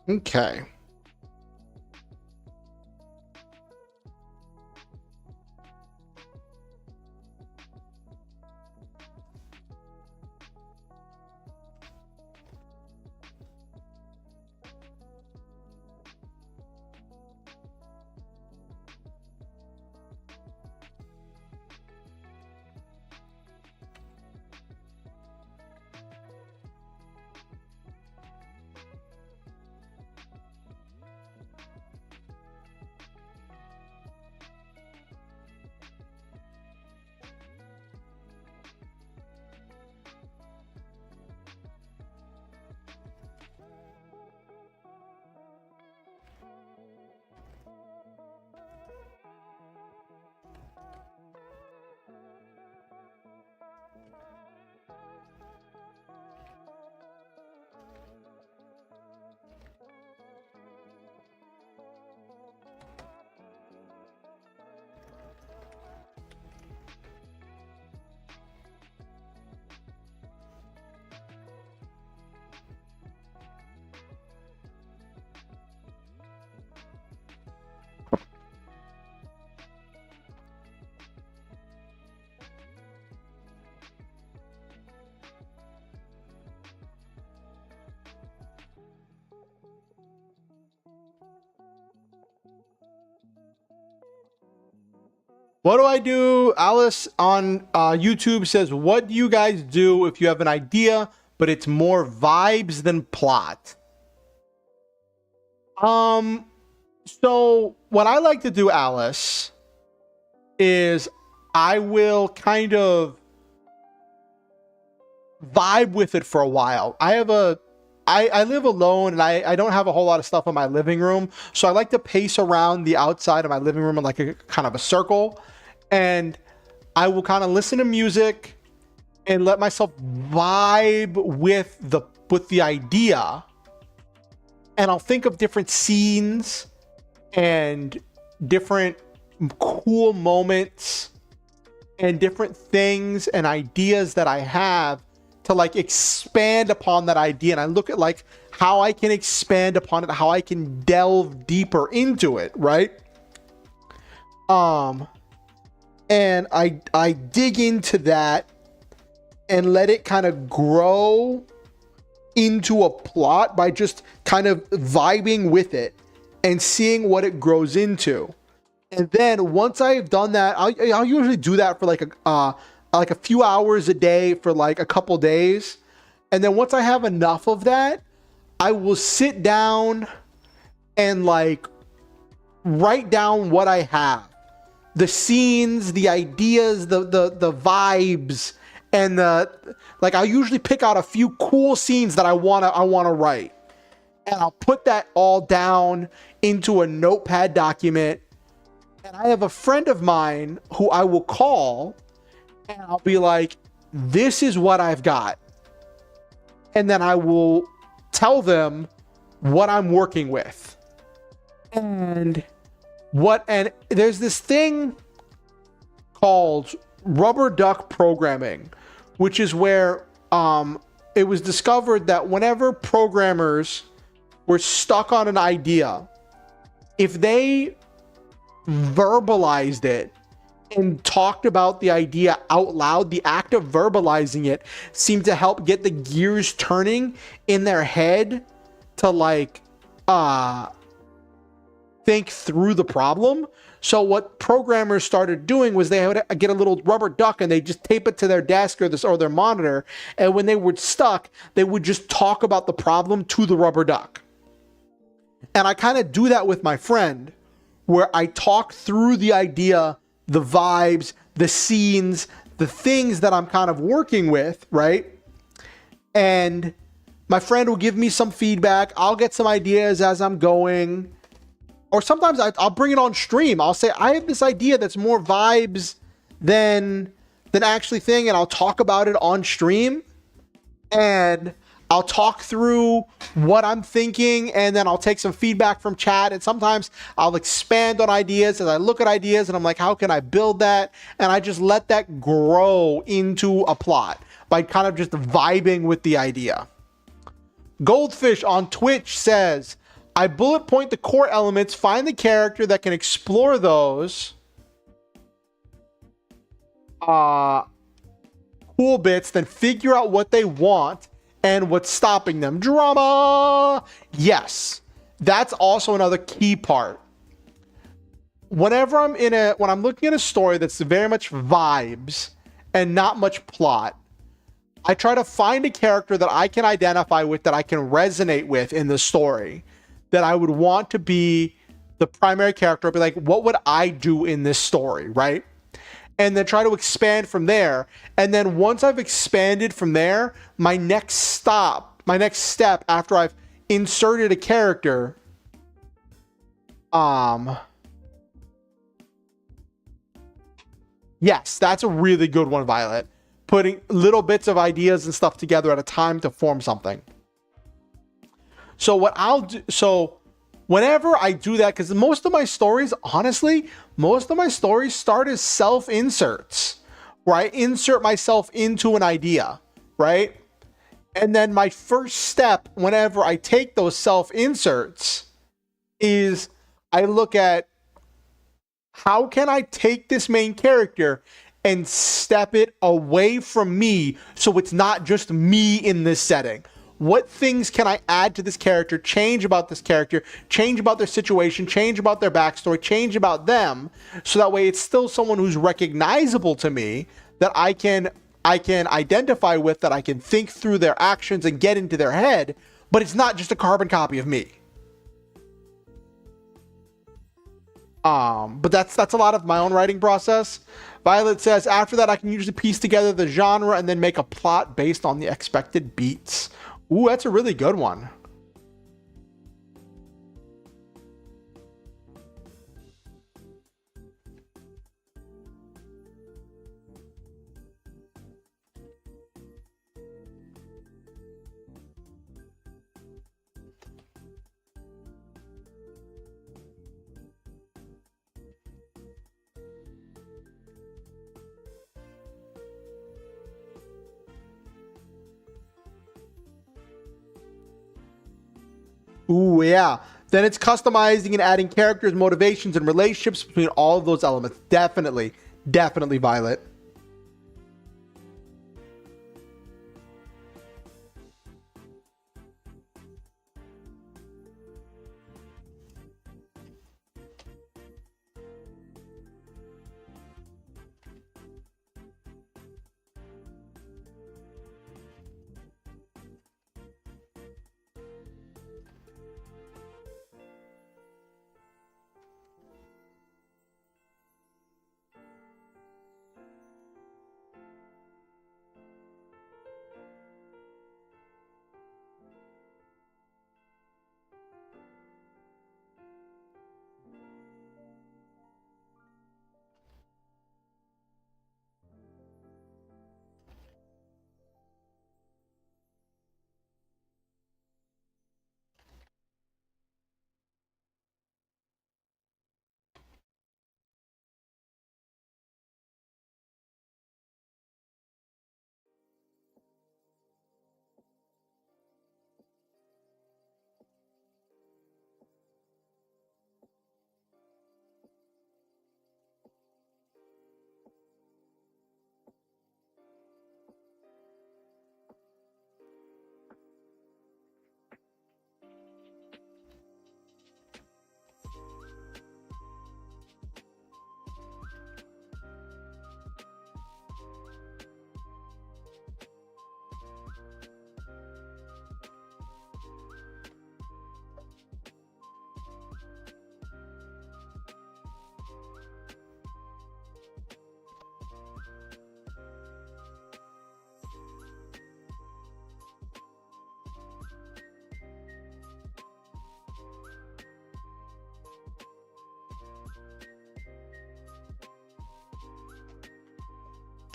Okay. What do I do? Alice on YouTube says, what do you guys do if you have an idea, but it's more vibes than plot? So what I like to do, Alice, is I will kind of vibe with it for a while. I live alone and I don't have a whole lot of stuff in my living room. So I like to pace around the outside of my living room in like a kind of a circle. And I will kind of listen to music and let myself vibe with the idea. And I'll think of different scenes and different cool moments and different things and ideas that I have to like expand upon that idea. And I look at like how I can expand upon it, how I can delve deeper into it, right? And I dig into that and let it kind of grow into a plot by just kind of vibing with it and seeing what it grows into. And then once I've done that, I'll usually do that for like a few hours a day for like a couple days. And then once I have enough of that, I will sit down and like write down what I have. The scenes, the ideas, the vibes, and I'll usually pick out a few cool scenes that I wanna write. And I'll put that all down into a notepad document. And I have a friend of mine who I will call and I'll be like, this is what I've got. And then I will tell them what I'm working with. And there's this thing called rubber duck programming, which is where it was discovered that whenever programmers were stuck on an idea, if they verbalized it and talked about the idea out loud, the act of verbalizing it seemed to help get the gears turning in their head to like think through the problem. So what programmers started doing was they would get a little rubber duck and they just tape it to their desk or their monitor, and when they were stuck, they would just talk about the problem to the rubber duck. And I kind of do that with my friend, where I talk through the idea, the vibes, the scenes, the things that I'm kind of working with, right? And my friend will give me some feedback. I'll get some ideas as I'm going. Or sometimes I'll bring it on stream. I'll say, I have this idea that's more vibes than actually thing, and I'll talk about it on stream. And I'll talk through what I'm thinking, and then I'll take some feedback from chat. And sometimes I'll expand on ideas as I look at ideas and I'm like, how can I build that? And I just let that grow into a plot by kind of just vibing with the idea. Goldfish on Twitch says, I bullet point the core elements, find the character that can explore those cool bits, then figure out what they want and what's stopping them. Drama! Yes, that's also another key part. Whenever when I'm looking at a story that's very much vibes and not much plot, I try to find a character that I can identify with, that I can resonate with in the story, that I would want to be the primary character. I'd be like, what would I do in this story, right? And then try to expand from there. And then once I've expanded from there, my next step after I've inserted a character, yes, that's a really good one, Violet. Putting little bits of ideas and stuff together at a time to form something. So what I'll do, so whenever I do that, because most of my stories, honestly, start as self-inserts, where I insert myself into an idea, right? And then my first step, whenever I take those self-inserts, is I look at how can I take this main character and step it away from me so it's not just me in this setting. What things can I add to this character, change about this character, change about their situation, change about their backstory, change about them, so that way it's still someone who's recognizable to me, that I can identify with, that I can think through their actions and get into their head, but it's not just a carbon copy of me. But that's a lot of my own writing process. Violet says, after that, I can usually piece together the genre and then make a plot based on the expected beats. Ooh, that's a really good one. Ooh, yeah. Then it's customizing and adding characters, motivations, and relationships between all of those elements. Definitely, Violet.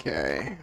Okay.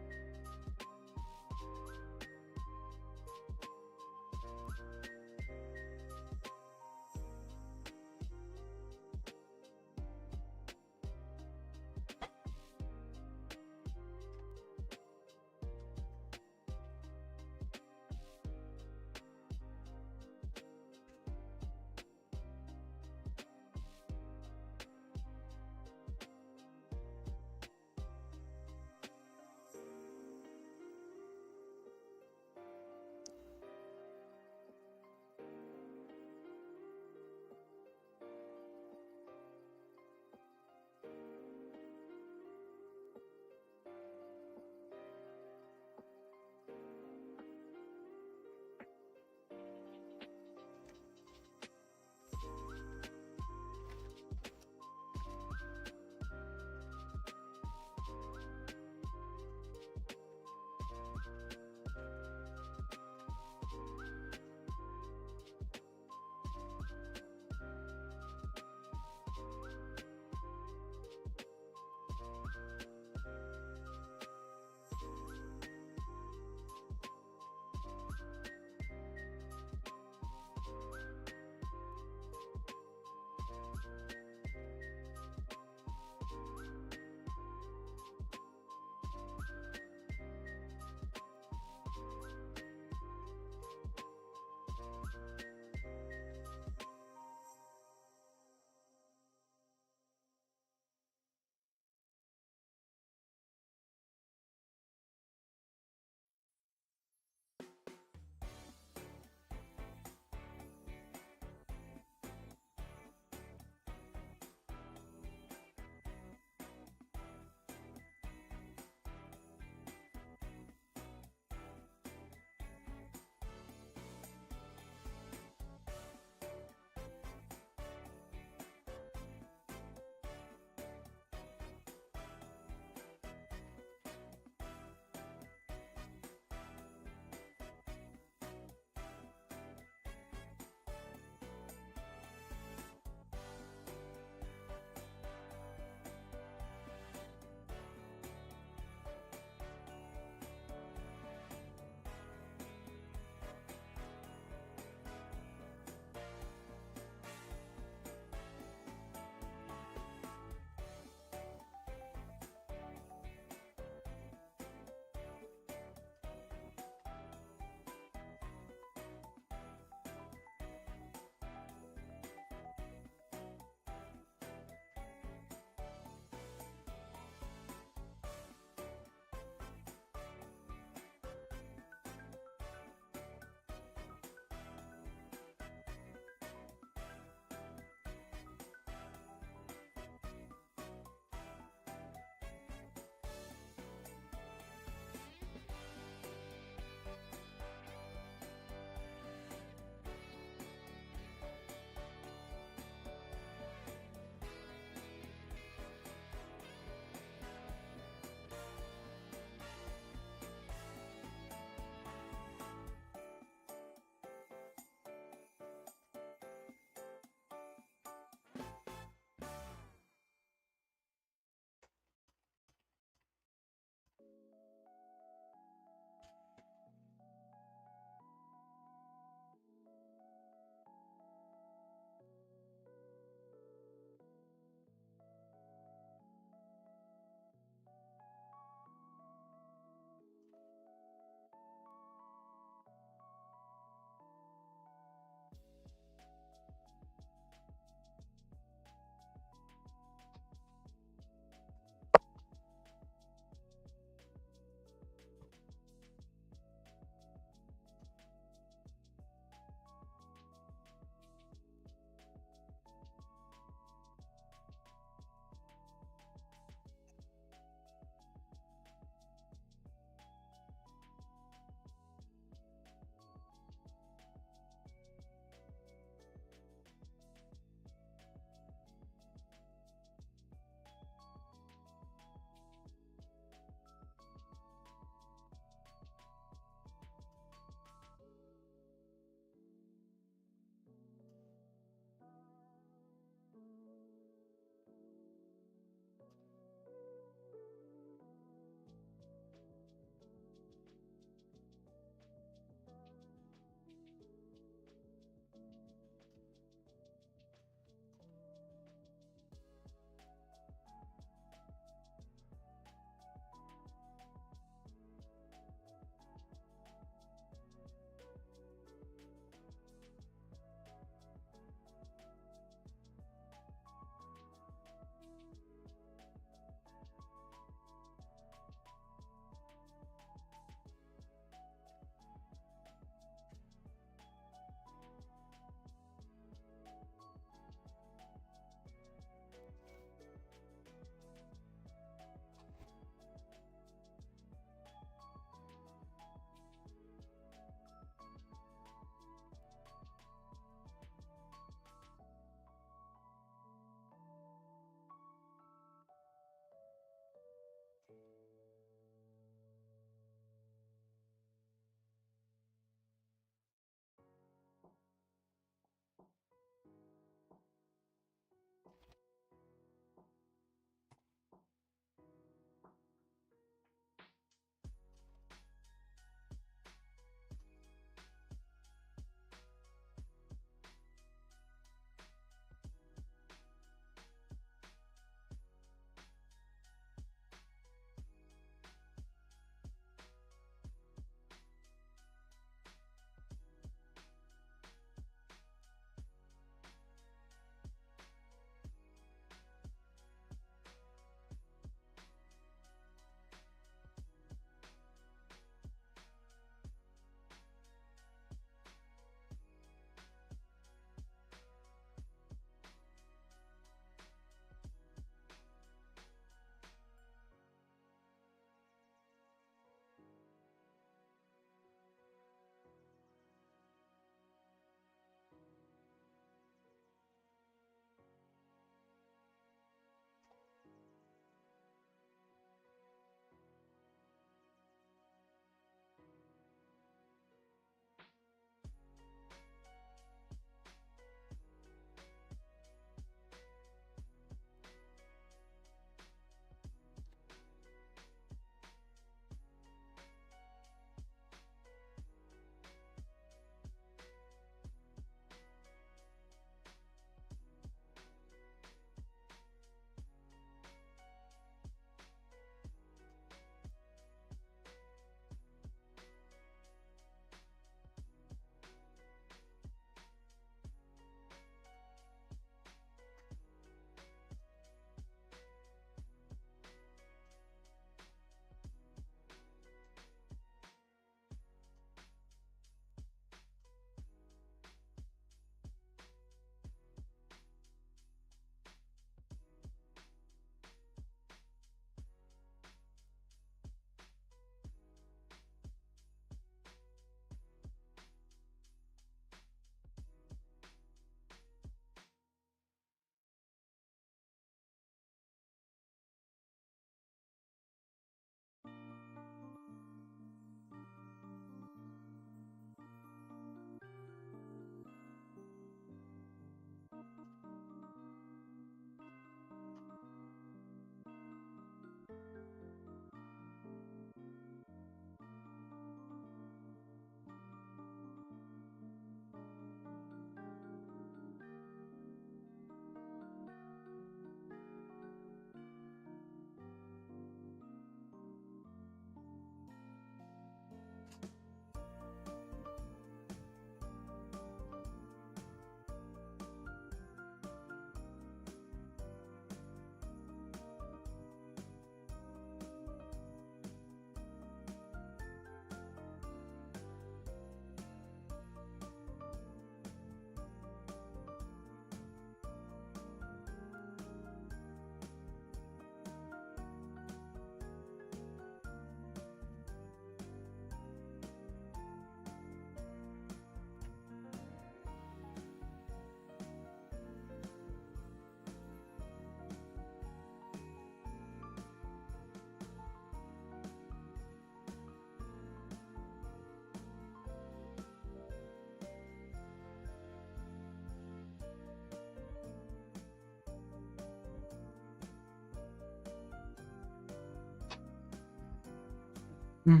Okay.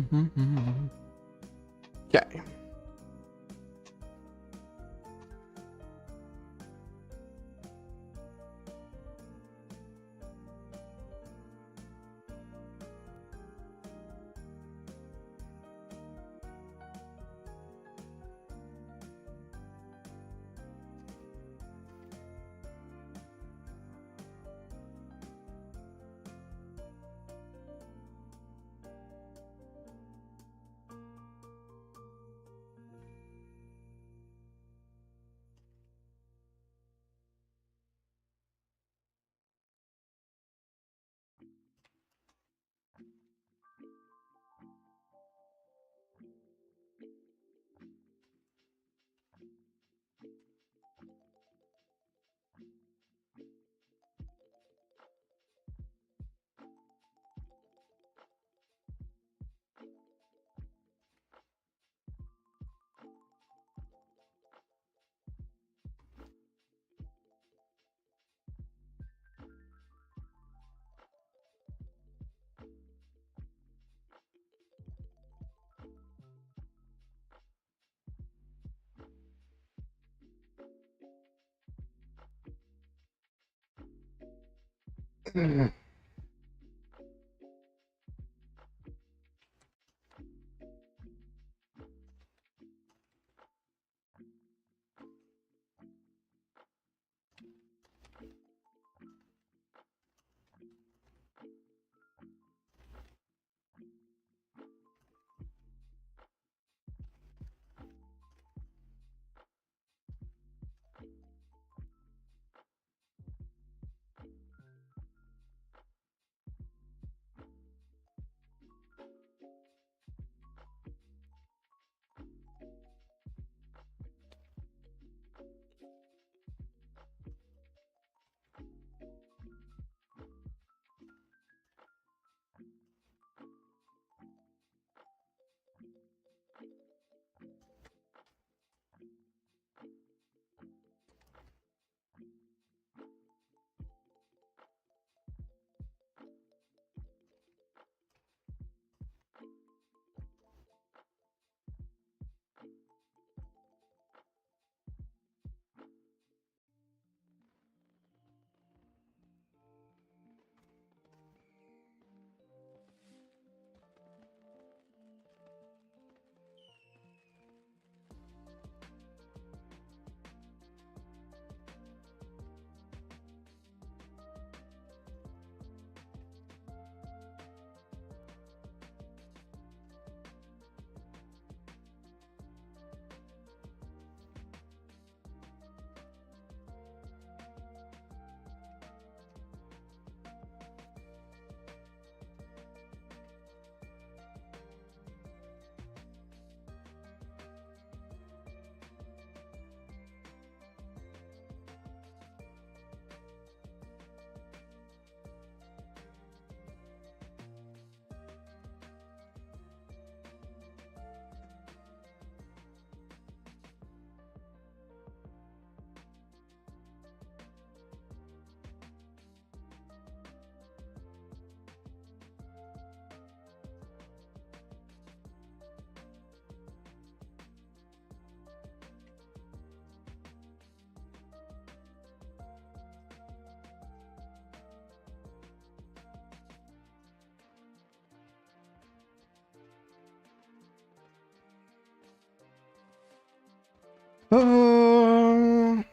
Um,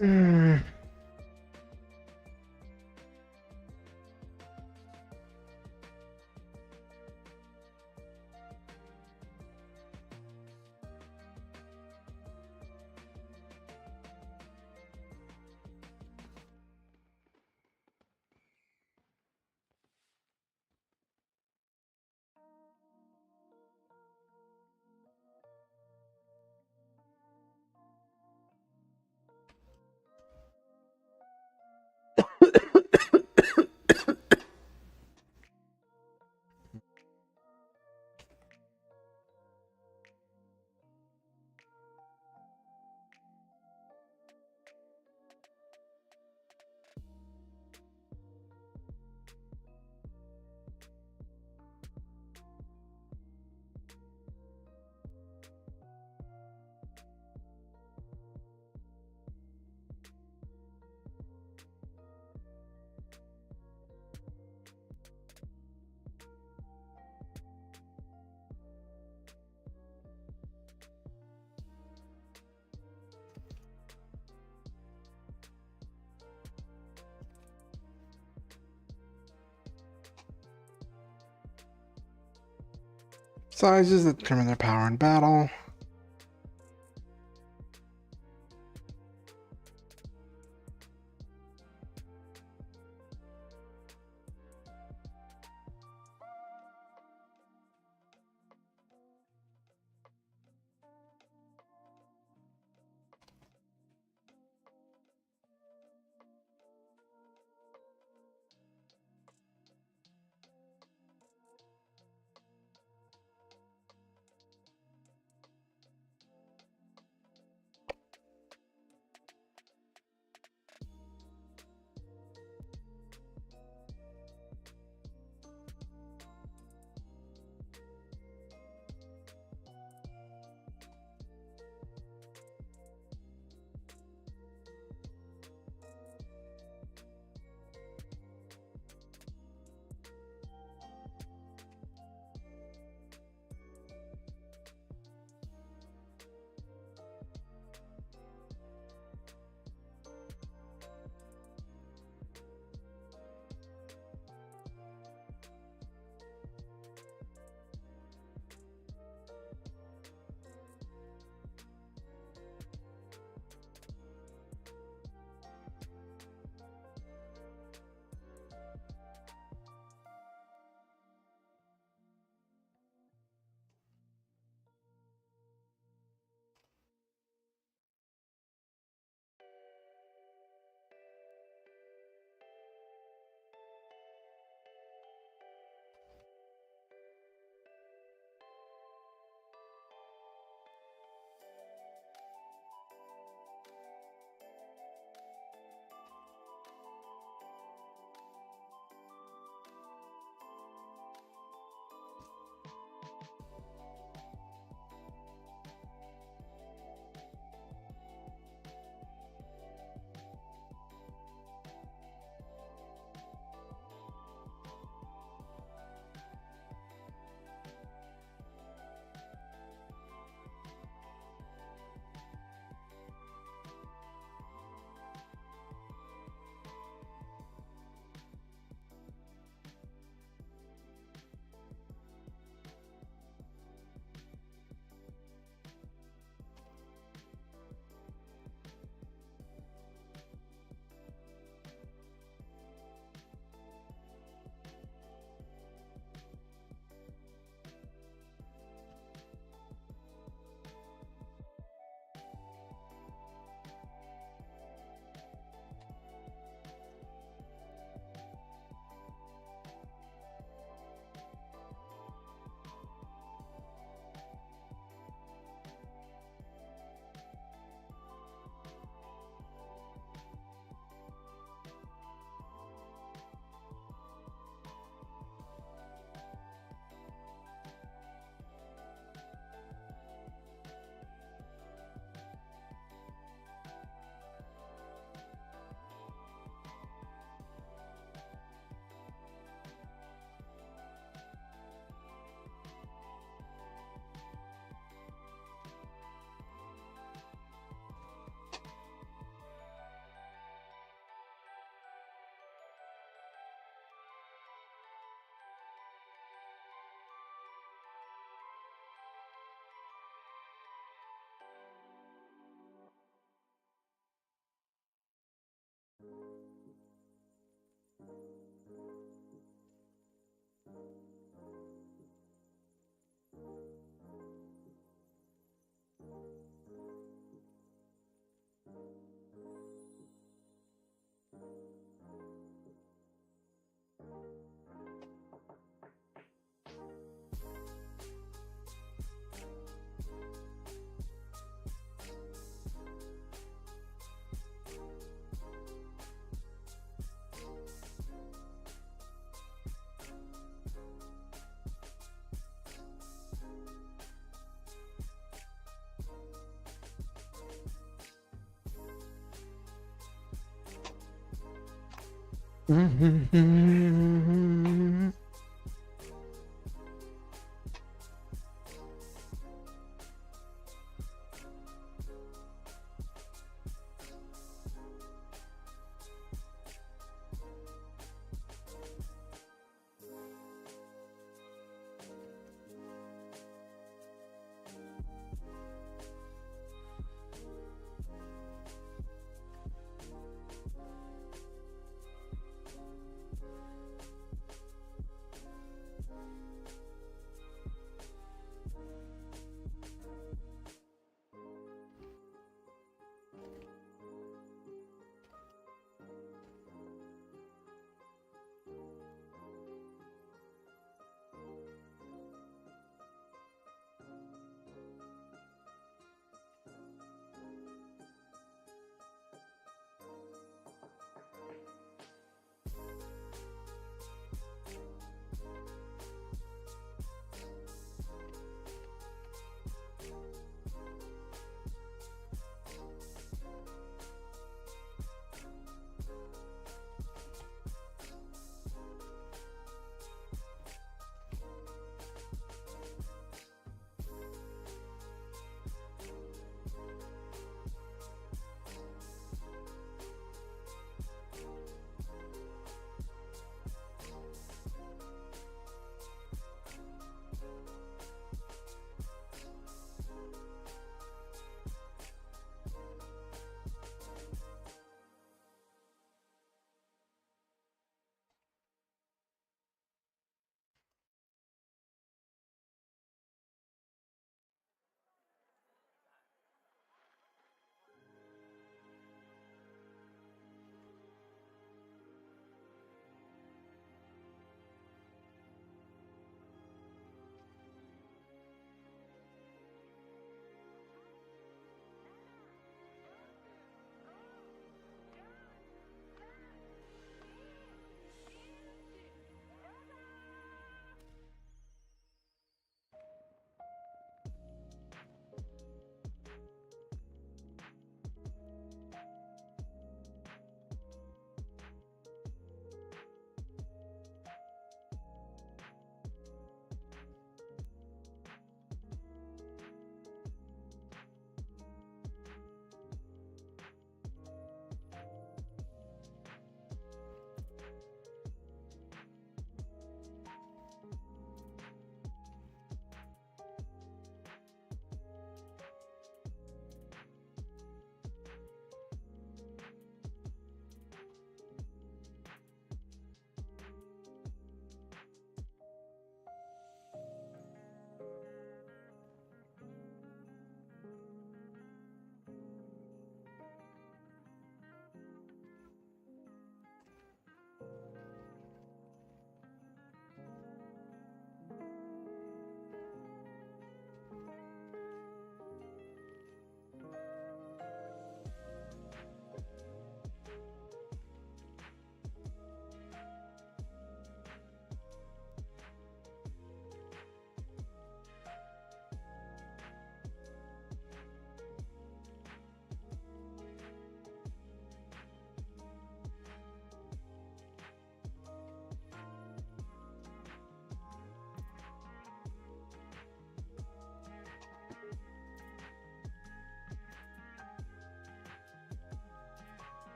mm, Sizes that determine their power in battle.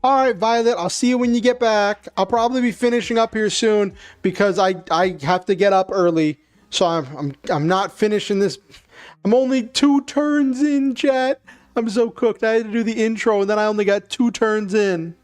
All right, Violet, I'll see you when you get back. I'll probably be finishing up here soon because I have to get up early. So I'm not finishing this. I'm only 2 turns in, chat. I'm so cooked. I had to do the intro and then I only got 2 turns in.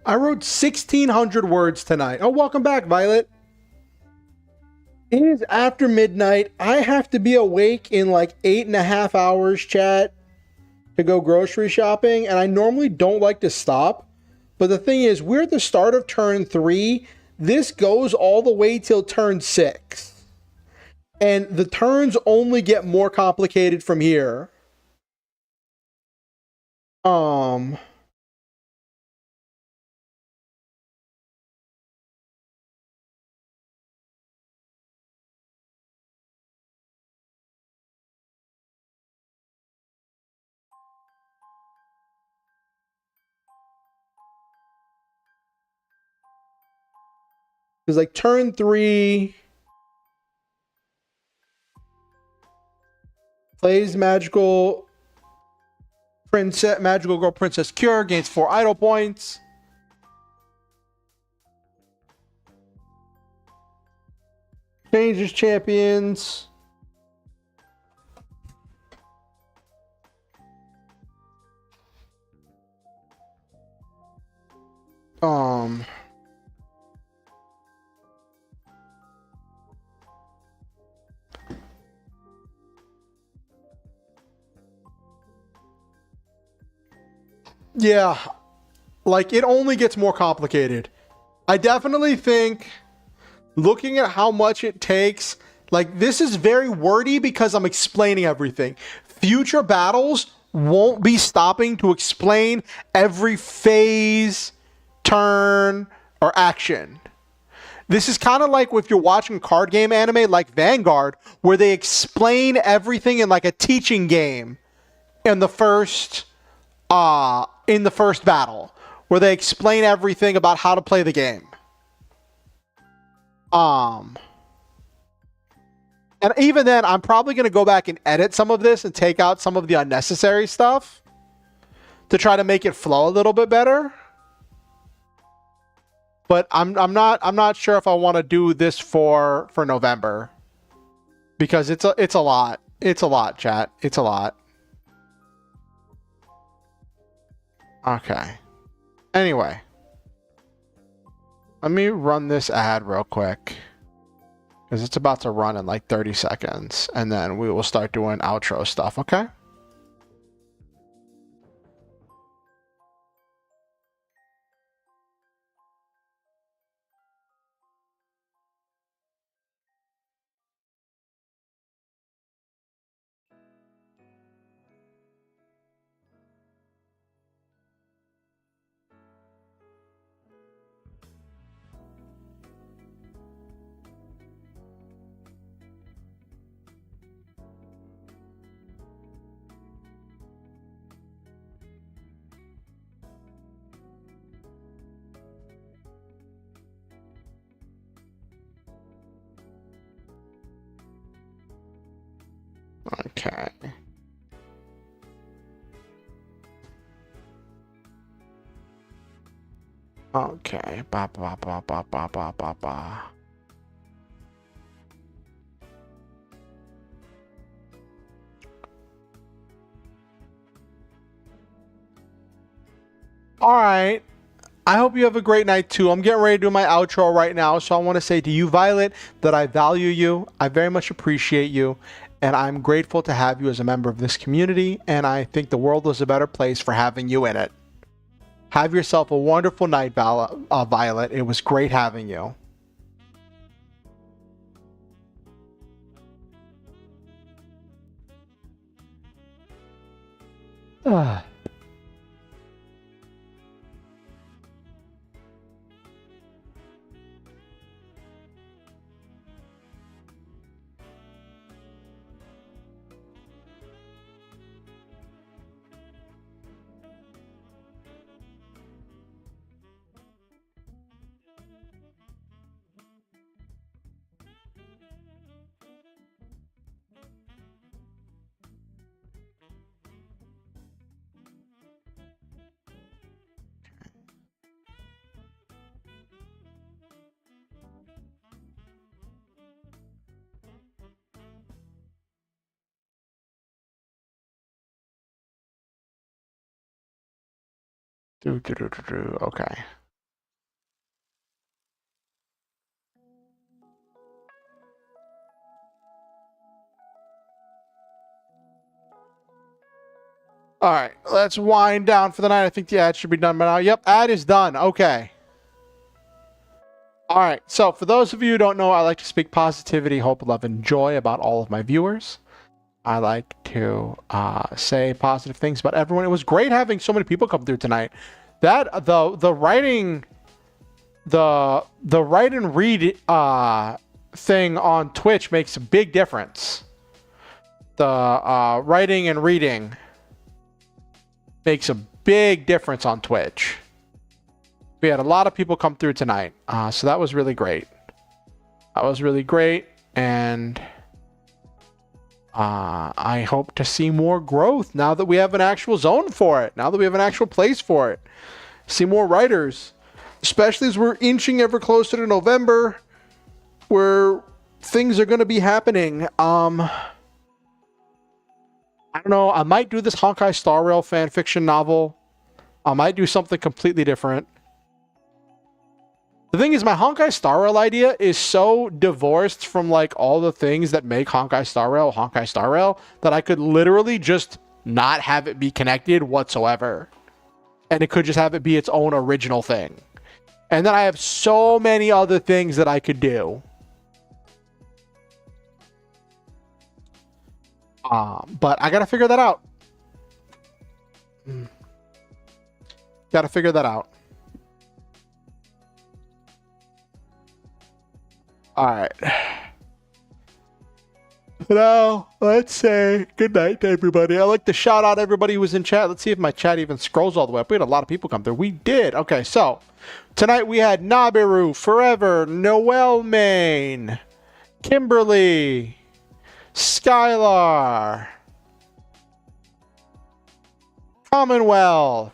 I wrote 1,600 words tonight. Oh, welcome back, Violet. It is after midnight. I have to be awake in like 8.5 hours, chat, to go grocery shopping. And I normally don't like to stop. But the thing is, we're at the start of turn 3. This goes all the way till turn 6. And the turns only get more complicated from here. Because like turn 3 plays magical girl princess cure, gains 4 idol points. Changes champions. Yeah, like it only gets more complicated. I definitely think looking at how much it takes, like this is very wordy because I'm explaining everything. Future battles won't be stopping to explain every phase, turn, or action. This is kind of like if you're watching card game anime like Vanguard, where they explain everything in like a teaching game in the first battle, where they explain everything about how to play the game. And even then, I'm probably going to go back and edit some of this and take out some of the unnecessary stuff to try to make it flow a little bit better. But I'm not sure if I want to do this for November, because it's a lot. It's a lot, chat. It's a lot. Okay. Anyway, let me run this ad real quick, because it's about to run in like 30 seconds, and then we will start doing outro stuff, okay? Okay. Okay. Ba ba ba ba ba ba ba ba. All right. I hope you have a great night too. I'm getting ready to do my outro right now, so I want to say to you, Violet, that I value you. I very much appreciate you, and I'm grateful to have you as a member of this community, and I think the world is a better place for having you in it. Have yourself a wonderful night, Violet. It was great having you. Okay. All right, let's wind down for the night. I think the ad should be done by now. Yep, ad is done. Okay. All right, so for those of you who don't know, I like to speak positivity, hope, love, and joy about all of my viewers. I like to say positive things about everyone. It was great having so many people come through tonight. That the writing, the write and read thing on Twitch makes a big difference. The writing and reading makes a big difference on Twitch. We had a lot of people come through tonight, so that was really great. That was really great, and I hope to see more growth now that we have an actual zone for it, now that we have an actual place for it. See more writers, especially as we're inching ever closer to November, where things are going to be happening. I don't know, I might do this Honkai Star Rail fanfiction novel. I might do something completely different. The thing is, my Honkai Star Rail idea is so divorced from like all the things that make Honkai Star Rail that I could literally just not have it be connected whatsoever. And it could just have it be its own original thing. And then I have so many other things that I could do. But I gotta figure that out. Gotta figure that out. All right. Now, let's say good night to everybody. I like to shout out everybody who was in chat. Let's see if my chat even scrolls all the way up. We had a lot of people come through. We did. Okay, so tonight we had Nabiru, Forever, Noel Main, Kimberly, Skylar, Commonwealth.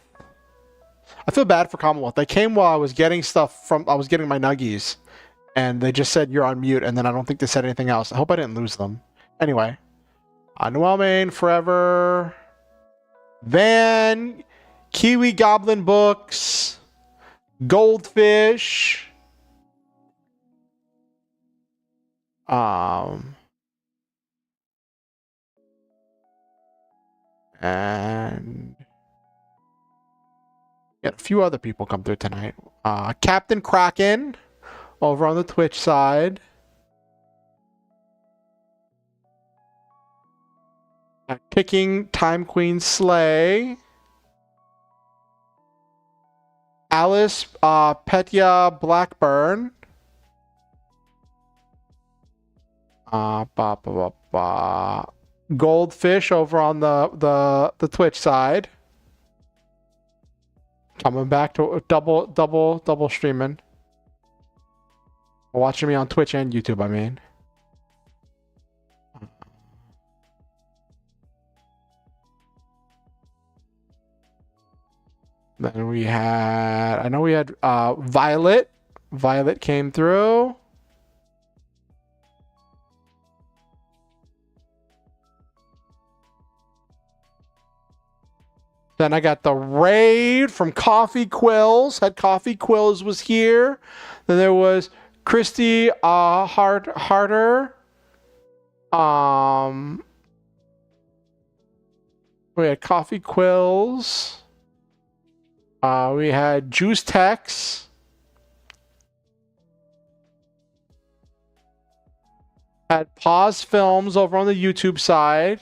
I feel bad for Commonwealth. They came while I was getting stuff from, I was getting my nuggies. And they just said, you're on mute. And then I don't think they said anything else. I hope I didn't lose them. Anyway. Noel Main, Forever. Van. Kiwi Goblin Books. Goldfish. And yeah, a few other people come through tonight. Captain Kraken. Over on the Twitch side. Kicking Time Queen Slay. Alice Petya Blackburn. Goldfish over on the Twitch side. Coming back to double streaming. Watching me on Twitch and YouTube, I mean. Then we had, I know we had Violet. Violet came through. Then I got the raid from Coffee Quills. Had Coffee Quills was here. Then there was Christy Harder. We had Coffee Quills. We had Juice Tex. Had Pause Films over on the YouTube side.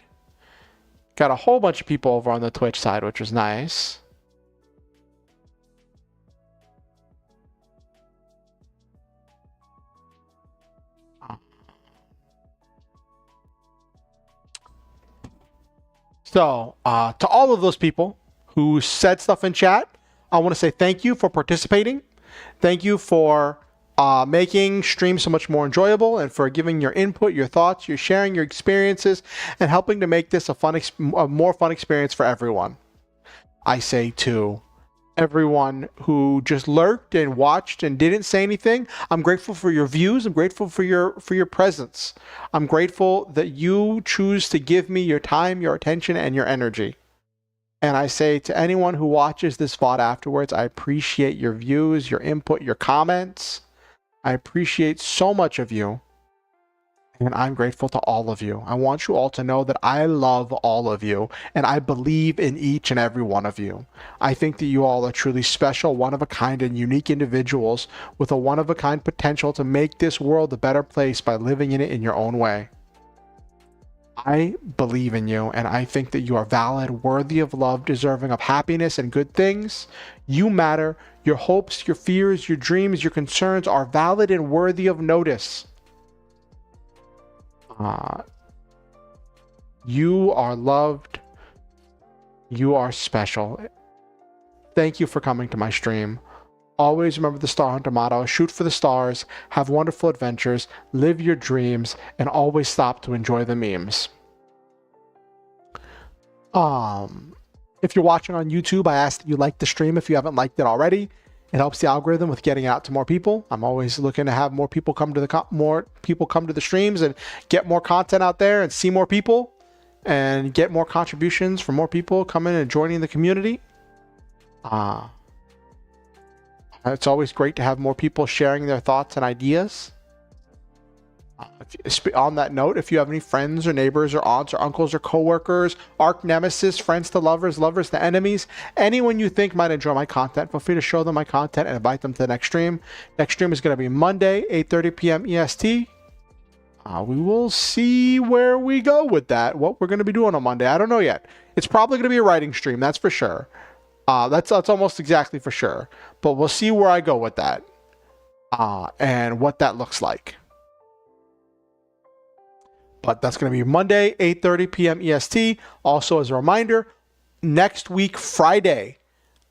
Got a whole bunch of people over on the Twitch side, which was nice. So, to all of those people who said stuff in chat, I want to say thank you for participating. Thank you for making streams so much more enjoyable and for giving your input, your thoughts, your sharing your experiences, and helping to make this a more fun experience for everyone. I say to everyone who just lurked and watched and didn't say anything, I'm grateful for your views. I'm grateful for your presence. I'm grateful that you choose to give me your time, your attention, and your energy. And I say to anyone who watches this VOD afterwards, I appreciate your views, your input, your comments. I appreciate so much of you. And I'm grateful to all of you. I want you all to know that I love all of you, and I believe in each and every one of you. I think that you all are truly special, one-of-a-kind, and unique individuals with a one-of-a-kind potential to make this world a better place by living in it in your own way. I believe in you, and I think that you are valid, worthy of love, deserving of happiness and good things. You matter. Your hopes, your fears, your dreams, your concerns are valid and worthy of notice. You are loved. You are special. Thank you for coming to my stream. Always remember the Star Hunter motto: shoot for the stars, have wonderful adventures, live your dreams, and always stop to enjoy the memes. If you're watching on YouTube, I ask that you like the stream if you haven't liked it already. It helps the algorithm with getting out to more people. I'm always looking to have more people come to the streams and get more content out there and see more people and get more contributions from more people coming and joining the community. It's always great to have more people sharing their thoughts and ideas. On that note, if you have any friends or neighbors or aunts or uncles or coworkers, arch nemesis, friends to lovers, lovers to enemies, anyone you think might enjoy my content, feel free to show them my content and invite them to the next stream. Next stream is going to be Monday, 8:30 p.m. EST. We will see where we go with that, what we're going to be doing on Monday. I don't know yet. It's probably going to be a writing stream, that's for sure. That's almost exactly for sure. But we'll see where I go with that and what that looks like. But that's going to be Monday, 8:30 p.m. EST. Also, as a reminder, next week, Friday,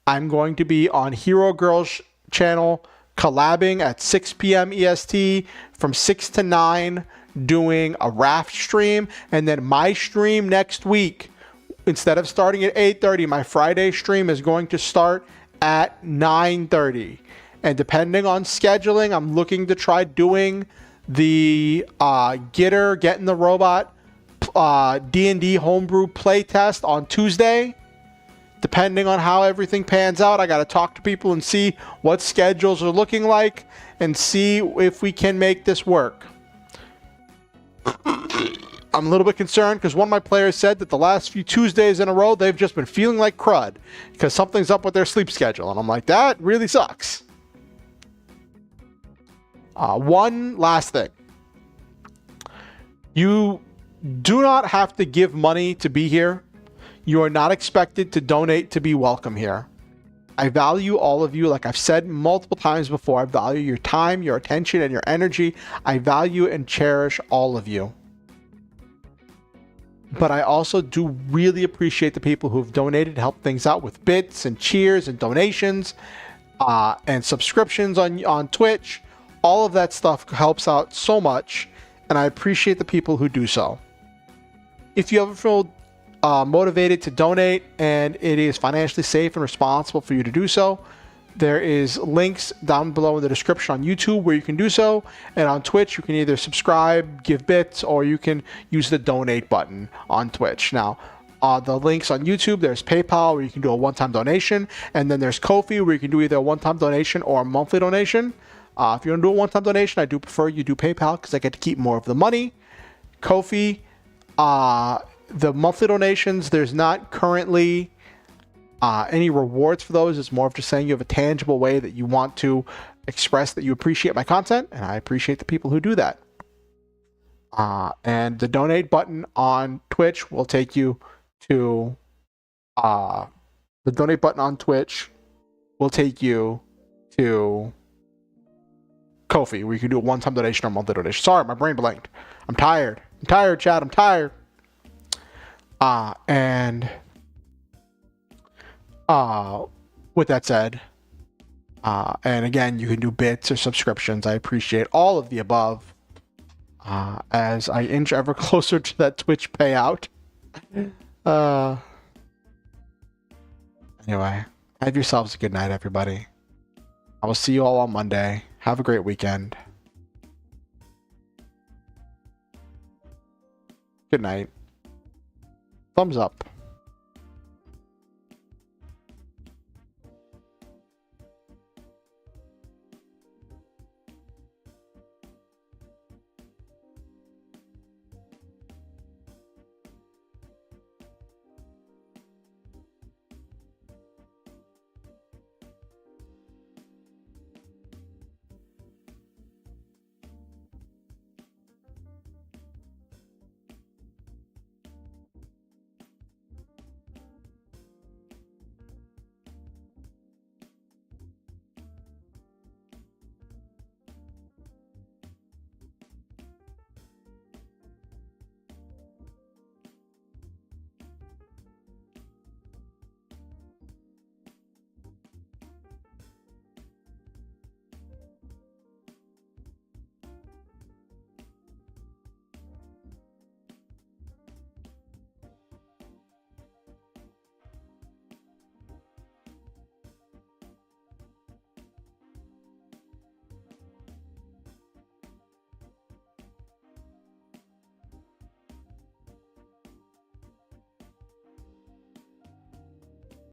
I'm going to be on Hero Girls channel collabing at 6 p.m. EST from 6 to 9, doing a raft stream. And then my stream next week, instead of starting at 8:30, my Friday stream is going to start at 9:30. And depending on scheduling, I'm looking to try doing the getting the robot D&D homebrew playtest on Tuesday. Depending on how everything pans out, I got to talk to people and see what schedules are looking like and see if we can make this work. I'm a little bit concerned because one of my players said that the last few Tuesdays in a row, they've just been feeling like crud because something's up with their sleep schedule. And I'm like, that really sucks. One last thing. You do not have to give money to be here. You are not expected to donate to be welcome here. I value all of you. Like I've said multiple times before, I value your time, your attention, and your energy. I value and cherish all of you. But I also do really appreciate the people who've donated to help things out with bits and cheers and donations and subscriptions on Twitch. All of that stuff helps out so much, and I appreciate the people who do so. If you ever feel motivated to donate and it is financially safe and responsible for you to do so, there is links down below in the description on YouTube where you can do so, and on Twitch you can either subscribe, give bits, or you can use the donate button on Twitch. Now, the links on YouTube, there's PayPal where you can do a one-time donation, and then there's Ko-fi where you can do either a one-time donation or a monthly donation. If you're going to do a one-time donation, I do prefer you do PayPal because I get to keep more of the money. Ko-fi, the monthly donations, there's not currently any rewards for those. It's more of just saying you have a tangible way that you want to express that you appreciate my content, and I appreciate the people who do that. And the donate button on Twitch will take you to the donate button on Twitch will take you to Ko-fi, where you can do a one-time donation or monthly donation. Sorry, my brain blanked. I'm tired. I'm tired, Chad. I'm tired. And with that said, and again, you can do bits or subscriptions. I appreciate all of the above. As I inch ever closer to that Twitch payout. Anyway, have yourselves a good night, everybody. I will see you all on Monday. Have a great weekend. Good night. Thumbs up.